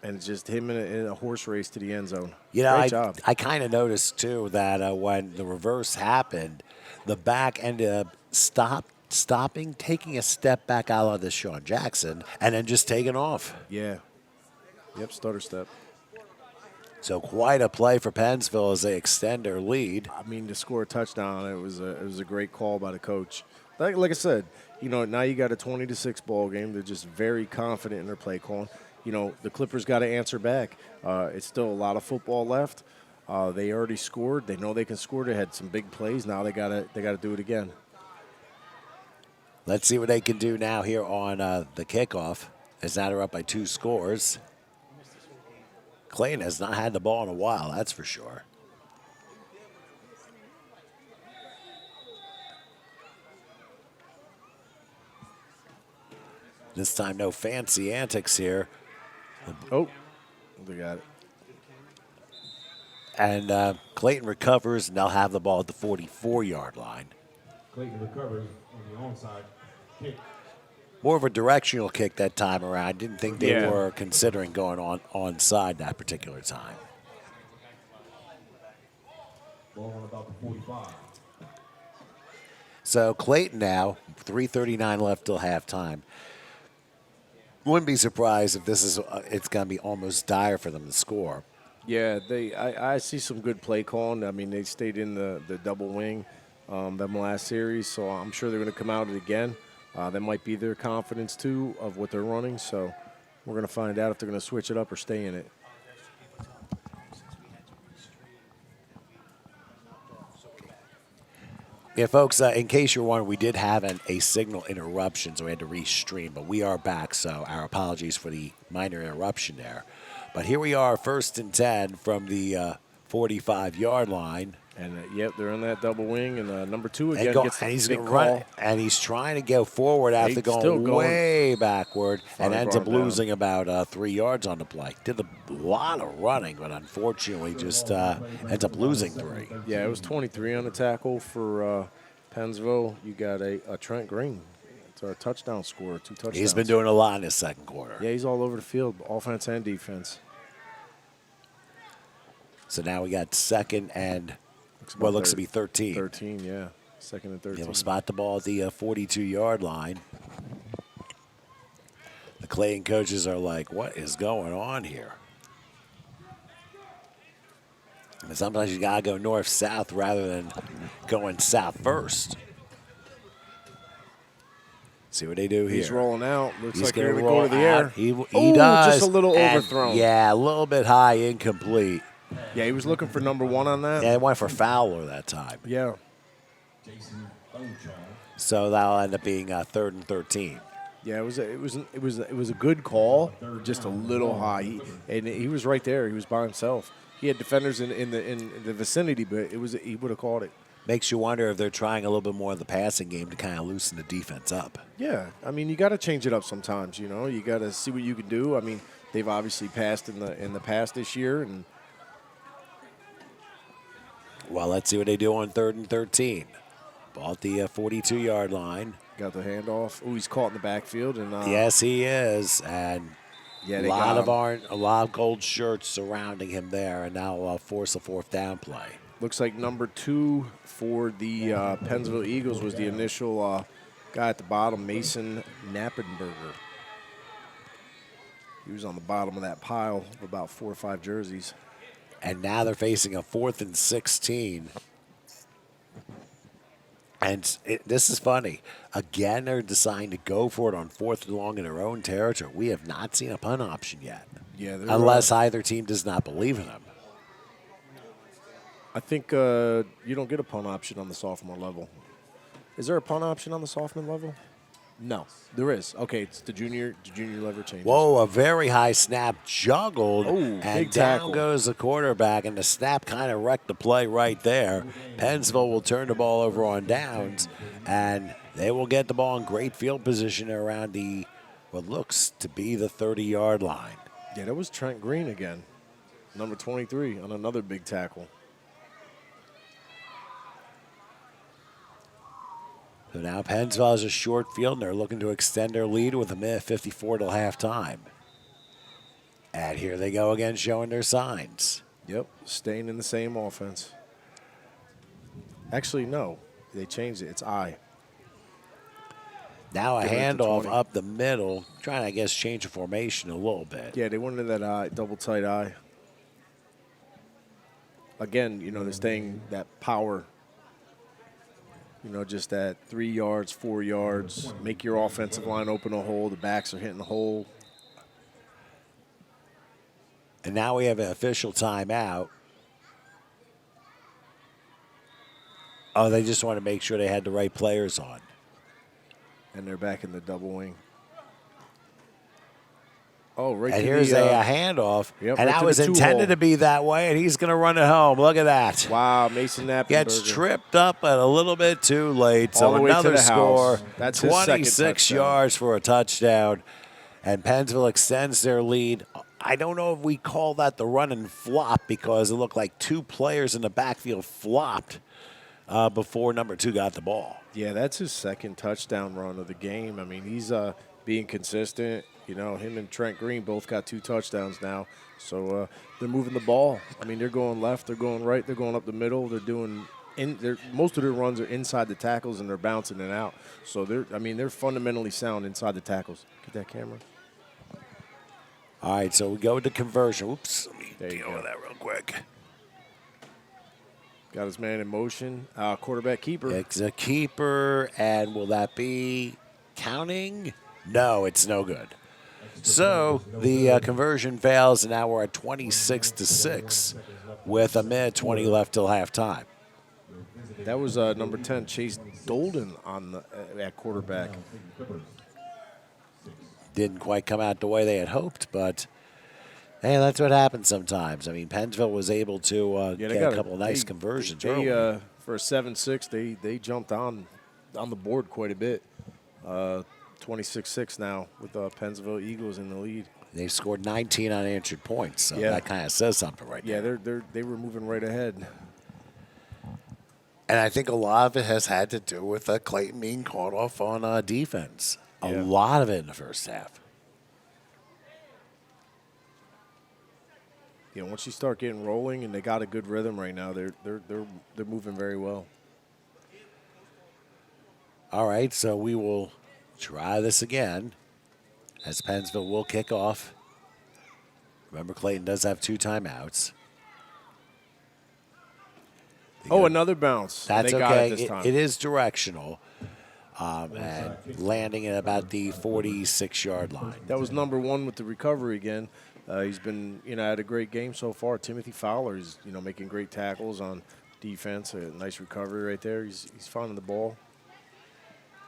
and it's just him in a horse race to the end zone. You know, Great job. I kind of noticed too that when the reverse happened, the back ended up stopping, taking a step back out of the Sean Jackson, and then just taking off. Yeah. Yep, stutter step. So quite a play for Pennsville as they extend their lead. I mean, to score a touchdown, it was a great call by the coach. Like I said, you know, now you got a 20-6 ball game. They're just very confident in their play calling. You know, the Clippers got to answer back. It's still a lot of football left. They already scored. They know they can score. They had some big plays. Now they gotta do it again. Let's see what they can do now here on the kickoff. As now they're up by 2 scores. Clayton has not had the ball in a while, that's for sure. This time, no fancy antics here. Oh, they got it. And Clayton recovers, and they'll have the ball at the 44-yard line. Clayton recovers on the onside kick. More of a directional kick that time around. Didn't think they Yeah. were considering going onside that particular time. Ball on about the 45. So Clayton now, 3:39 left till halftime. Wouldn't be surprised if this is it's going to be almost dire for them to score. Yeah, I see some good play calling. I mean, they stayed in the double wing them last series, so I'm sure they're going to come out it again. That might be their confidence, too, of what they're running. So we're going to find out if they're going to switch it up or stay in it. Yeah, folks, in case you're wondering, we did have a signal interruption, so we had to restream. But we are back, so our apologies for the minor interruption there. But here we are, 1st and 10 from the 45-yard line. And, yep, they're in that double wing. And number 2 again And, gets the he's big gonna call. run, and he's trying to go forward after He's still going going. way backward and Finally ends up brought him down. losing about 3 yards on the play. Did a lot of running, but unfortunately just ends up losing 3. Yeah, it was 23 on the tackle for Pennsville. You got a Trent Green. It's a touchdown scorer, 2 touchdowns. He's been doing a lot in the second quarter. Yeah, he's all over the field, offense and defense. So now we got 2nd and, well, looks to be 13. 13, yeah. 2nd and 13. He'll spot the ball at the 42-yard line. The Clayton coaches are like, what is going on here? And sometimes you got to go north-south rather than going south first. See what they do here. He's rolling out. Looks He's like they're gonna going to go to the roll out. air. He Ooh, does. just a little and overthrown. Yeah, a little bit high, incomplete. Yeah, he was looking for number 1 on that. Yeah, he went for Fowler that time. Yeah. Jason Ochoa. So that'll end up being 3rd and 13. Yeah, it was a good call, just a little high. He was right there. He was by himself. He had defenders in the vicinity, but he would have called it. Makes you wonder if they're trying a little bit more of the passing game to kind of loosen the defense up. Yeah, I mean, you got to change it up sometimes. You know, you got to see what you can do. I mean, they've obviously passed in the past this year, and well, let's see what they do on 3rd and 13. Ball at the 42-yard line. got the handoff. Oh, he's caught in the backfield, and Yes, he is, and yeah, a they lot got of him. a lot of gold shirts surrounding him there, and now force a 4th down play. Looks like number 2 for the Pennsville Eagles was the initial guy at the bottom, Mason Knappenberger. He was on the bottom of that pile of about 4 or 5 jerseys. And now they're facing a 4th and 16. And this is funny. Again, they're deciding to go for it on 4th and long in their own territory. We have not seen a punt option yet. Yeah, unless either team does not believe in them. I think you don't get a punt option on the sophomore level. Is there a punt option on the sophomore level? No, there is. Okay, it's the junior level changes. Whoa, a very high snap juggled, Oh, and big down tackle. goes the quarterback, and the snap kind of wrecked the play right there. Pennsville will turn the ball over on downs, and they will get the ball in great field position around what looks to be the 30-yard line. Yeah, that was Trent Green again, number 23, on another big tackle. So now Pennsville has a short field, and they're looking to extend their lead with 1:54 till halftime. And here they go again, showing their signs. Yep, staying in the same offense. Actually, no, they changed it. It's I. Now a Give it to handoff 20. up the middle, trying to, I guess, change the formation a little bit. Yeah, they went into that I, double tight I. Again, they're staying that power. Just that 3 yards, 4 yards, make your offensive line open a hole. The backs are hitting the hole. And now we have an official timeout. Oh, they just want to make sure they had the right players on. And they're back in the double wing. Oh, right And to here's the, a handoff. yep, and right that to was the intended two-hole. to be that way, and he's going to run it home. Look at that. Wow, Mason Knappenberger. Gets tripped up at a little bit too late. So All the way to another the score. house. That's his second 26 touchdown. yards for a touchdown. And Pennsville extends their lead. I don't know if we call that the run and flop because it looked like two players in the backfield flopped before number 2 got the ball. Yeah, that's his second touchdown run of the game. I mean, he's being consistent. Him and Trent Green both got 2 touchdowns now. So they're moving the ball. I mean, they're going left, they're going right, they're going up the middle. They're doing most of their runs are inside the tackles and they're bouncing it out. So they're fundamentally sound inside the tackles. Get that camera. All right, so we go to conversion. Oops, let me There you deal go. with that real quick. Got his man in motion. Quarterback keeper. It's a keeper, and will that be counting? No, it's no good. So the conversion fails, and now we're at 26-6 with a minute 20 left till halftime. That was number 10, Chase Dolden at quarterback. Didn't quite come out the way they had hoped, but hey, that's what happens sometimes. I mean, Pennsville was able to get a couple of nice conversions early. For a 7-6, they jumped on the board quite a bit. 26-6 now with Pennsville Eagles in the lead. They scored 19 unanswered points, so Yeah. that kind of says something right Yeah, there. they were moving right ahead. And I think a lot of it has had to do with Clayton being caught off on defense. A Yeah. lot of it in the first half. Once you start getting rolling and they got a good rhythm right now, they're moving very well. All right, so we will try this again as Pennsville will kick off. Remember, Clayton does have 2 timeouts. Oh, another bounce. And That's they got okay. it this time. It is directional. And landing at about the 46-yard line. That was number 1 with the recovery again. He's been, had a great game so far. Timothy Fowler is, making great tackles on defense. A nice recovery right there. He's finding the ball.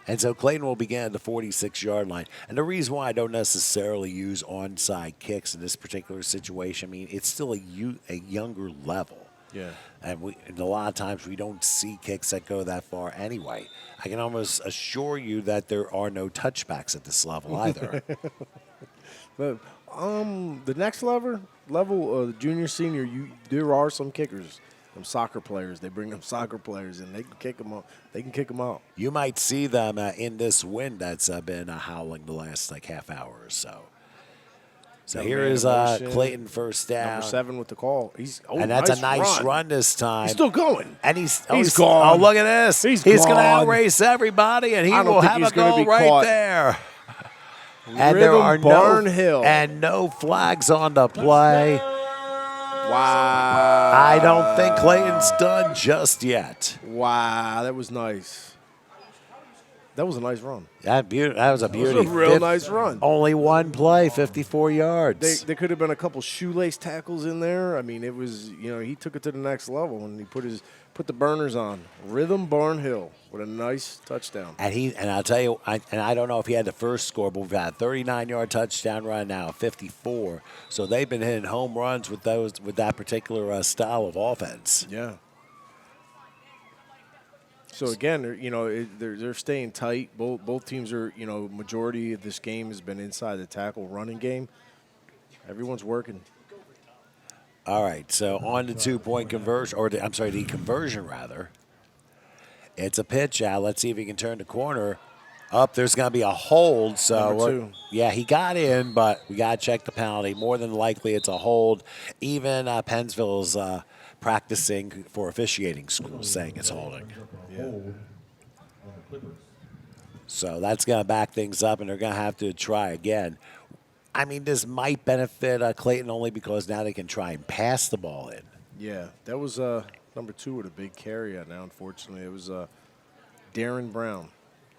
And so Clayton will begin at the 46-yard line. And the reason why I don't necessarily use onside kicks in this particular situation, I mean, it's still a younger level. Yeah. And a lot of times we don't see kicks that go that far anyway. I can almost assure you that there are no touchbacks at this level either. But the next level, the junior, senior, there are some kickers, some soccer players. They bring them soccer players, and they can kick them up. They can kick them out. You might see them in this wind that's been howling the last half hour or so. So Young here man is in motion. Clayton first down. Number 7 with the call. And that's a nice run this time. He's still going. And he's gone. Oh, look at this. He's going to gone. outrace everybody, and he I don't will think have he's a gonna goal be right caught. there. And there Rhythm are Barnhill. no flags on the play. Wow. I don't think Clayton's done just yet. Wow, that was nice. That was a nice run. That was a beauty. That was a real nice run. Only one play, 54 yards. There could have been a couple shoelace tackles in there. I mean, it was, he took it to the next level and he put the burners on. Rhythm Barnhill with a nice touchdown. And I'll tell you, I don't know if he had the first score, but we've had a 39-yard touchdown run now, 54. So they've been hitting home runs with that particular style of offense. Yeah. So again, they're staying tight. Both teams are, majority of this game has been inside the tackle running game. Everyone's working. All right, so on the 2-point conversion, the conversion rather. It's a pitch out. Let's see if he can turn the corner. Up, there's going to be a hold. So yeah, he got in, but we got to check the penalty. More than likely, it's a hold. Even Pennsville's practicing for officiating school, saying it's holding. Yeah. So that's going to back things up, and they're going to have to try again. I mean, this might benefit Clayton only because now they can try and pass the ball in. Yeah, that was number 2 with a big carry out now, unfortunately. It was Darren Brown.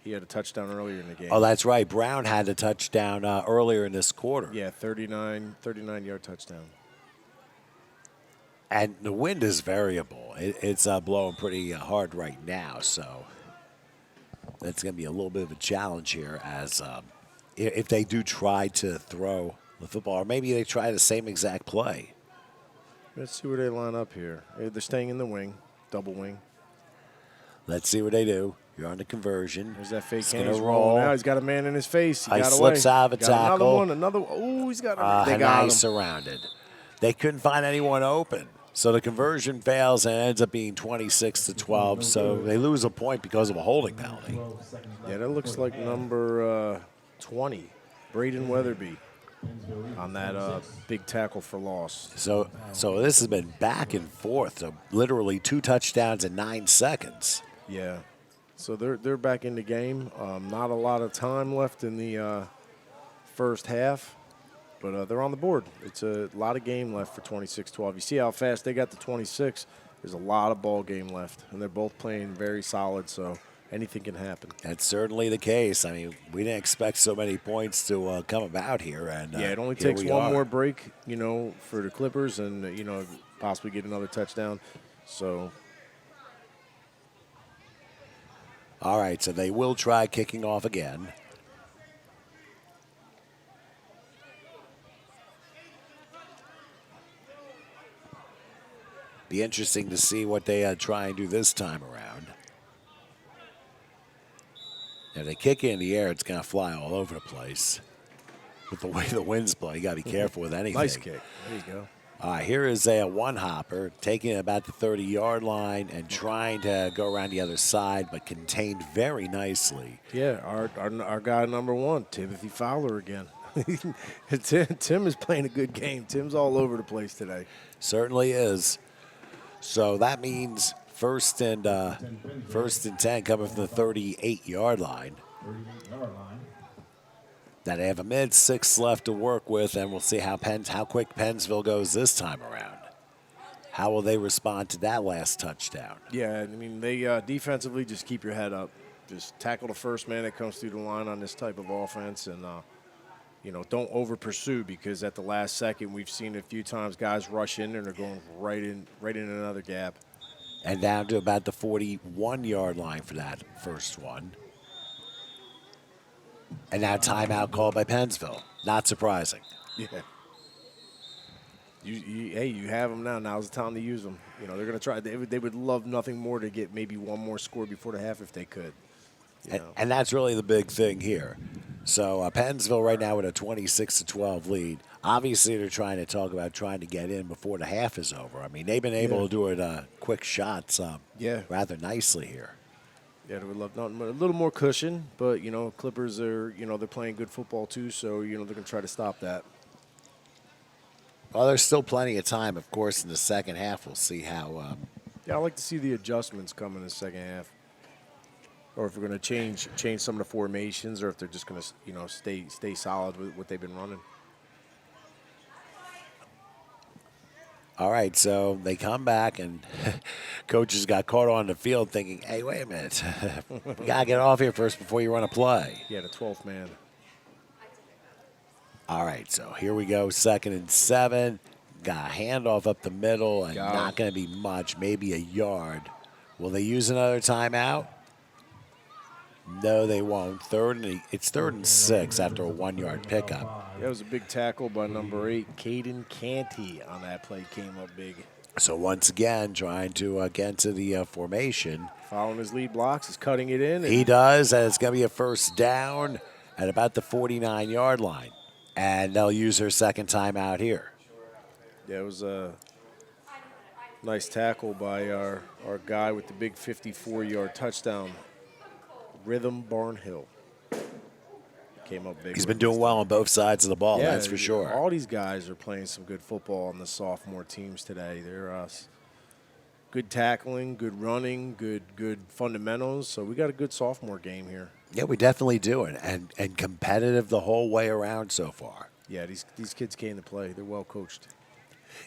He had a touchdown earlier in the game. Oh, that's right. Brown had a touchdown earlier in this quarter. Yeah, 39-yard touchdown. And the wind is variable. It's blowing pretty hard right now, so that's going to be a little bit of a challenge here as if they do try to throw the football, or maybe they try the same exact play. Let's see where they line up here. They're staying in the wing, double wing. Let's see what they do. You're on the conversion. There's that fake He's hand. gonna He's roll. rolling now. He's got a man in his face. He got slips away. out of a Got tackle. Another one. Oh, he's got him. They got him. Surrounded. They couldn't find anyone open. So the conversion fails and ends up being 26-12. So they lose a point because of a holding penalty. Yeah, that looks like number 20, Braden Weatherby, on that big tackle for loss. So this has been back and forth. So literally 2 touchdowns in 9 seconds. Yeah. So they're back in the game. Not a lot of time left in the first half. But they're on the board. It's a lot of game left for 26-12. You see how fast they got to 26. There's a lot of ball game left, and they're both playing very solid, so anything can happen. That's certainly the case. I mean, we didn't expect so many points to come about here. And yeah, it only takes one more break, for the Clippers and, possibly get another touchdown. So. All right, so they will try kicking off again. Be interesting to see what they try and do this time around. If they kick it in the air, it's going to fly all over the place. With the way the wind's blowing, you got to be careful with anything. Nice kick. There you go. Here is a one-hopper, taking it about the 30-yard line and trying to go around the other side, but contained very nicely. Yeah, our guy number 1, Timothy Fowler again. Tim is playing a good game. Tim's all over the place today. Certainly is. So that means first and 10 coming from the 38-yard line. That they have a mid-6 left to work with, and we'll see how quick Pennsville goes this time around. How will they respond to that last touchdown? Yeah, I mean, they defensively just keep your head up. Just tackle the first man that comes through the line on this type of offense, and don't over-pursue, because at the last second we've seen a few times guys rush in and they're going right in another gap. And down to about the 41-yard line for that first one. And now timeout called by Pennsville. Not surprising. Yeah. You have them now. Now's the time to use them. They're going to try. They would love nothing more to get maybe one more score before the half if they could. And that's really the big thing here. So Pennsville right now with a 26-12 lead. Obviously, they're trying to get in before the half is over. I mean, they've been able to do it quick shots rather nicely here. Yeah, they would love a little more cushion, but, Clippers are, they're playing good football too, so, they're going to try to stop that. Well, there's still plenty of time, of course, in the second half. We'll see how. Yeah, I'd like to see the adjustments come in the second half. Or if we're going to change some of the formations, or if they're just going to, stay solid with what they've been running. All right, so they come back, and coaches got caught on the field thinking, hey, wait a minute. We got to get off here first before you run a play. Yeah, the 12th man. All right, so here we go, 2nd and 7. Got a handoff up the middle, and not going to be much, maybe a yard. Will they use another timeout? No, they won't. It's 3rd and 6 after a 1-yard pickup. That was a big tackle by number 8, Caden Canty on that play, came up big. So once again, trying to get into the formation. Following his lead blocks, is cutting it in. He does, and it's going to be a 1st down at about the 49-yard line. And they'll use their 2nd timeout here. Yeah, it was a nice tackle by our guy with the big 54-yard touchdown, Rhythm Barnhill. Came up big. He's been doing well on both sides of the ball, that's for sure. All these guys are playing some good football on the sophomore teams today. They're good tackling, good running, good fundamentals. So we got a good sophomore game here. Yeah, we definitely do, and competitive the whole way around so far. Yeah, these kids came to play. They're well coached.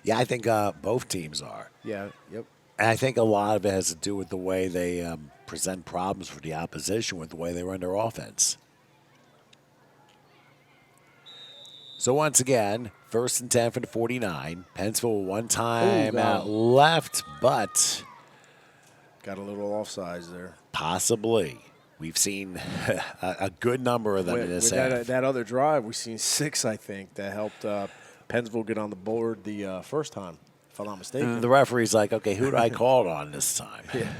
Yeah, I think both teams are. Yeah, yep. And I think a lot of it has to do with the way they present problems for the opposition with the way they run their offense. So once again, 1st and 10 for the 49. Pennsville one time out left, but got a little offsides there. Possibly. We've seen a good number of them in this half. That other drive, we've seen 6, I think, that helped Pennsville get on the board the first time, if I'm not mistaken. The referee's like, okay, who do I call it on this time? Yeah.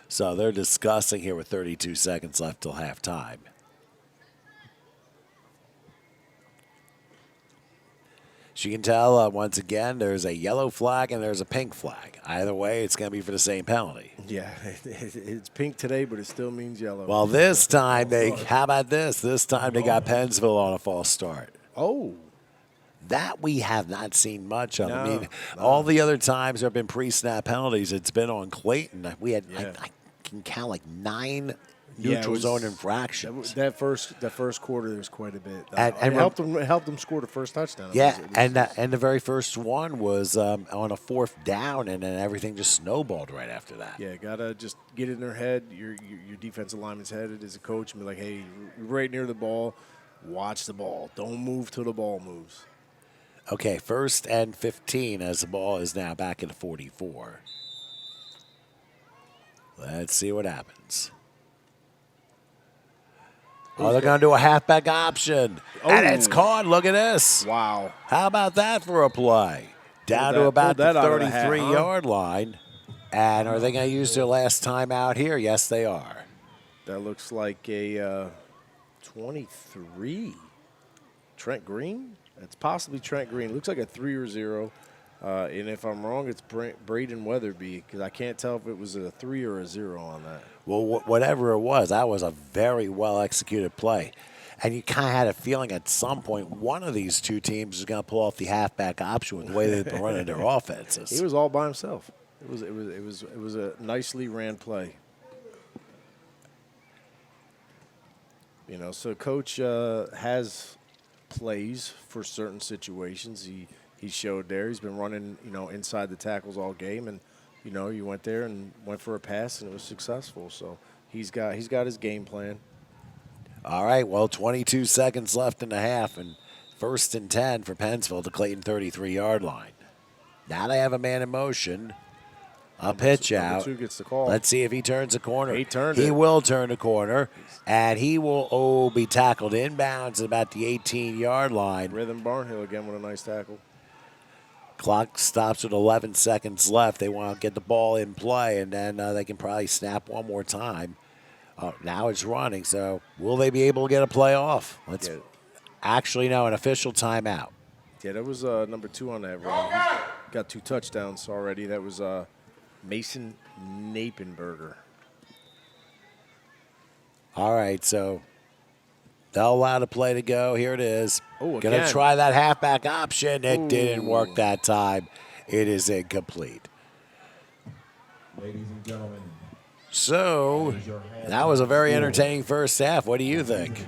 So they're discussing here with 32 seconds left till halftime. As you can tell, once again, there's a yellow flag and there's a pink flag. Either way, it's going to be for the same penalty. Yeah, it's pink today, but it still means yellow. Well, this time, how about this? This time they got Pennsville on a false start. Oh. That we have not seen much of. I mean, all the other times there have been pre-snap penalties. It's been on Clayton. We had, I can count like 9 neutral zone infractions. That first quarter, there was quite a bit. And it helped them score the first touchdown. Yeah, and the very first one was on a 4th down, and then everything just snowballed right after that. Yeah, gotta just get in their head. Your defensive lineman's headed as a coach, and be like, hey, you're right near the ball. Watch the ball. Don't move till the ball moves. Okay, 1st and 15 as the ball is now back at the 44. Let's see what happens. Oh, they're going to do a halfback option. And it's caught. Look at this. Wow. How about that for a play? Down to about the 33-yard line. And are they going to use their last timeout here? Yes, they are. That looks like a 23. Trent Green? It's possibly Trent Green. Looks like a 3 or 0. And if I'm wrong, it's Braden Weatherby, because I can't tell if it was a 3 or a 0 on that. Well, whatever it was, that was a very well-executed play. And you kind of had a feeling at some point one of these two teams is going to pull off the halfback option with the way they've been running their offenses. He was all by himself. It was a nicely ran play. You know, so Coach has plays for certain situations. He showed there. He's been running, inside the tackles all game, and you went there and went for a pass, and it was successful. So he's got his game plan. All right, well, 22 seconds left in the half, and 1st and 10 for Pennsville to Clayton 33-yard line. Now they have a man in motion. A pitch out. Number 2 gets the call. Let's see if he turns the corner. He turned it. He will turn the corner, and he will be tackled inbounds at about the 18-yard line. Rhythm Barnhill again with a nice tackle. Clock stops with 11 seconds left. They want to get the ball in play, and then they can probably snap one more time. Now it's running, so will they be able to get a play off? Let's actually know an official timeout. Yeah, that was number 2 on that run. He's got 2 touchdowns already. That was Mason Napenberger. All right, so they'll allow the play to go. Here it is. Oh, going to try that halfback option. It didn't work that time. It is incomplete. Ladies and gentlemen. So that was a very entertaining first half. What do you think?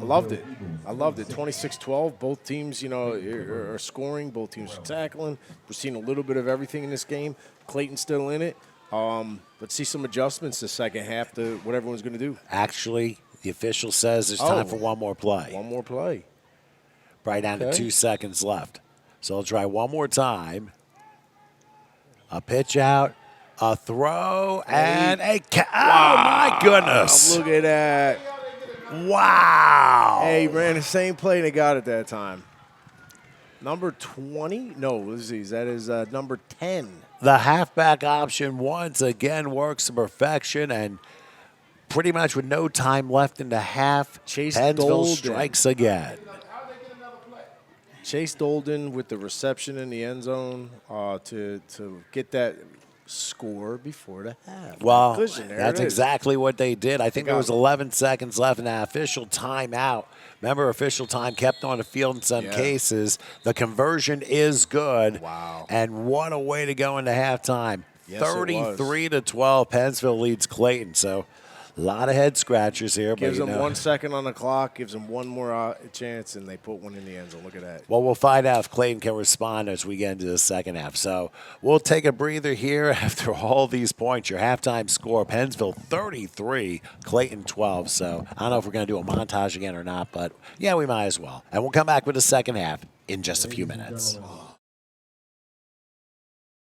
I loved it. I loved it. 26-12. Both teams, are scoring. Both teams are tackling. We're seeing a little bit of everything in this game. Clayton's still in it. But see some adjustments the second half to what everyone's going to do. Actually, the official says there's time for one more play. One more play. Right down to 2 seconds left. So I'll try one more time. A pitch out, a throw, and a catch. Oh, my goodness. Look at that. Wow. Hey, ran the same play they got at that time. Number 20? No, that is number 10. The halfback option once again works to perfection, and pretty much with no time left in the half, Pennsville strikes again. Chase Dolden with the reception in the end zone to get that score before the half. Well, that's exactly what they did. I think there was 11 seconds left in that official timeout. Remember, official time kept on the field in some cases. The conversion is good. Wow. And what a way to go into halftime. Yes, 33-12, Pennsville leads Clayton. So a lot of head scratchers here. Gives them 1 second on the clock, gives them one more chance, and they put one in the end zone. Look at that. Well, we'll find out if Clayton can respond as we get into the second half. So we'll take a breather here after all these points. Your halftime score, Pennsville 33, Clayton 12. So I don't know if we're going to do a montage again or not, but yeah, we might as well. And we'll come back with the second half in just a few minutes.